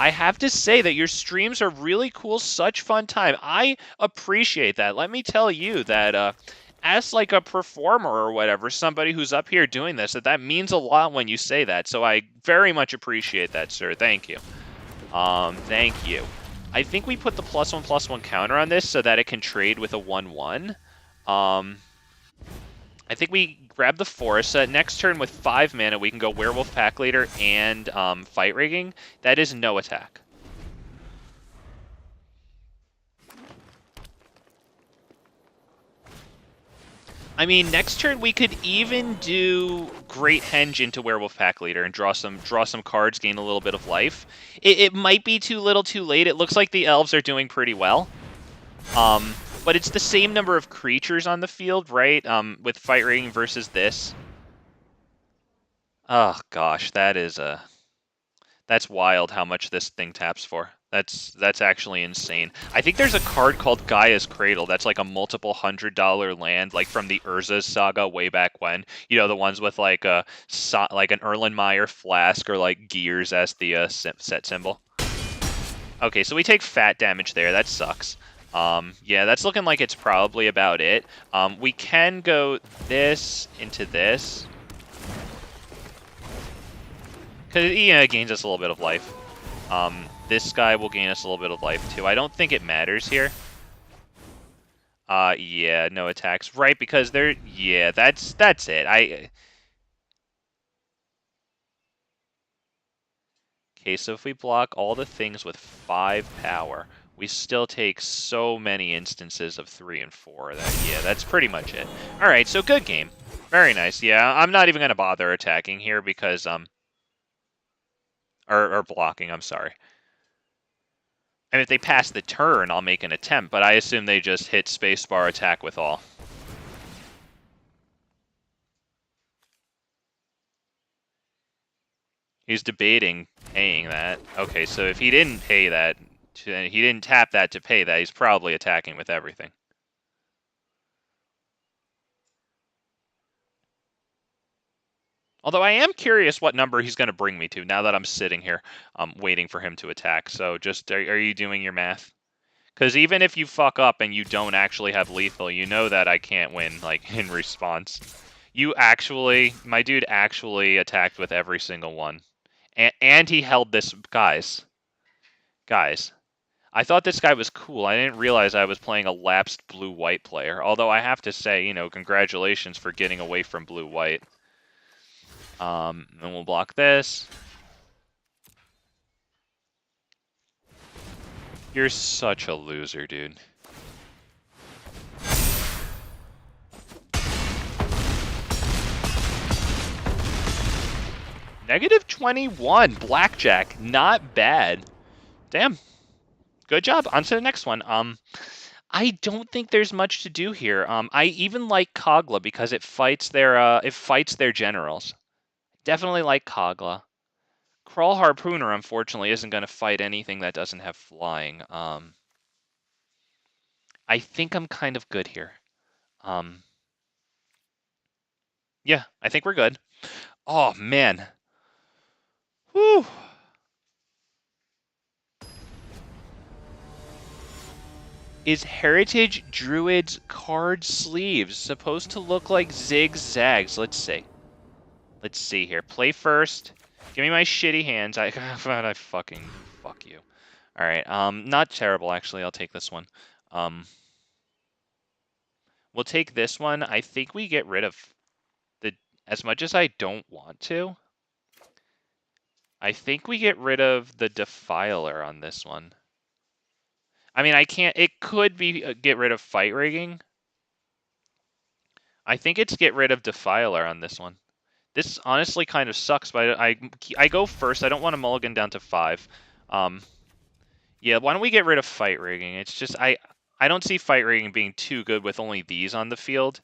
I have to say that your streams are really cool, such fun time. I appreciate that. Let me tell you that as like a performer or whatever, somebody who's up here doing this, that means a lot when you say that. So I very much appreciate that, sir. Thank you. Thank you. I think we put the +1/+1 counter on this so that it can trade with a 1/1. I think we grab the forest. Next turn with 5 mana, we can go Werewolf Pack Leader and Fight Rigging. That is no attack. I mean, next turn we could even do Great Henge into Werewolf Pack Leader and draw some cards, gain a little bit of life. It might be too little, too late. It looks like the elves are doing pretty well. But it's the same number of creatures on the field, right? With Fight Rigging versus this. Oh gosh, that's wild how much this thing taps for. That's actually insane. I think there's a card called Gaia's Cradle that's like a multiple $100 land, like from the Urza's saga way back when. You know, the ones with like an Erlenmeyer flask or like gears as the set symbol. Okay, so we take fat damage there. That sucks. Yeah, that's looking like it's probably about it. We can go this into this. Because it gains us a little bit of life. This guy will gain us a little bit of life too. I don't think it matters here. Yeah, no attacks. Right, because they're... Yeah, that's it. Okay, so if we block all the things with 5 power, we still take so many instances of 3 and 4. Yeah, that's pretty much it. Alright, so good game. Very nice. Yeah, I'm not even going to bother attacking here because... Or blocking, I'm sorry. And if they pass the turn, I'll make an attempt, but I assume they just hit spacebar attack with all. He's debating paying that. Okay, so if he didn't pay that, he didn't tap that to pay that, he's probably attacking with everything. Although I am curious what number he's going to bring me to now that I'm sitting here waiting for him to attack. So just, are you doing your math? Because even if you fuck up and you don't actually have lethal, you know that I can't win, like, in response. My dude actually attacked with every single one. And he held this, guys, I thought this guy was cool. I didn't realize I was playing a lapsed blue-white player. Although I have to say, congratulations for getting away from blue-white. And we'll block this. You're such a loser, dude. -21, blackjack, not bad. Damn, good job. On to the next one. I don't think there's much to do here. I even like Kogla because it fights their generals. Definitely like Kogla. Crawl Harpooner, unfortunately, isn't going to fight anything that doesn't have flying. I think I'm kind of good here. Yeah, I think we're good. Oh, man. Whew. Is Heritage Druid's card sleeves supposed to look like zigzags? Let's see. Let's see here. Play first. Give me my shitty hands. I fucking fuck you. All right. Not terrible actually. I'll take this one. We'll take this one. I think we get rid of as much as I don't want to. I think we get rid of the Defiler on this one. I mean, I can't. It could be get rid of Fight Rigging. I think it's get rid of Defiler on this one. This honestly kind of sucks, but I go first. I don't want to mulligan down to 5. Yeah, why don't we get rid of Fight Rigging? It's just I don't see Fight Rigging being too good with only these on the field.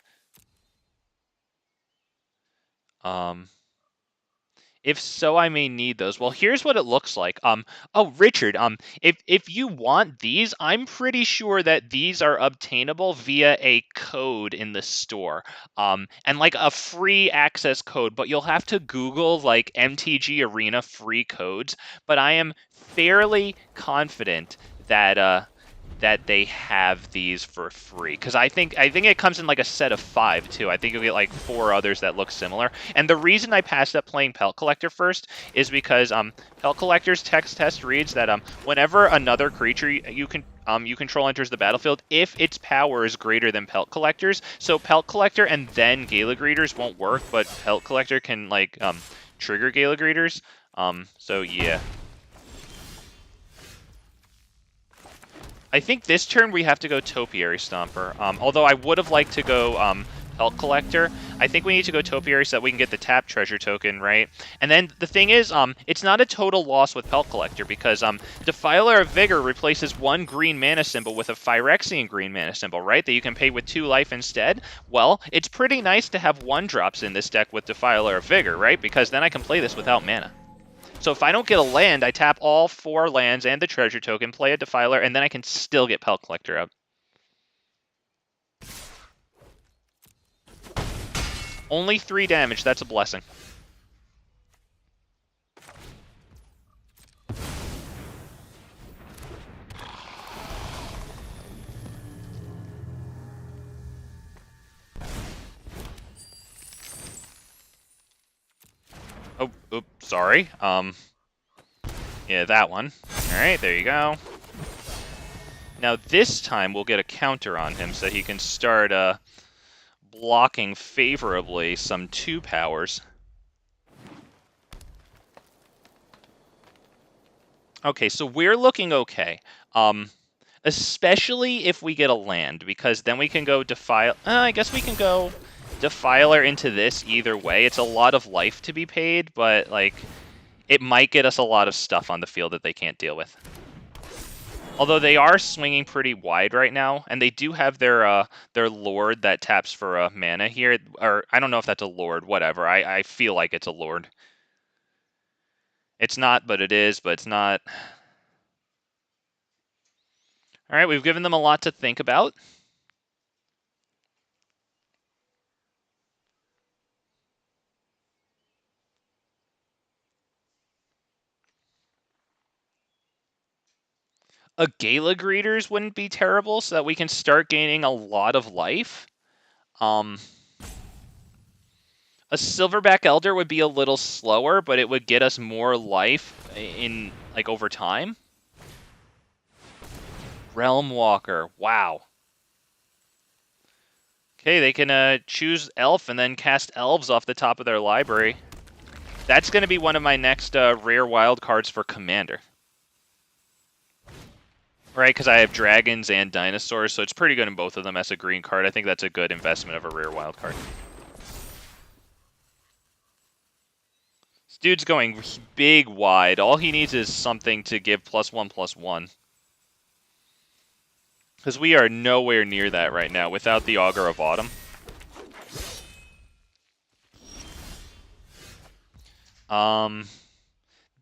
If so, I may need those. Well, here's what it looks like. Oh, Richard, if you want these, I'm pretty sure that these are obtainable via a code in the store. And like a free access code, but you'll have to Google like MTG Arena free codes. But I am fairly confident that they have these for free, because I think it comes in like a set of 5 too. I think you'll get like 4 others that look similar. And the reason I passed up playing Pelt Collector first is because Pelt Collector's text test reads that whenever another creature you control enters the battlefield, if its power is greater than Pelt Collector's, so Pelt Collector and then Gala Greeters won't work, but Pelt Collector can like trigger Gala Greeters. So yeah. I think this turn we have to go Topiary Stomper. Although I would have liked to go Pelt Collector. I think we need to go Topiary so that we can get the tap treasure token, right? And then the thing is, it's not a total loss with Pelt Collector, because Defiler of Vigor replaces 1 green mana symbol with a Phyrexian green mana symbol, right? That you can pay with 2 life instead. Well, it's pretty nice to have 1-drops in this deck with Defiler of Vigor, right? Because then I can play this without mana. So if I don't get a land, I tap all 4 lands and the treasure token, play a Defiler, and then I can still get Pelt Collector out. Only 3 damage, that's a blessing. Oh, oops, sorry. Yeah, that one. Alright, there you go. Now this time we'll get a counter on him so he can start blocking favorably some 2 powers. Okay, so we're looking okay. Especially if we get a land, because then we can go I guess we can go Defiler into this either way. It's a lot of life to be paid, but like it might get us a lot of stuff on the field that they can't deal with. Although they are swinging pretty wide right now, and they do have their Lord that taps for mana here. Or I don't know if that's a Lord, whatever. I feel like it's a Lord. It's not, but it is, but it's not. Alright, we've given them a lot to think about. A Gala Greeters wouldn't be terrible, so that we can start gaining a lot of life. A Silverback Elder would be a little slower, but it would get us more life in like over time. Realm Walker, wow. Okay, they can choose Elf and then cast Elves off the top of their library. That's going to be one of my next rare wildcards for Commander. Right, because I have dragons and dinosaurs, so it's pretty good in both of them as a green card. I think that's a good investment of a rare wild card. This dude's going big wide. All he needs is something to give +1/+1. Because we are nowhere near that right now without the Augur of Autumn.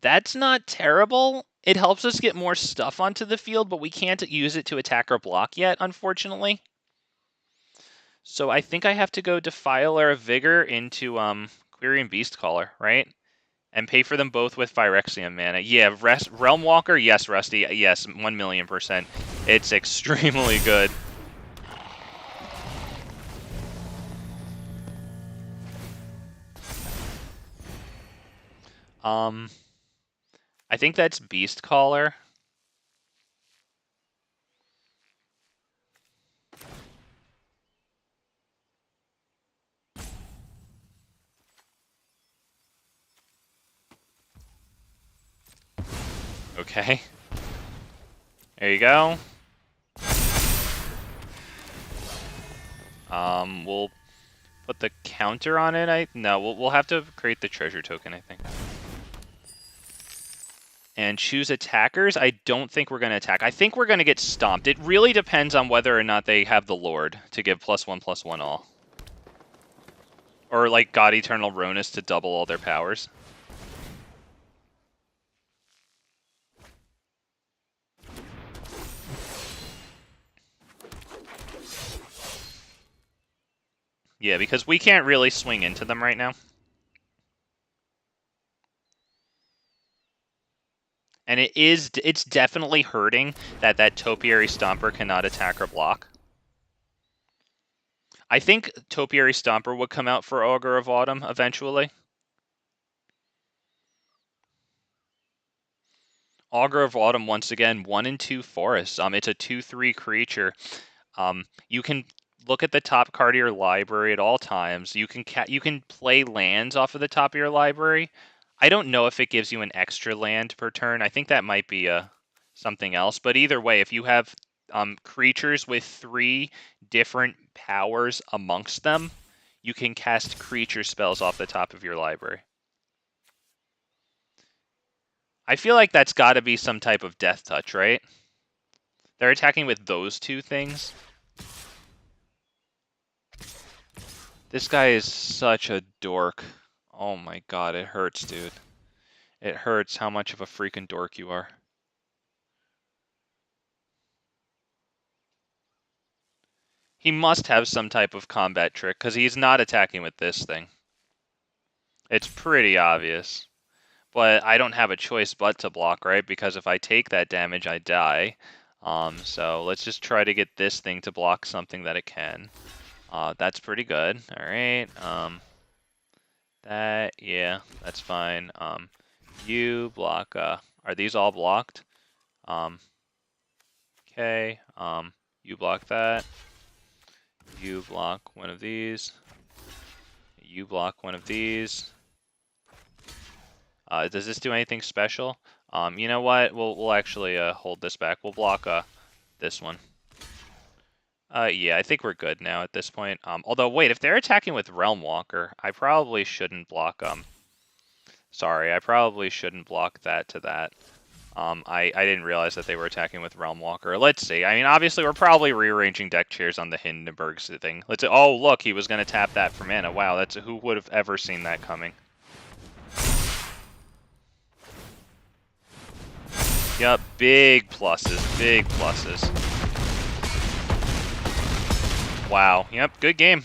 That's not terrible. It helps us get more stuff onto the field, but we can't use it to attack or block yet, unfortunately. So I think I have to go Defiler of Vigor into Quirion Beastcaller, right? And pay for them both with Phyrexian mana. Yeah, Realm Walker, yes, Rusty, yes, 1,000,000%. It's extremely good. I think that's Beastcaller. Okay. There you go. We'll put the counter on it. No, we'll have to create the treasure token, I think. And choose attackers. I don't think we're going to attack. I think we're going to get stomped. It really depends on whether or not they have the Lord to give +1/+1 all. Or like God Eternal Ronus to double all their powers. Yeah, because we can't really swing into them right now. And it's definitely hurting that Topiary Stomper cannot attack or block. I think Topiary Stomper would come out for Augur of Autumn eventually. Augur of Autumn, once again, 1 and 2 forests. It's a 2/3 creature. You can look at the top card of your library at all times. You can play lands off of the top of your library. I don't know if it gives you an extra land per turn. I think that might be something else. But either way, if you have creatures with 3 different powers amongst them, you can cast creature spells off the top of your library. I feel like that's got to be some type of death touch, right? They're attacking with those 2 things. This guy is such a dork. Oh my god, it hurts, dude. It hurts how much of a freaking dork you are. He must have some type of combat trick, because he's not attacking with this thing. It's pretty obvious. But I don't have a choice but to block, right? Because if I take that damage, I die. So let's just try to get this thing to block something that it can. That's pretty good. Alright. Yeah, that's fine. You block, are these all blocked? Okay, you block that. You block one of these. You block one of these. Does this do anything special? You know what? We'll actually hold this back. We'll block this one. Yeah, I think we're good now at this point. Although, wait, if they're attacking with Realm Walker, I probably shouldn't block Sorry, I probably shouldn't block that to that. I didn't realize that they were attacking with Realm Walker. Let's see. I mean, obviously, we're probably rearranging deck chairs on the Hindenburg thing. Oh, look, he was going to tap that for mana. Wow, who would have ever seen that coming? Yup, big pluses, big pluses. Wow, yep, good game.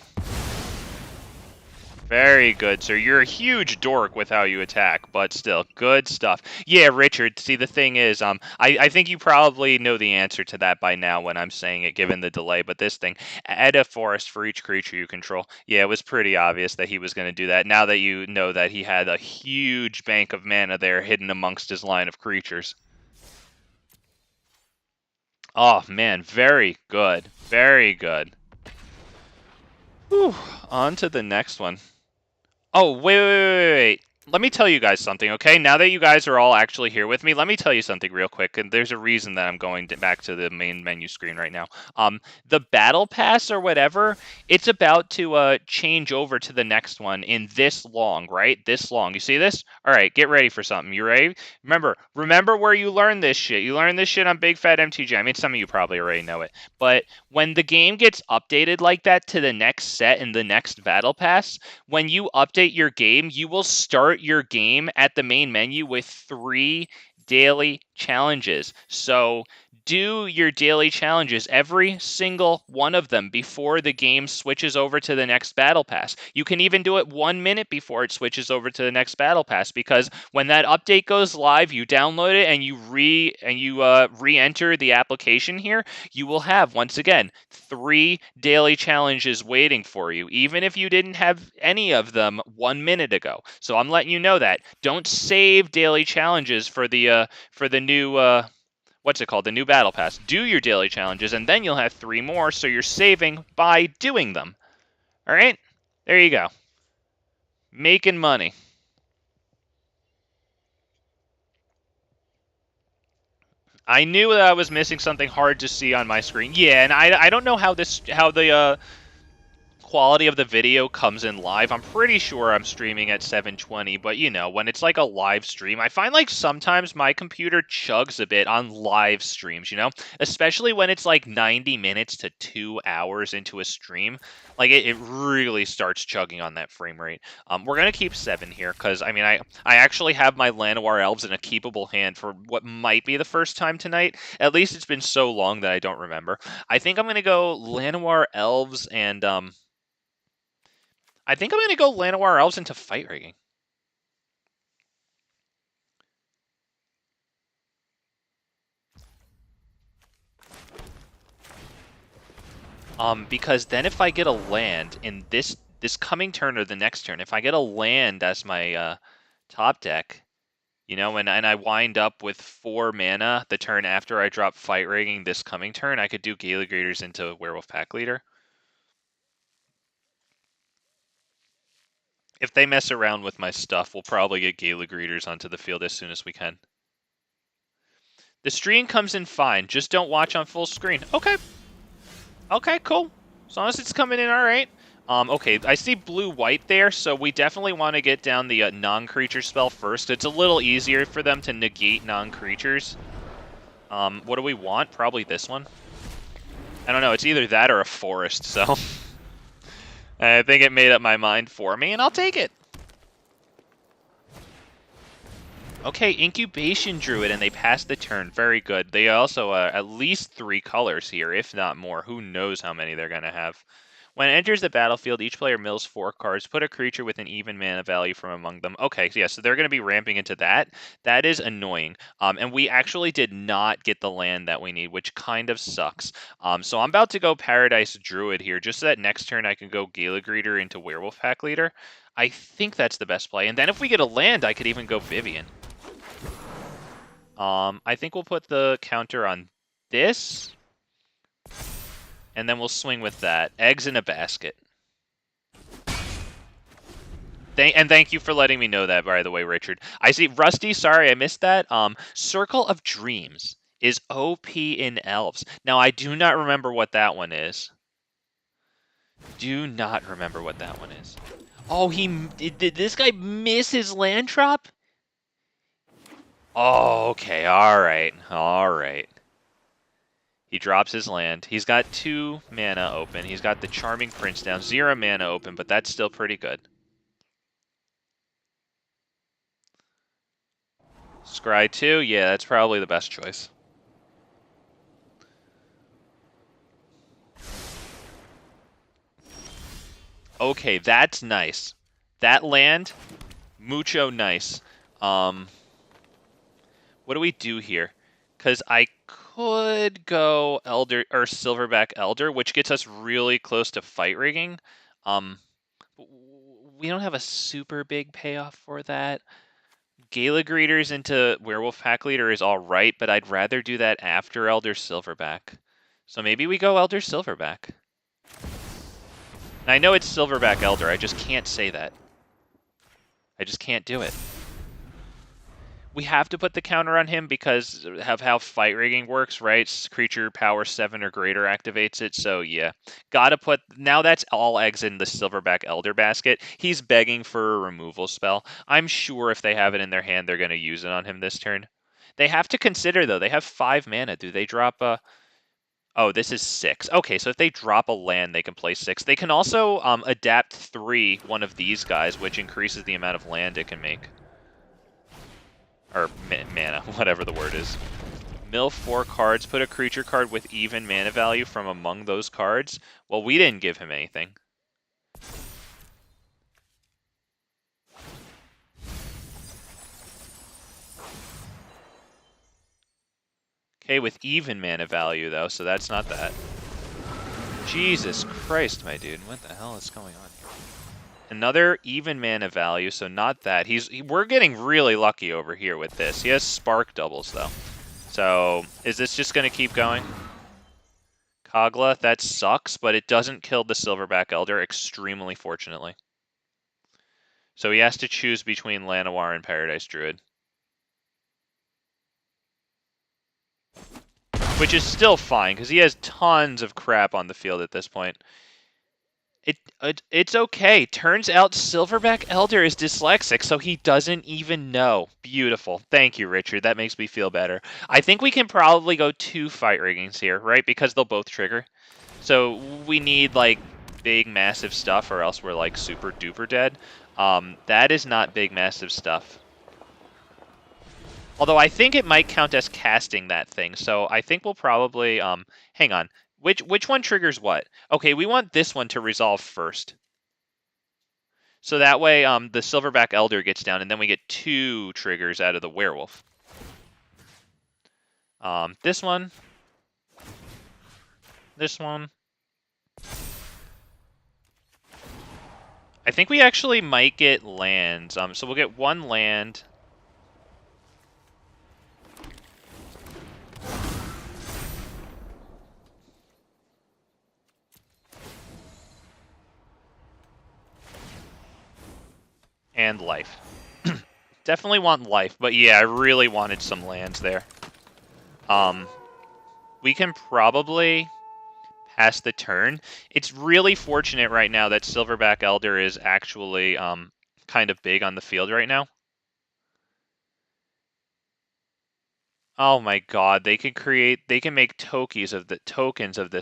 Very good, sir. You're a huge dork with how you attack, but still, good stuff. Yeah, Richard, see, the thing is, I think you probably know the answer to that by now when I'm saying it, given the delay, but this thing, add a forest for each creature you control. Yeah, it was pretty obvious that he was going to do that, now that you know that he had a huge bank of mana there hidden amongst his line of creatures. Oh, man, very good. Very good. Whew, on to the next one. Oh, wait. Let me tell you guys something, okay? Now that you guys are all actually here with me, let me tell you something real quick. And there's a reason that I'm going back to the main menu screen right now. The battle pass or whatever, it's about to change over to the next one in this long, right? This long. You see this? All right, get ready for something. You ready? Remember where you learned this shit. You learned this shit on Big Fat MTG. I mean, some of you probably already know it. But when the game gets updated like that to the next set in the next battle pass, when you update your game, you will start your game at the main menu with 3 daily challenges. So do your daily challenges, every single one of them, before the game switches over to the next battle pass. You can even do it 1 minute before it switches over to the next battle pass, because when that update goes live, you download it and you re-enter the application here, you will have, once again, 3 daily challenges waiting for you, even if you didn't have any of them 1 minute ago. So I'm letting you know that. Don't save daily challenges for the new what's it called? The new battle pass. Do your daily challenges, and then you'll have 3 more, so you're saving by doing them. All right? There you go. Making money. I knew that I was missing something hard to see on my screen. Yeah, and I don't know how the quality of the video comes in live. I'm pretty sure I'm streaming at 720, but you know, when it's like a live stream, I find like sometimes my computer chugs a bit on live streams, you know, especially when it's like 90 minutes to 2 hours into a stream. Like it really starts chugging on that frame rate. We're gonna keep 7 here because I mean I actually have my Llanowar Elves in a keepable hand for what might be the first time tonight. At least it's been so long that I don't remember. I think I'm gonna go Llanowar Elves and I think I'm going to go Llanowar Elves into Fight Rigging. Because then if I get a land in this coming turn or the next turn, if I get a land as my top deck, you know, and I wind up with 4 mana the turn after I drop Fight Rigging this coming turn, I could do Gala Greeters into Werewolf Pack Leader. If they mess around with my stuff, we'll probably get Gala Greeters onto the field as soon as we can. The stream comes in fine, just don't watch on full screen. Okay. Okay, cool. As long as it's coming in all right. Okay, I see blue-white there, so we definitely want to get down the non-creature spell first. It's a little easier for them to negate non-creatures. What do we want? Probably this one. I don't know, it's either that or a forest, so... I think it made up my mind for me, and I'll take it. Okay, Incubation Druid, and they passed the turn. Very good. They also at least 3 colors here, if not more. Who knows how many they're going to have. When it enters the battlefield, each player mills 4 cards. Put a creature with an even mana value from among them. Okay, yeah, so they're going to be ramping into that. That is annoying. And we actually did not get the land that we need, which kind of sucks. So I'm about to go Paradise Druid here, just so that next turn I can go Gala Greeter into Werewolf Pack Leader. I think that's the best play. And then if we get a land, I could even go Vivian. I think we'll put the counter on this, and then we'll swing with that. Eggs in a basket. Thank you for letting me know that, by the way, Richard. I see Rusty, sorry I missed that. Circle of Dreams is OP in Elves. Now, I do not remember what that one is. Do not remember what that one is. Oh, did this guy miss his land drop? Oh, okay, alright. He drops his land. He's got 2 mana open. He's got the Charming Prince down. 0 mana open, but that's still pretty good. Scry 2, yeah, that's probably the best choice. Okay, that's nice. That land, mucho nice. What do we do here? Because I could go Elder or Silverback Elder, which gets us really close to Fight Rigging. We don't have a super big payoff for that. Gala Greeters into Werewolf Pack Leader is alright, but I'd rather do that after Elder Silverback. So maybe we go Elder Silverback. And I know it's Silverback Elder, I just can't say that. I just can't do it. We have to put the counter on him because of how Fight Rigging works, right? Creature power 7 or greater activates it, so yeah. Gotta put... Now that's all eggs in the Silverback Elder basket. He's begging for a removal spell. I'm sure if they have it in their hand, they're going to use it on him this turn. They have to consider, though. They have 5 mana. Do they drop a... Oh, this is 6. Okay, so if they drop a land, they can play 6. They can also adapt 3, one of these guys, which increases the amount of land it can make. Or mana, whatever the word is. Mill 4 cards, put a creature card with even mana value from among those cards. Well, we didn't give him anything. Okay, with even mana value, though, so that's not that. Jesus Christ, my dude. What the hell is going on here? Another even mana value, so not that. We're getting really lucky over here with this. He has spark doubles, though. So, is this just going to keep going? Kogla, that sucks, but it doesn't kill the Silverback Elder, extremely fortunately. So he has to choose between Llanowar and Paradise Druid. Which is still fine, because he has tons of crap on the field at this point. It's okay. Turns out Silverback Elder is dyslexic, so he doesn't even know. Beautiful. Thank you, Richard. That makes me feel better. I think we can probably go 2 Fight Riggings here, right? Because they'll both trigger. So we need, like, big, massive stuff, or else we're, like, super duper dead. That is not big, massive stuff. Although I think it might count as casting that thing, so I think we'll probably, hang on. Which one triggers what? Okay, we want this one to resolve first. So that way the Silverback Elder gets down, and then we get 2 triggers out of the Werewolf. This one. This one. I think we actually might get lands. So we'll get 1 land. And life. Definitely want life, but yeah, I really wanted some lands there. We can probably pass the turn. It's really fortunate right now that Silverback Elder is actually kind of big on the field right now. Oh my god, they can make tokens of this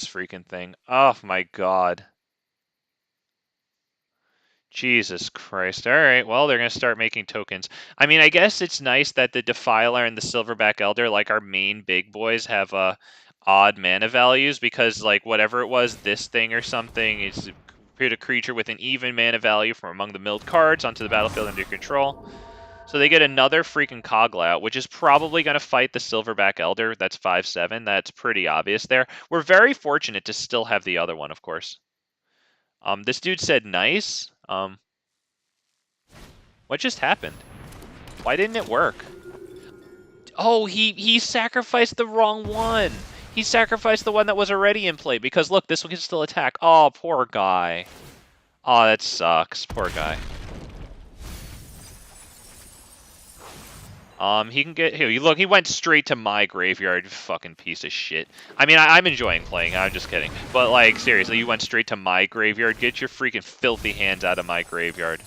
freaking thing. Oh my god. Jesus Christ. Alright, well, they're going to start making tokens. I mean, I guess it's nice that the Defiler and the Silverback Elder, like our main big boys, have odd mana values, because, like, whatever it was, this thing or something, is put a creature with an even mana value from among the milled cards onto the battlefield under your control. So they get another freaking Kogla out, which is probably going to fight the Silverback Elder. That's 5/7. That's pretty obvious there. We're very fortunate to still have the other one, of course. This dude said nice. What just happened? Why didn't it work? Oh, he sacrificed the wrong one. He sacrificed the one that was already in play, because look, this one can still attack. Oh, poor guy. Oh, that sucks. Poor guy. He can get here. Look, he went straight to my graveyard. Fucking piece of shit. I mean, I'm enjoying playing. I'm just kidding. But like, seriously, you went straight to my graveyard. Get your freaking filthy hands out of my graveyard.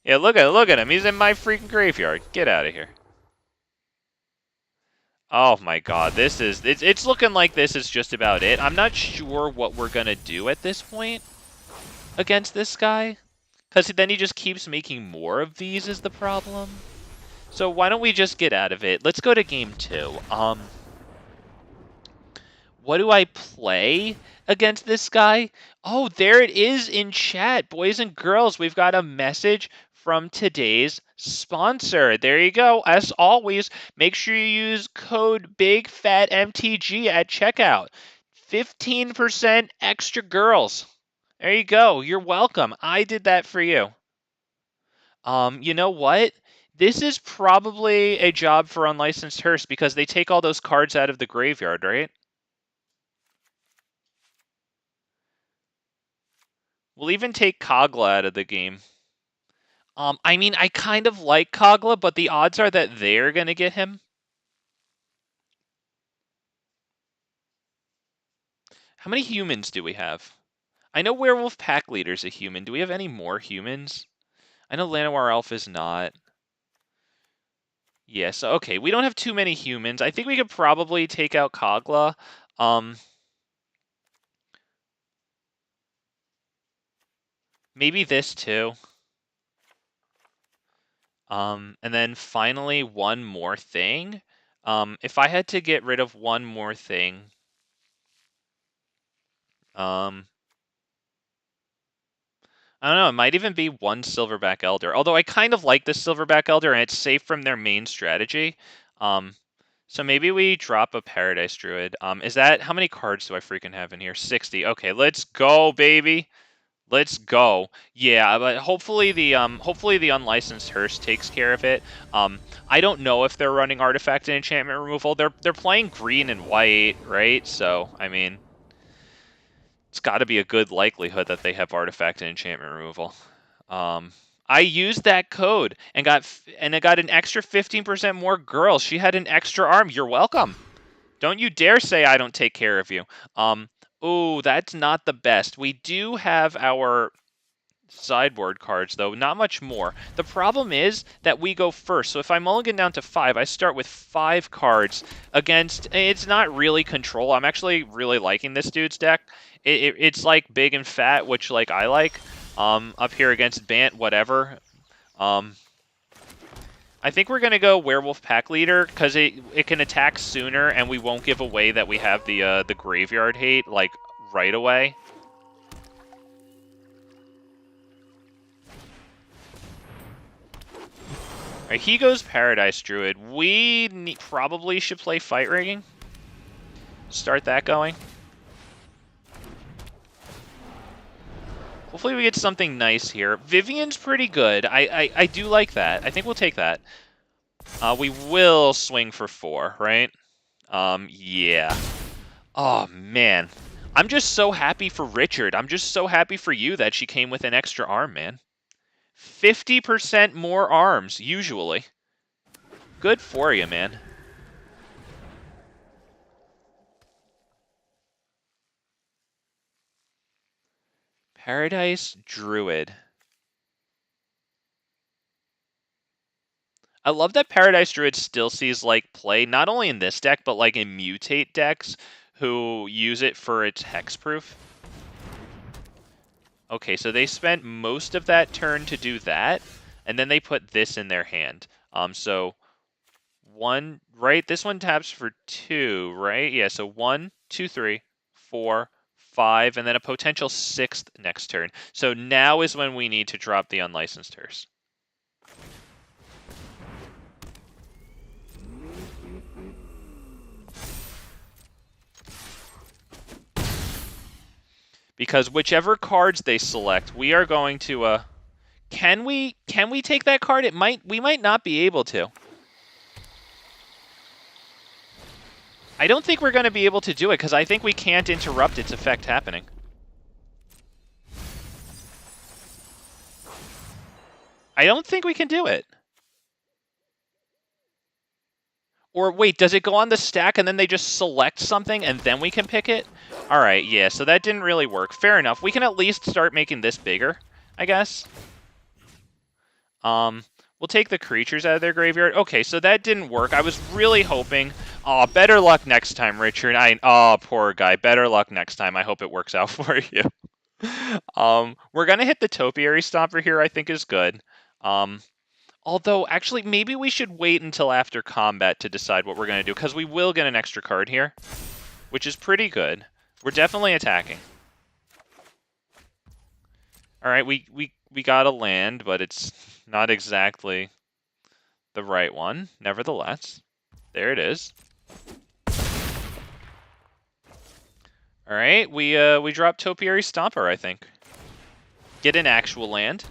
Yeah, look at him. He's in my freaking graveyard. Get out of here. Oh my god, it's looking like this is just about it. I'm not sure what we're gonna do at this point against this guy, because then he just keeps making more of these is the problem. So why don't we just get out of it? Let's go to game 2. What do I play against this guy? Oh, there it is in chat. Boys and girls, we've got a message from today's sponsor. There you go. As always, make sure you use code BIGFATMTG at checkout. 15% extra girls. There you go. You're welcome. I did that for you. You know what? This is probably a job for Unlicensed Hearst, because they take all those cards out of the graveyard, right? We'll even take Kogla out of the game. I mean, I kind of like Kogla, but the odds are that they're going to get him. How many humans do we have? I know Werewolf Pack Leader's a human. Do we have any more humans? I know Llanowar Elf is not. Yes, okay. We don't have too many humans. I think we could probably take out Kogla. Maybe this too. And then finally, one more thing. If I had to get rid of one more thing, I don't know, it might even be one Silverback Elder. Although I kind of like this Silverback Elder, and it's safe from their main strategy. So maybe we drop a Paradise Druid. Is that, how many cards do I freaking have in here? 60. Okay, let's go, baby. Let's go. Yeah, but hopefully the Unlicensed Hearst takes care of it. I don't know if they're running Artifact and Enchantment Removal. They're playing green and white, right? So, I mean, it's got to be a good likelihood that they have Artifact and Enchantment Removal. I used that code and I got an extra 15% more girls. She had an extra arm. You're welcome. Don't you dare say I don't take care of you. Oh, that's not the best. We do have our sideboard cards, though. Not much more. The problem is that we go first. So if I mulligan down to 5, I start with 5 cards against... It's not really control. I'm actually really liking this dude's deck. It's like big and fat, which like I like. Up here against Bant, whatever. I think we're going to go Werewolf Pack Leader, because it can attack sooner, and we won't give away that we have the graveyard hate, like, right away. Right, he goes Paradise Druid. We probably should play Fight Rigging. Start that going. Hopefully we get something nice here. Vivian's pretty good. I do like that. I think we'll take that. We will swing for 4, right? Yeah. Oh, man. I'm just so happy for Richard. I'm just so happy for you that she came with an extra arm, man. 50% more arms, usually. Good for you, man. Paradise Druid. I love that Paradise Druid still sees like play, not only in this deck, but like in mutate decks who use it for its hexproof. Okay, so they spent most of that turn to do that, and then they put this in their hand. So 1, right? This one taps for 2, right? Yeah, so 1, 2, 3, 4, 5, and then a potential 6th next turn. So now is when we need to drop the Unlicensed Hearse. Because whichever cards they select, we are going to can we take that card? We might not be able to. I don't think we're going to be able to do it because I think we can't interrupt its effect happening. I don't think we can do it. Or wait, does it go on the stack and then they just select something and then we can pick it? All right, yeah, so that didn't really work. Fair enough. We can at least start making this bigger, I guess. We'll take the creatures out of their graveyard. Okay, so that didn't work. I was really hoping. Oh, better luck next time, Richard. Oh, poor guy. Better luck next time. I hope it works out for you. We're gonna hit the Topiary Stomper here. I think is good. Although, actually, maybe we should wait until after combat to decide what we're gonna do, because we will get an extra card here, which is pretty good. We're definitely attacking. All right, we got a land, but it's not exactly the right one. Nevertheless, there it is. All right, we drop Topiary Stomper, I think. Get an actual land.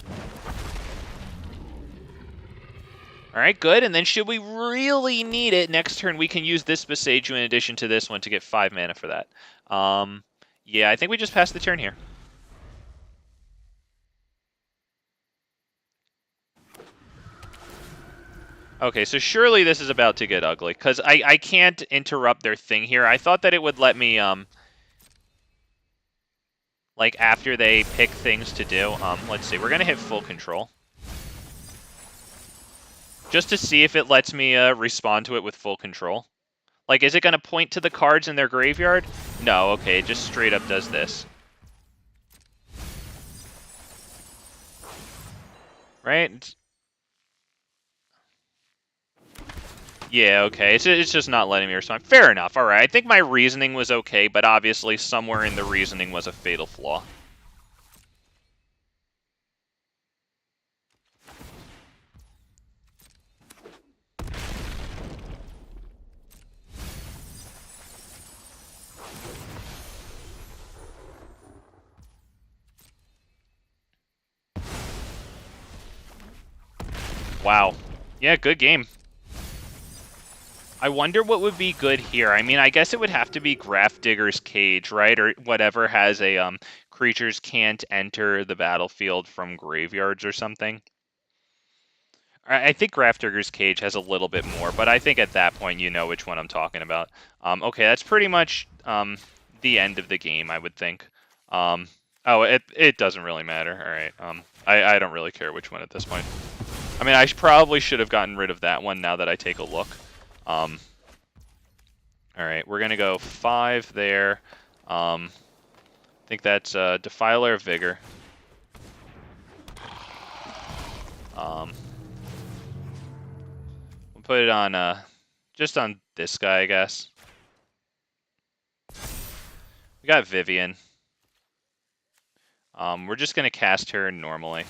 All right, good. And then should we really need it, next turn we can use this Besaju in addition to this one to get 5 mana for that. Yeah, I think we just passed the turn here. Okay, so surely this is about to get ugly, because I can't interrupt their thing here. I thought that it would let me, like, after they pick things to do. Let's see, we're going to hit full control. Just to see if it lets me respond to it with full control. Like, is it going to point to the cards in their graveyard? No, okay, it just straight up does this. Right? Yeah, okay, it's just not letting me respond. Fair enough, alright. I think my reasoning was okay, but obviously somewhere in the reasoning was a fatal flaw. Wow. Yeah, good game. I wonder what would be good here. I mean, I guess it would have to be Grafdigger's Cage, right? Or whatever has a creatures can't enter the battlefield from graveyards or something. I think Grafdigger's Cage has a little bit more, but I think at that point you know which one I'm talking about. Okay, that's pretty much the end of the game, I would think. Oh, it doesn't really matter. All right. I don't really care which one at this point. I mean, I probably should have gotten rid of that one now that I take a look. All right, we're gonna go 5 there. I think that's Defiler of Vigor. We'll put it on just on this guy, I guess. We got Vivian. We're just gonna cast her normally.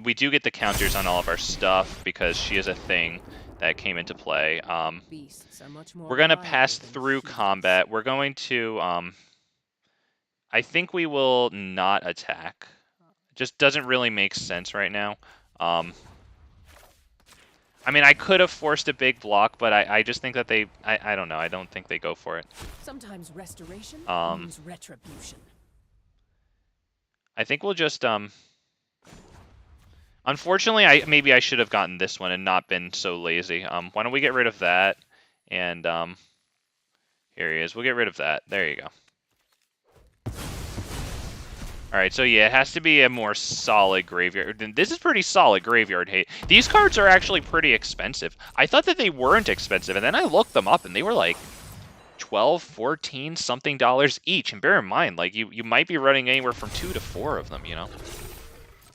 We do get the counters on all of our stuff because she is a thing that came into play. Beasts are much more We're going to reliable pass than through humans. combat. We're going to... I think we will not attack. Just doesn't really make sense right now. I mean, I could have forced a big block, but I just think that they... I don't know. I don't think they go for it. Sometimes restoration means retribution. I think we'll just... Unfortunately, maybe I should have gotten this one and not been so lazy. Why don't we get rid of that? And here he is. We'll get rid of that. There you go. Alright, so yeah, it has to be a more solid graveyard. This is pretty solid graveyard hate. These cards are actually pretty expensive. I thought that they weren't expensive, and then I looked them up, and they were like 12, 14 something dollars each. And bear in mind, like, you might be running anywhere from 2 to 4 of them, you know?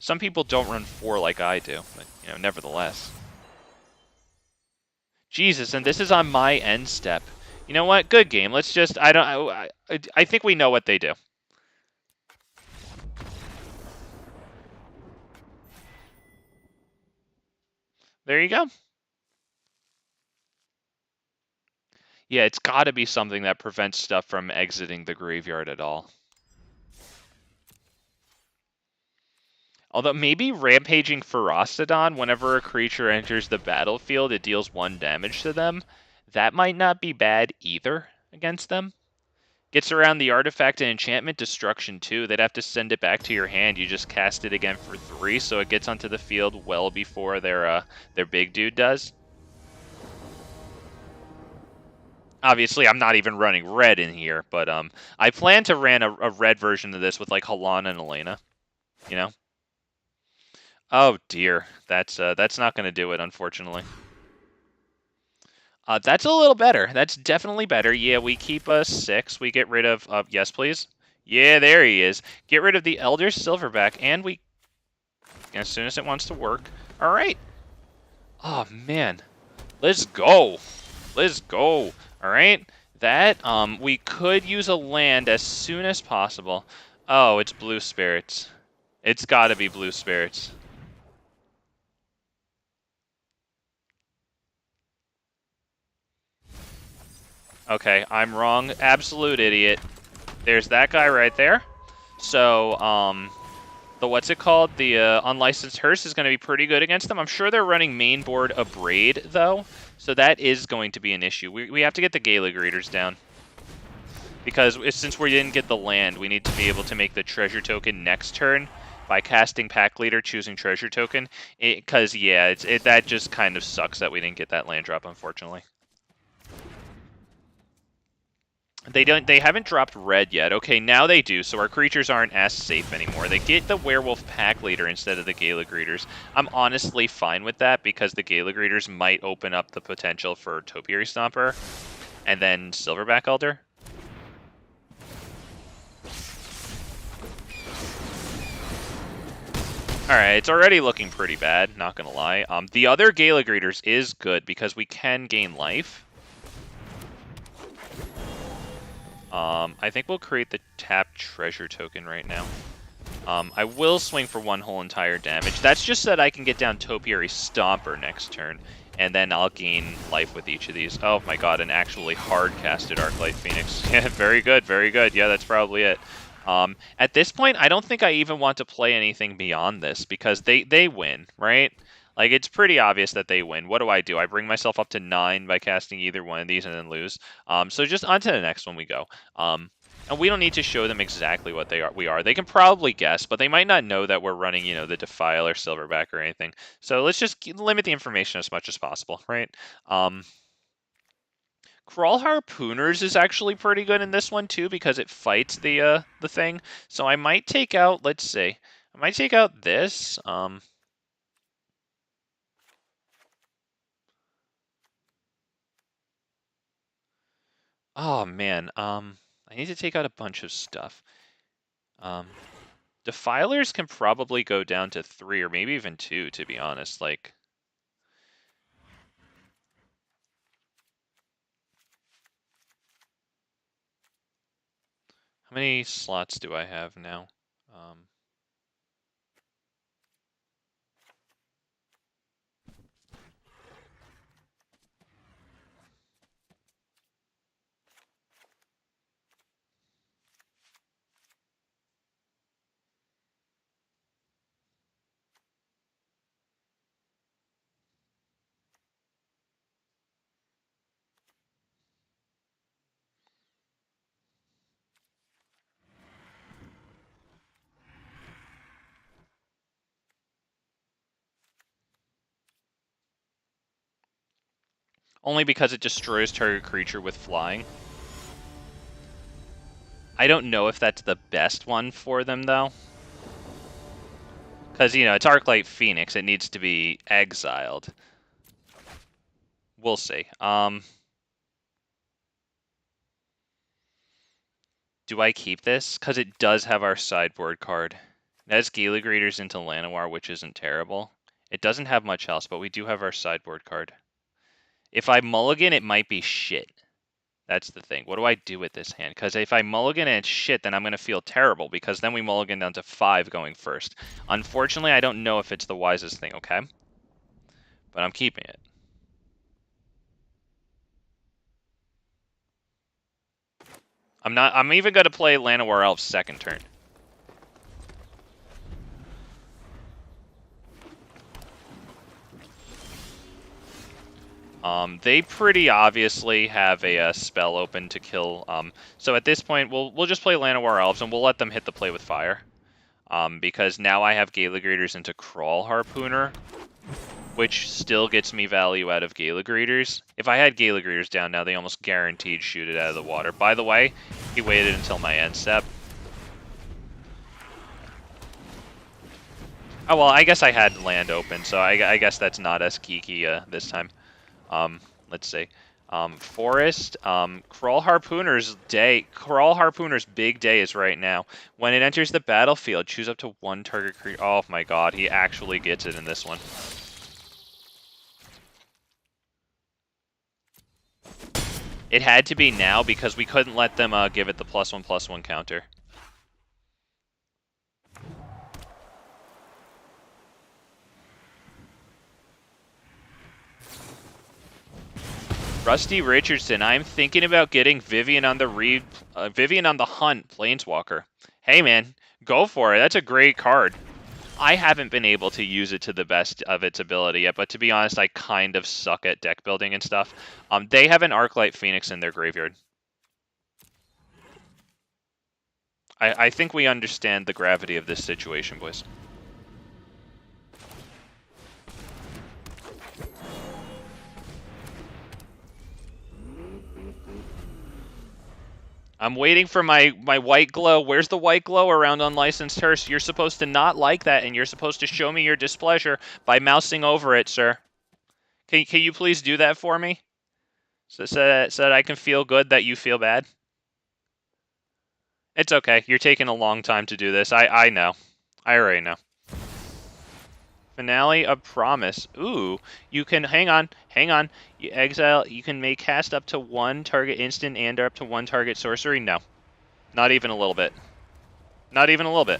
Some people don't run 4 like I do, but, you know, nevertheless. Jesus, and this is on my end step. You know what? Good game. Let's just... I think we know what they do. There you go. Yeah, it's got to be something that prevents stuff from exiting the graveyard at all. Although maybe Rampaging Ferocidon, whenever a creature enters the battlefield, it deals 1 damage to them. That might not be bad either against them. Gets around the artifact and enchantment destruction too. They'd have to send it back to your hand. You just cast it again for 3, so it gets onto the field well before their big dude does. Obviously, I'm not even running red in here, but I plan to run a red version of this with like Halan and Elena, you know. Oh dear, that's not going to do it, unfortunately. That's a little better. That's definitely better. Yeah, we keep 6. We get rid of yes, please. Yeah, there he is. Get rid of the Elder Silverback, and we as soon as it wants to work. All right. Oh man, let's go. Let's go. All right. That, we could use a land as soon as possible. Oh, it's Blue Spirits. It's got to be Blue Spirits. Okay, I'm wrong. Absolute idiot. There's that guy right there. So, the what's it called? The Unlicensed Hearse is going to be pretty good against them. I'm sure they're running main board Abrade, though. So that is going to be an issue. We have to get the Gala Greeters down. Because since we didn't get the land, we need to be able to make the treasure token next turn by casting Pack Leader, choosing treasure token. Because, yeah, that just kind of sucks that we didn't get that land drop, unfortunately. They haven't dropped red yet. Okay, now they do, so our creatures aren't as safe anymore. They get the Werewolf Pack Leader instead of the Gala Greeters. I'm honestly fine with that because the Gala Greeters might open up the potential for Topiary Stomper and then Silverback Elder. Alright, it's already looking pretty bad, not gonna lie. The other Gala Greeters is good because we can gain life. I think we'll create the tap treasure token right now. I will swing for 1 whole entire damage. That's just so that I can get down Topiary Stomper next turn, and then I'll gain life with each of these. Oh my god, an actually hard-casted Arclight Phoenix. Yeah, very good, very good. Yeah, that's probably it. At this point, I don't think I even want to play anything beyond this, because they win, right? Like, it's pretty obvious that they win. What do? I bring myself up to 9 by casting either one of these and then lose. So just on to the next one we go. And we don't need to show them exactly what we are. They can probably guess, but they might not know that we're running, you know, the Defile or Silverback or anything. So let's just limit the information as much as possible, right? Crawl Harpooners is actually pretty good in this one too because it fights the thing. So I might take out, let's see, I might take out this. Oh man, I need to take out a bunch of stuff. Defilers can probably go down to 3 or maybe even 2, to be honest. Like, how many slots do I have now? Only because it destroys target creature with flying. I don't know if that's the best one for them, though. Because, you know, it's Arclight Phoenix. It needs to be exiled. We'll see. Do I keep this? Because it does have our sideboard card. It has Gila Greeters into Llanowar, which isn't terrible. It doesn't have much else, but we do have our sideboard card. If I mulligan, it might be shit. That's the thing. What do I do with this hand? Because if I mulligan and it's shit, then I'm going to feel terrible, because then we mulligan down to 5 going first. Unfortunately, I don't know if it's the wisest thing, okay? But I'm keeping it. I'm even going to play Llanowar Elves second turn. They pretty obviously have a spell open to kill. So at this point, we'll just play Llanowar Elves, and we'll let them hit the play with fire. Because now I have Gala Greeters into Crawl Harpooner, which still gets me value out of Gala Greeters. If I had Gala Greeters down now, they almost guaranteed shoot it out of the water. By the way, he waited until my end step. Oh, well, I guess I had land open, so I guess that's not as geeky this time. Let's see. Forest, Crawl Harpooner's big day is right now. When it enters the battlefield, choose up to 1 target creature. Oh my god, he actually gets it in this one. It had to be now because we couldn't let them give it the +1/+1 counter. Rusty Richardson, I'm thinking about getting Vivian on the Hunt Planeswalker. Hey man, go for it. That's a great card. I haven't been able to use it to the best of its ability yet, but to be honest, I kind of suck at deck building and stuff. They have an Arclight Phoenix in their graveyard. I think we understand the gravity of this situation, boys. I'm waiting for my white glow. Where's the white glow around Unlicensed Hearse? You're supposed to not like that, and you're supposed to show me your displeasure by mousing over it, sir. Can you please do that for me? So that I can feel good that you feel bad? It's okay. You're taking a long time to do this. I know. I already know. Finale of Promise. Ooh, you can, hang on. You exile, you can make cast up to 1 target instant and up to 1 target sorcery? No. Not even a little bit. Not even a little bit.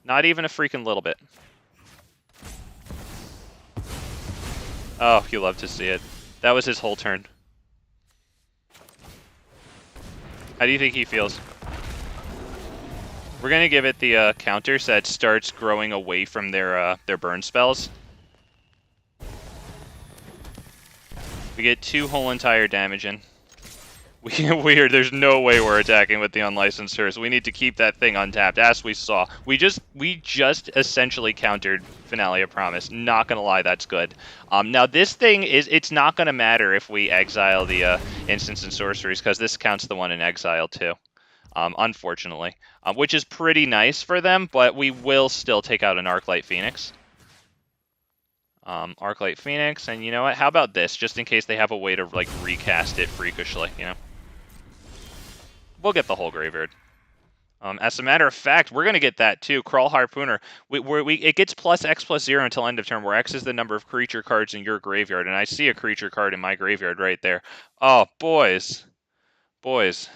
Not even a freaking little bit. Oh, you love to see it. That was his whole turn. How do you think he feels? We're gonna give it the counter so it starts growing away from their burn spells. We get 2 whole entire damage in. Weird, there's no way we're attacking with the Unlicensed Hearse. We need to keep that thing untapped, as we saw. We just essentially countered Finale of Promise. Not gonna lie, that's good. Now this thing it's not gonna matter if we exile the instants and sorceries, because this counts the one in exile too. Unfortunately. Which is pretty nice for them, but we will still take out an Arclight Phoenix. Arclight Phoenix, and you know what? How about this, just in case they have a way to like recast it freakishly, you know? We'll get the whole graveyard. As a matter of fact, we're gonna get that too. Crawl Harpooner. It gets +X+0 until end of turn, where X is the number of creature cards in your graveyard, and I see a creature card in my graveyard right there. Oh, boys. Boys.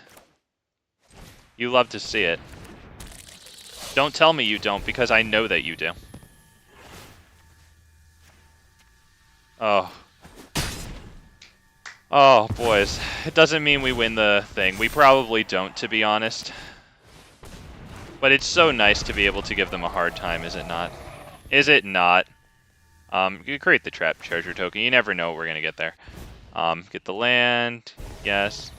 You love to see it. Don't tell me you don't, because I know that you do. Oh. Oh, boys. It doesn't mean we win the thing. We probably don't, to be honest. But it's so nice to be able to give them a hard time, is it not? Is it not? You create the trap treasure token. You never know what we're going to get there. Get the land. Yes.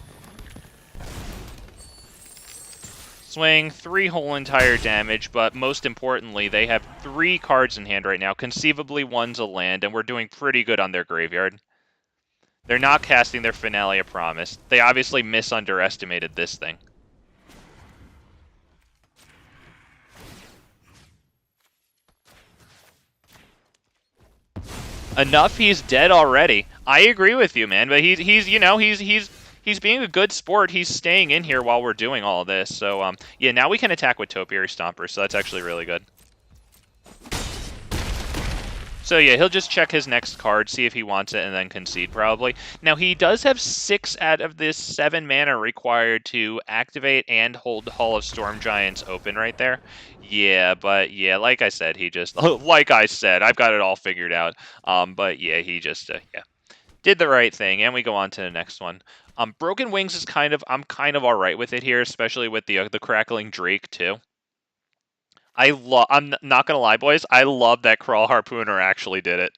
Swing, 3 whole entire damage, but most importantly, they have 3 cards in hand right now. Conceivably, one's a land, and we're doing pretty good on their graveyard. They're not casting their Finale, I promise. They obviously misunderestimated this thing. Enough, he's dead already. I agree with you, man, but he's being a good sport. He's staying in here while we're doing all this. So yeah, now we can attack with Topiary Stomper, so that's actually really good. So yeah, he'll just check his next card, see if he wants it, and then concede probably. Now he does have 6 out of this 7 mana required to activate and hold Hall of Storm Giants open right there. Yeah, but yeah, like I said, he just like I said, I've got it all figured out. But yeah, he just yeah, did the right thing, and we go on to the next one. Broken Wings is I'm kind of all right with it here, especially with the Crackling Drake too. I'm not gonna lie, boys. I love that Crawl Harpooner actually did it.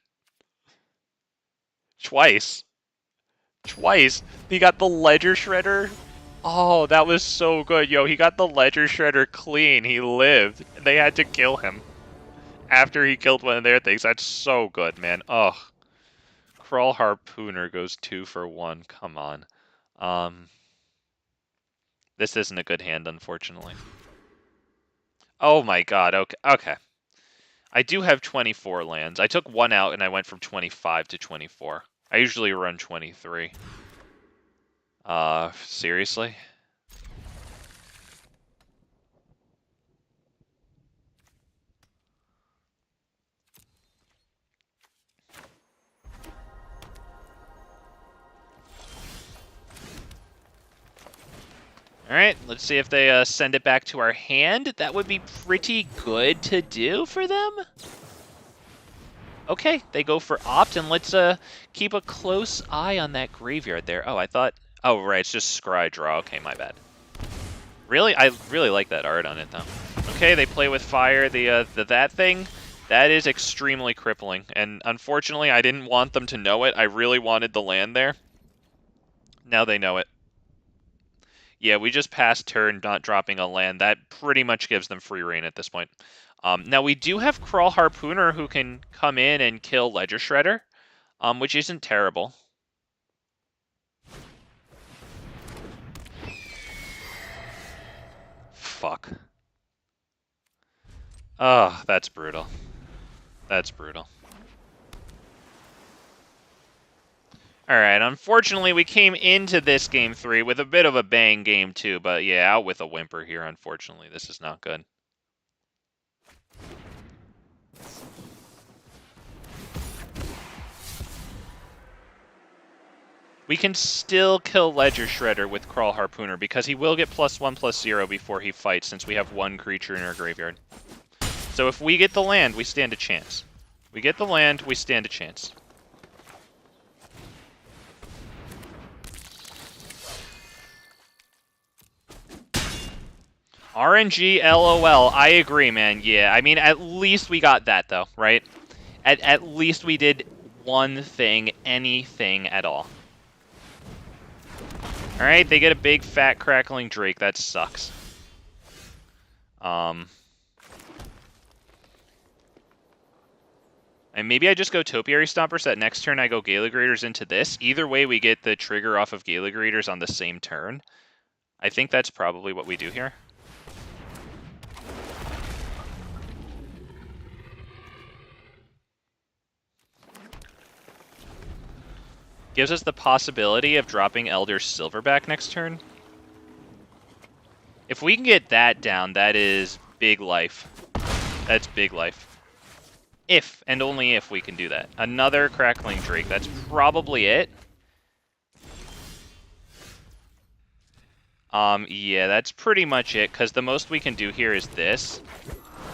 Twice. He got the Ledger Shredder. Oh, that was so good. Yo, he got the Ledger Shredder clean. He lived. They had to kill him after he killed one of their things. That's so good, man. Ugh. Crawl Harpooner goes 2 for 1. Come on. This isn't a good hand, unfortunately. Oh my god, okay. I do have 24 lands. I took 1 out and I went from 25 to 24. I usually run 23. Seriously? Alright, let's see if they send it back to our hand. That would be pretty good to do for them. Okay, they go for Opt, and let's keep a close eye on that graveyard there. Oh, I thought... Oh, right, it's just Scry Draw. Okay, my bad. Really? I really like that art on it, though. Okay, they play with fire. That thing, that is extremely crippling. And unfortunately, I didn't want them to know it. I really wanted the land there. Now they know it. Yeah, we just passed turn, not dropping a land. That pretty much gives them free reign at this point. Now, we do have Crawl Harpooner who can come in and kill Ledger Shredder, which isn't terrible. Fuck. Oh, that's brutal. That's brutal. Alright, unfortunately we came into this game 3 with a bit of a bang game 2, but yeah, out with a whimper here, unfortunately. This is not good. We can still kill Ledger Shredder with Crawl Harpooner because he will get +1/+0 before he fights since we have 1 creature in our graveyard. So if we get the land, we stand a chance. We get the land, we stand a chance. RNG, LOL, I agree, man. Yeah, I mean, at least we got that, though, right? At least we did one thing, anything at all. Alright, they get a big, fat, crackling Drake. That sucks. And maybe I just go Topiary Stomper so that next turn I go Gala Graders into this. Either way, we get the trigger off of Gala Graders on the same turn. I think that's probably what we do here. Gives us the possibility of dropping Elder Silverback next turn. If we can get that down, that is big life. That's big life. If, and only if, we can do that. Another Crackling Drake. That's probably it. Yeah, that's pretty much it, because the most we can do here is this.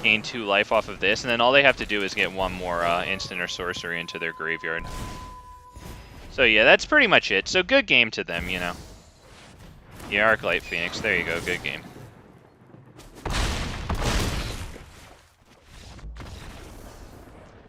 Gain 2 life off of this, and then all they have to do is get 1 more instant or sorcery into their graveyard. So yeah, that's pretty much it. So good game to them, you know. Yeah, Arclight Phoenix. There you go. Good game.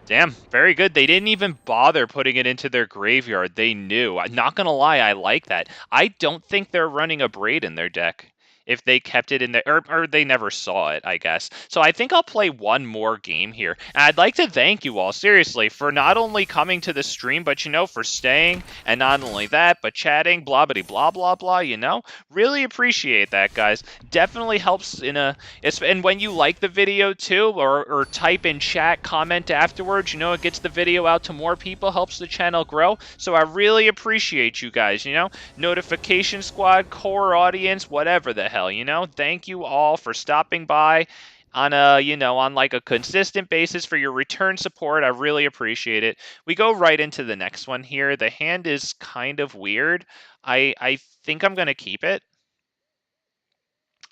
Damn, very good. They didn't even bother putting it into their graveyard. They knew. I'm not going to lie, I like that. I don't think they're running a Braid in their deck. if they kept it in the or they never saw it, I guess. So I think I'll play one more game here. And I'd like to thank you all, seriously, for not only coming to the stream, but, you know, for staying, and not only that, but chatting, blah, blah, blah, blah, blah, you know? Really appreciate that, guys. Definitely helps in a... And when you like the video, too, or type in chat, comment afterwards, you know, it gets the video out to more people, helps the channel grow. So I really appreciate you guys, you know? Notification squad, core audience, whatever the hell, you know? Thank you all for stopping by on a, you know, on like a consistent basis for your return support. I really appreciate it. We go right into the next one here. The hand is kind of weird. I think I'm going to keep it.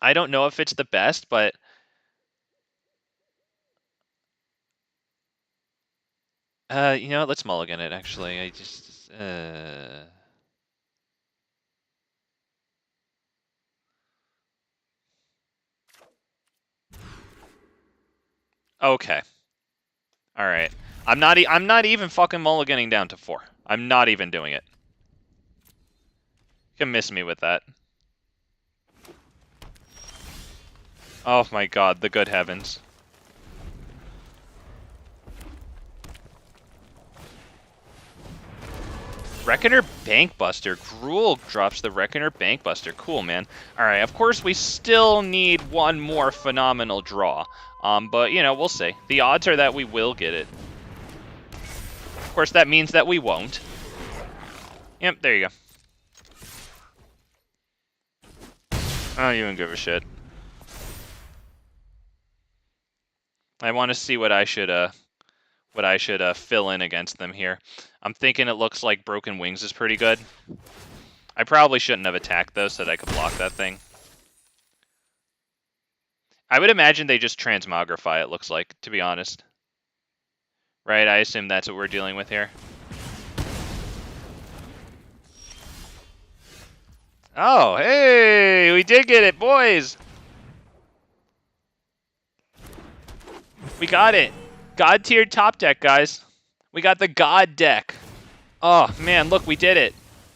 I don't know if it's the best, but you know what? Let's mulligan it, actually. I just okay. All right. I'm not even fucking mulliganing down to 4. I'm not even doing it. You can miss me with that. Oh my god, the good heavens. Reckoner Bankbuster. Gruul drops the Reckoner Bankbuster. Cool, man. Alright, of course we still need one more phenomenal draw. But, you know, we'll see. The odds are that we will get it. Of course, that means that we won't. Yep, there you go. I don't even give a shit. I want to see what I should fill in against them here. I'm thinking it looks like Broken Wings is pretty good. I probably shouldn't have attacked, though, so that I could block that thing. I would imagine they just transmogrify, it looks like, to be honest. Right, I assume that's what we're dealing with here. Oh, hey! We did get it, boys! We got it! God-tiered top deck, guys. We got the God deck. Oh, man, look, we did it.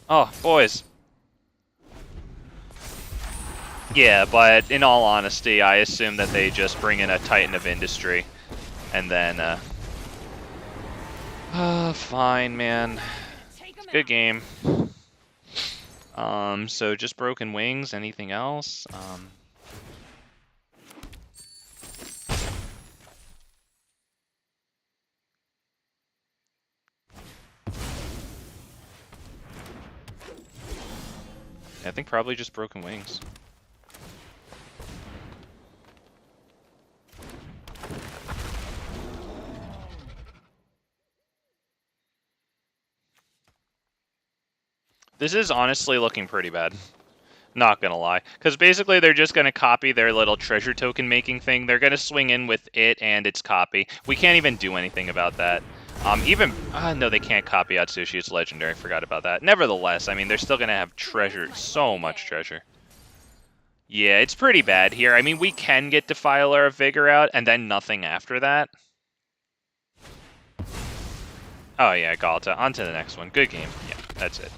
Oh, boys. Yeah, but in all honesty, I assume that they just bring in a Titan of Industry. And then, fine, man. Good game. So just Broken Wings, anything else? I think probably just Broken Wings. This is honestly looking pretty bad. Not gonna lie. Because basically they're just gonna copy their little treasure token making thing. They're gonna swing in with it and its copy. We can't even do anything about that. No, they can't copy Atsushi. It's legendary. Forgot about that. Nevertheless, I mean, they're still gonna have treasure. So much treasure. Yeah, it's pretty bad here. I mean, we can get Defiler of Vigor out, and then nothing after that. Oh yeah, Galta. On to the next one. Good game. Yeah, that's it.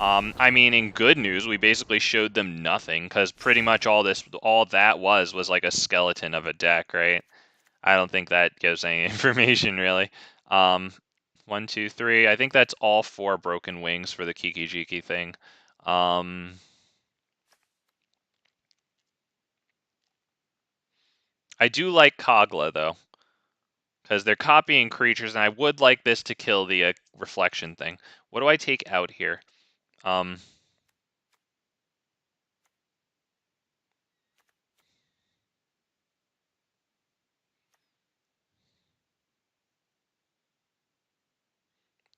I mean, in good news, we basically showed them nothing, because pretty much all that was like a skeleton of a deck, right? I don't think that gives any information, really. 1, 2, 3. I think that's all 4 Broken Wings for the Kiki-Jiki thing. I do like Kogla, though, because they're copying creatures, and I would like this to kill the reflection thing. What do I take out here?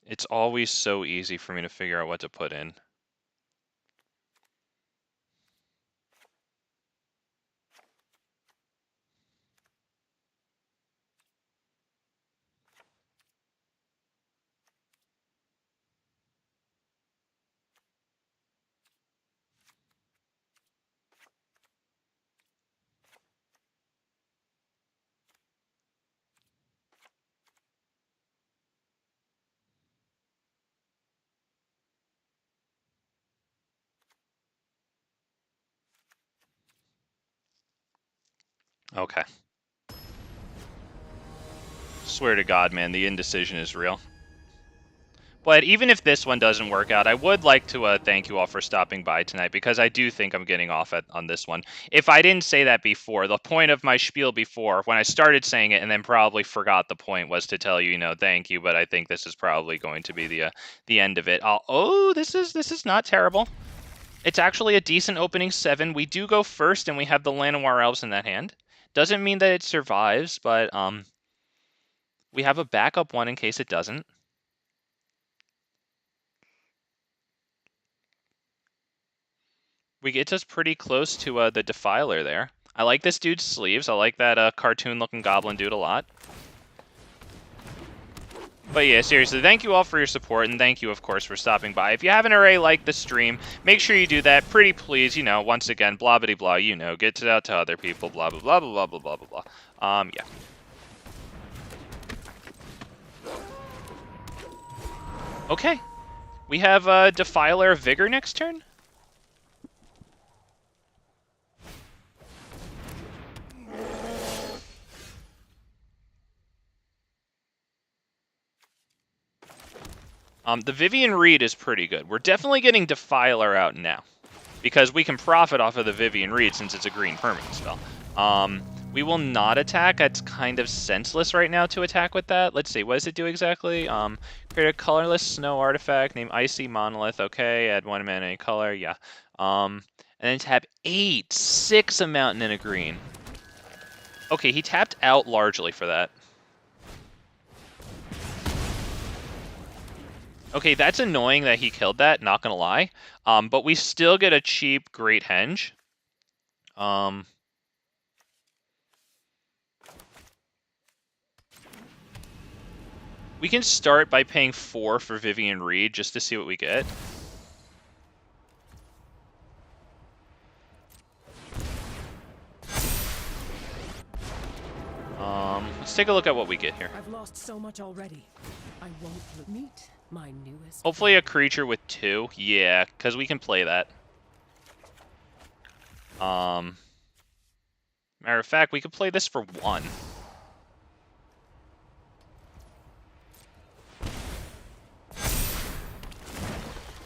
It's always so easy for me to figure out what to put in. Okay. Swear to God, man, the indecision is real. But even if this one doesn't work out, I would like to thank you all for stopping by tonight, because I do think I'm getting off on this one. If I didn't say that before, the point of my spiel before, when I started saying it and then probably forgot the point, was to tell you, you know, thank you, but I think this is probably going to be the end of it. Oh, this is not terrible. It's actually a decent opening 7. We do go first, and we have the Llanowar Elves in that hand. Doesn't mean that it survives, but we have a backup one in case it doesn't. We get us pretty close to the Defiler there. I like this dude's sleeves. I like that cartoon-looking goblin dude a lot. But yeah, seriously, thank you all for your support, and thank you, of course, for stopping by. If you haven't already liked the stream, make sure you do that. Pretty please, you know, once again, blah blah blah, you know, get it out to other people, blah blah blah blah blah blah blah blah. Yeah. Okay. We have Defiler Vigor next turn. The Vivian Reed is pretty good. We're definitely getting Defiler out now, because we can profit off of the Vivian Reed since it's a green permanent spell. We will not attack. It's kind of senseless right now to attack with that. Let's see, what does it do exactly? Create a colorless snow artifact named Icy Monolith. Okay, add 1 mana any color, yeah. And then tap 8, 6 a mountain and a green. Okay, he tapped out largely for that. Okay, that's annoying that he killed that, not gonna lie. But we still get a cheap Great Henge. We can start by paying 4 for Vivian Reed just to see what we get. Let's take a look at what we get here. I've lost so much already. I won't meet my newest. Hopefully a creature with 2. Yeah, because we can play that. Matter of fact, we could play this for 1.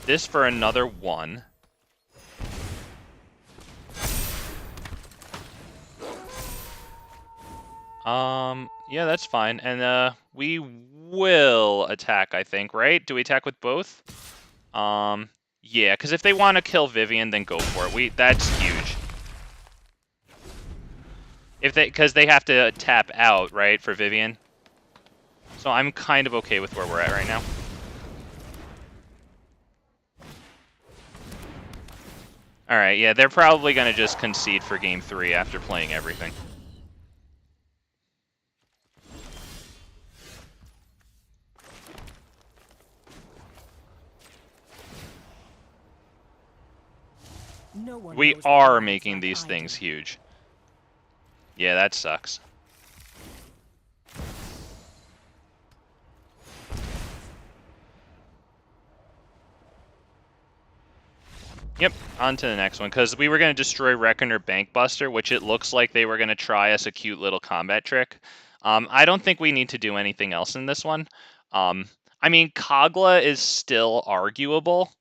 This for another 1. Yeah, that's fine. And we will attack, I think, right? Do we attack with both? Yeah, because if they want to kill Vivian, then go for it. That's huge. Because they have to tap out, right, for Vivian. So I'm kind of okay with where we're at right now. Alright, yeah, they're probably going to just concede for game 3 after playing everything. No one We knows are the making like these I things do. huge. Yeah, that sucks. Yep, on to the next one, because we were going to destroy Reckoner Bankbuster, which it looks like they were going to try as a cute little combat trick. I don't think we need to do anything else in this one. I mean, Kogla is still arguable,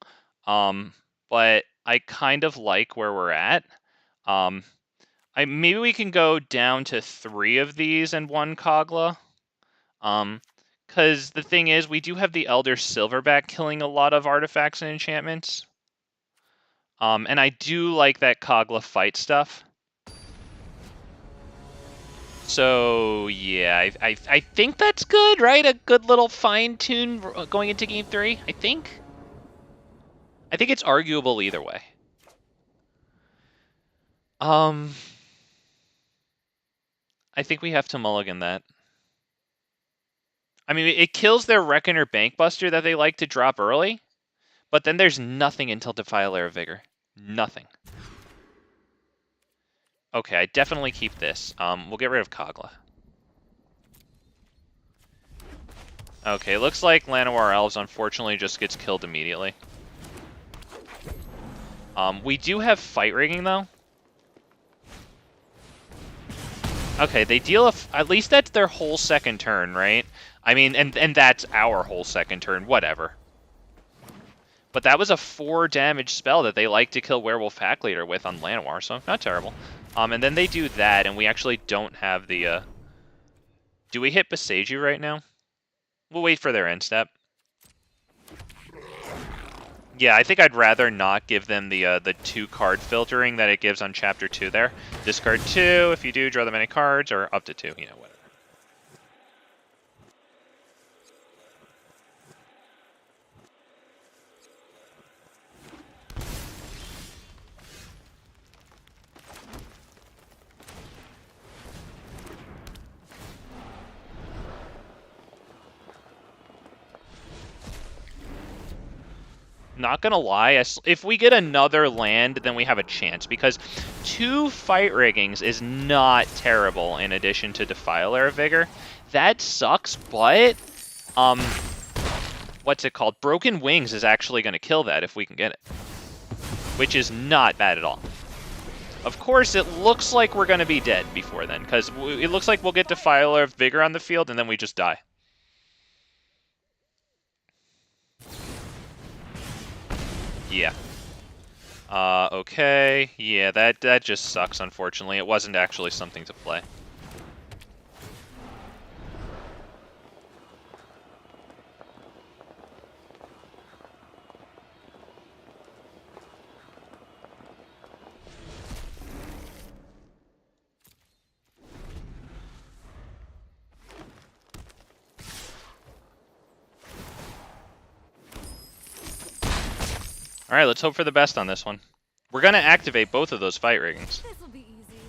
but I kind of like where we're at. Maybe we can go down to 3 of these and 1 Kogla. Because the thing is, we do have the Elder Silverback killing a lot of artifacts and enchantments. And I do like that Kogla fight stuff. So, yeah, I think that's good, right? A good little fine-tune going into game 3, I think. I think it's arguable either way. I think we have to mulligan that. I mean, it kills their Reckoner Bankbuster that they like to drop early, but then there's nothing until Defiler of Vigor. Nothing. Okay, I definitely keep this. We'll get rid of Kogla. Okay, looks like Llanowar Elves unfortunately just gets killed immediately. We do have fight rigging though. Okay, they deal at least that's their whole second turn, right? I mean, and that's our whole second turn, whatever. But that was a 4 damage spell that they like to kill Werewolf Pack Leader with on Llanowar, so not terrible. And then they do that, and we actually don't have the, Do we hit Boseiju right now? We'll wait for their end step. Yeah, I think I'd rather not give them the 2-card filtering that it gives on Chapter 2 there. Discard 2, if you do, draw that many cards, or up to 2, you know, whatever. Not gonna lie, if we get another land, then we have a chance, because 2 Fight Riggings is not terrible in addition to Defiler of Vigor. That sucks, but, what's it called? Broken Wings is actually gonna kill that if we can get it, which is not bad at all. Of course, it looks like we're gonna be dead before then, because it looks like we'll get Defiler of Vigor on the field, and then we just die. Yeah. Okay. Yeah, that just sucks, unfortunately. It wasn't actually something to play. Alright, let's hope for the best on this one. We're gonna activate both of those Fight Riggings. This'll be easy.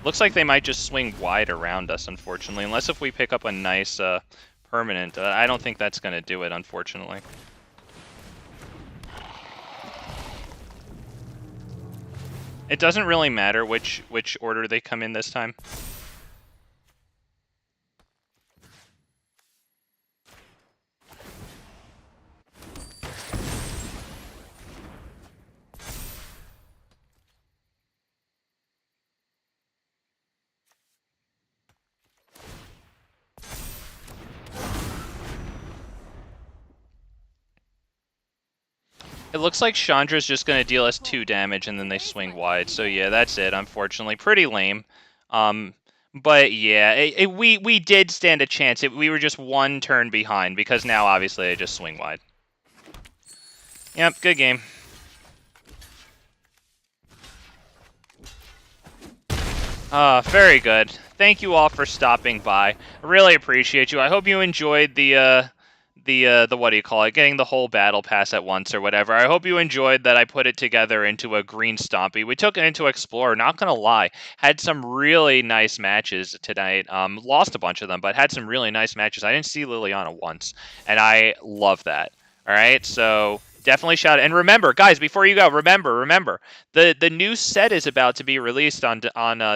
Looks like they might just swing wide around us, unfortunately. Unless if we pick up a nice permanent. I don't think that's gonna do it, unfortunately. It doesn't really matter which order they come in this time. It looks like Chandra's just going to deal us 2 damage and then they swing wide. So yeah, that's it, unfortunately. Pretty lame. But yeah, we did stand a chance. We were just 1 turn behind because now obviously they just swing wide. Yep, good game. Very good. Thank you all for stopping by. I really appreciate you. I hope you enjoyed the what do you call it, getting the whole battle pass at once or whatever. I hope you enjoyed that I put it together into a green stompy. We took it into Explorer, not gonna lie. Had some really nice matches tonight. Lost a bunch of them, but had some really nice matches. I didn't see Liliana once, and I love that. Alright, so definitely shout out. And remember, guys, before you go, remember, the new set is about to be released on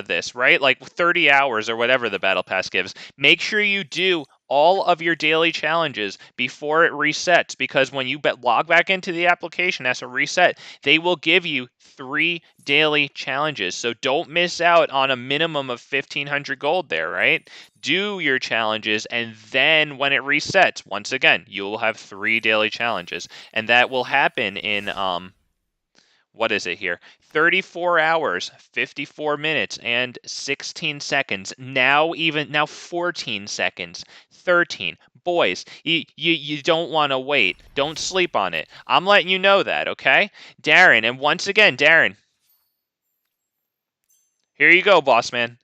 this, right? Like 30 hours or whatever the battle pass gives. Make sure you do all of your daily challenges before it resets, because when you log back into the application as a reset, they will give you 3 daily challenges. So don't miss out on a minimum of 1,500 gold there, right? Do your challenges, and then when it resets, once again, you will have 3 daily challenges, and that will happen in what is it here? 34 hours, 54 minutes, and 16 seconds. Now 14 seconds. 13. Boys, you don't want to wait. Don't sleep on it. I'm letting you know that, okay? Darren, and once again, Darren. Here you go, boss man.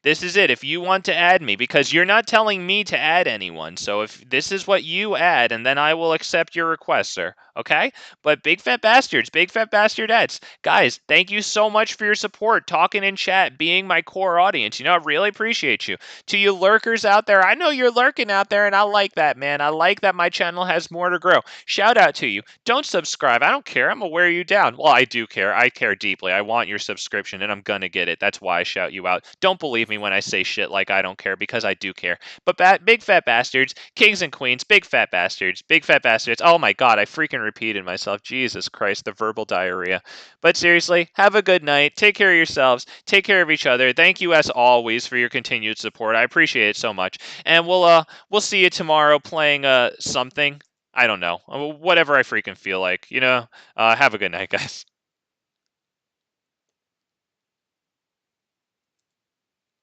This is it. If you want to add me, because you're not telling me to add anyone. So if this is what you add, and then I will accept your request, sir. Okay? But big fat bastards, big fat bastardettes, guys, thank you so much for your support, talking in chat, being my core audience. You know, I really appreciate you. To you lurkers out there, I know you're lurking out there, and I like that, man. I like that my channel has more to grow. Shout out to you. Don't subscribe. I don't care. I'm gonna wear you down. Well, I do care. I care deeply. I want your subscription, and I'm gonna get it. That's why I shout you out. Don't believe me when I say shit like I don't care, because I do care. But big fat bastards, kings and queens, big fat bastards, big fat bastards. Oh my god, I freaking fucking repeated myself. Jesus Christ, the verbal diarrhea. But seriously, have a good night. Take care of yourselves. Take care of each other. Thank you as always for your continued support. I appreciate it so much. And we'll see you tomorrow playing something. I don't know. Whatever I freaking feel like. Have a good night, guys.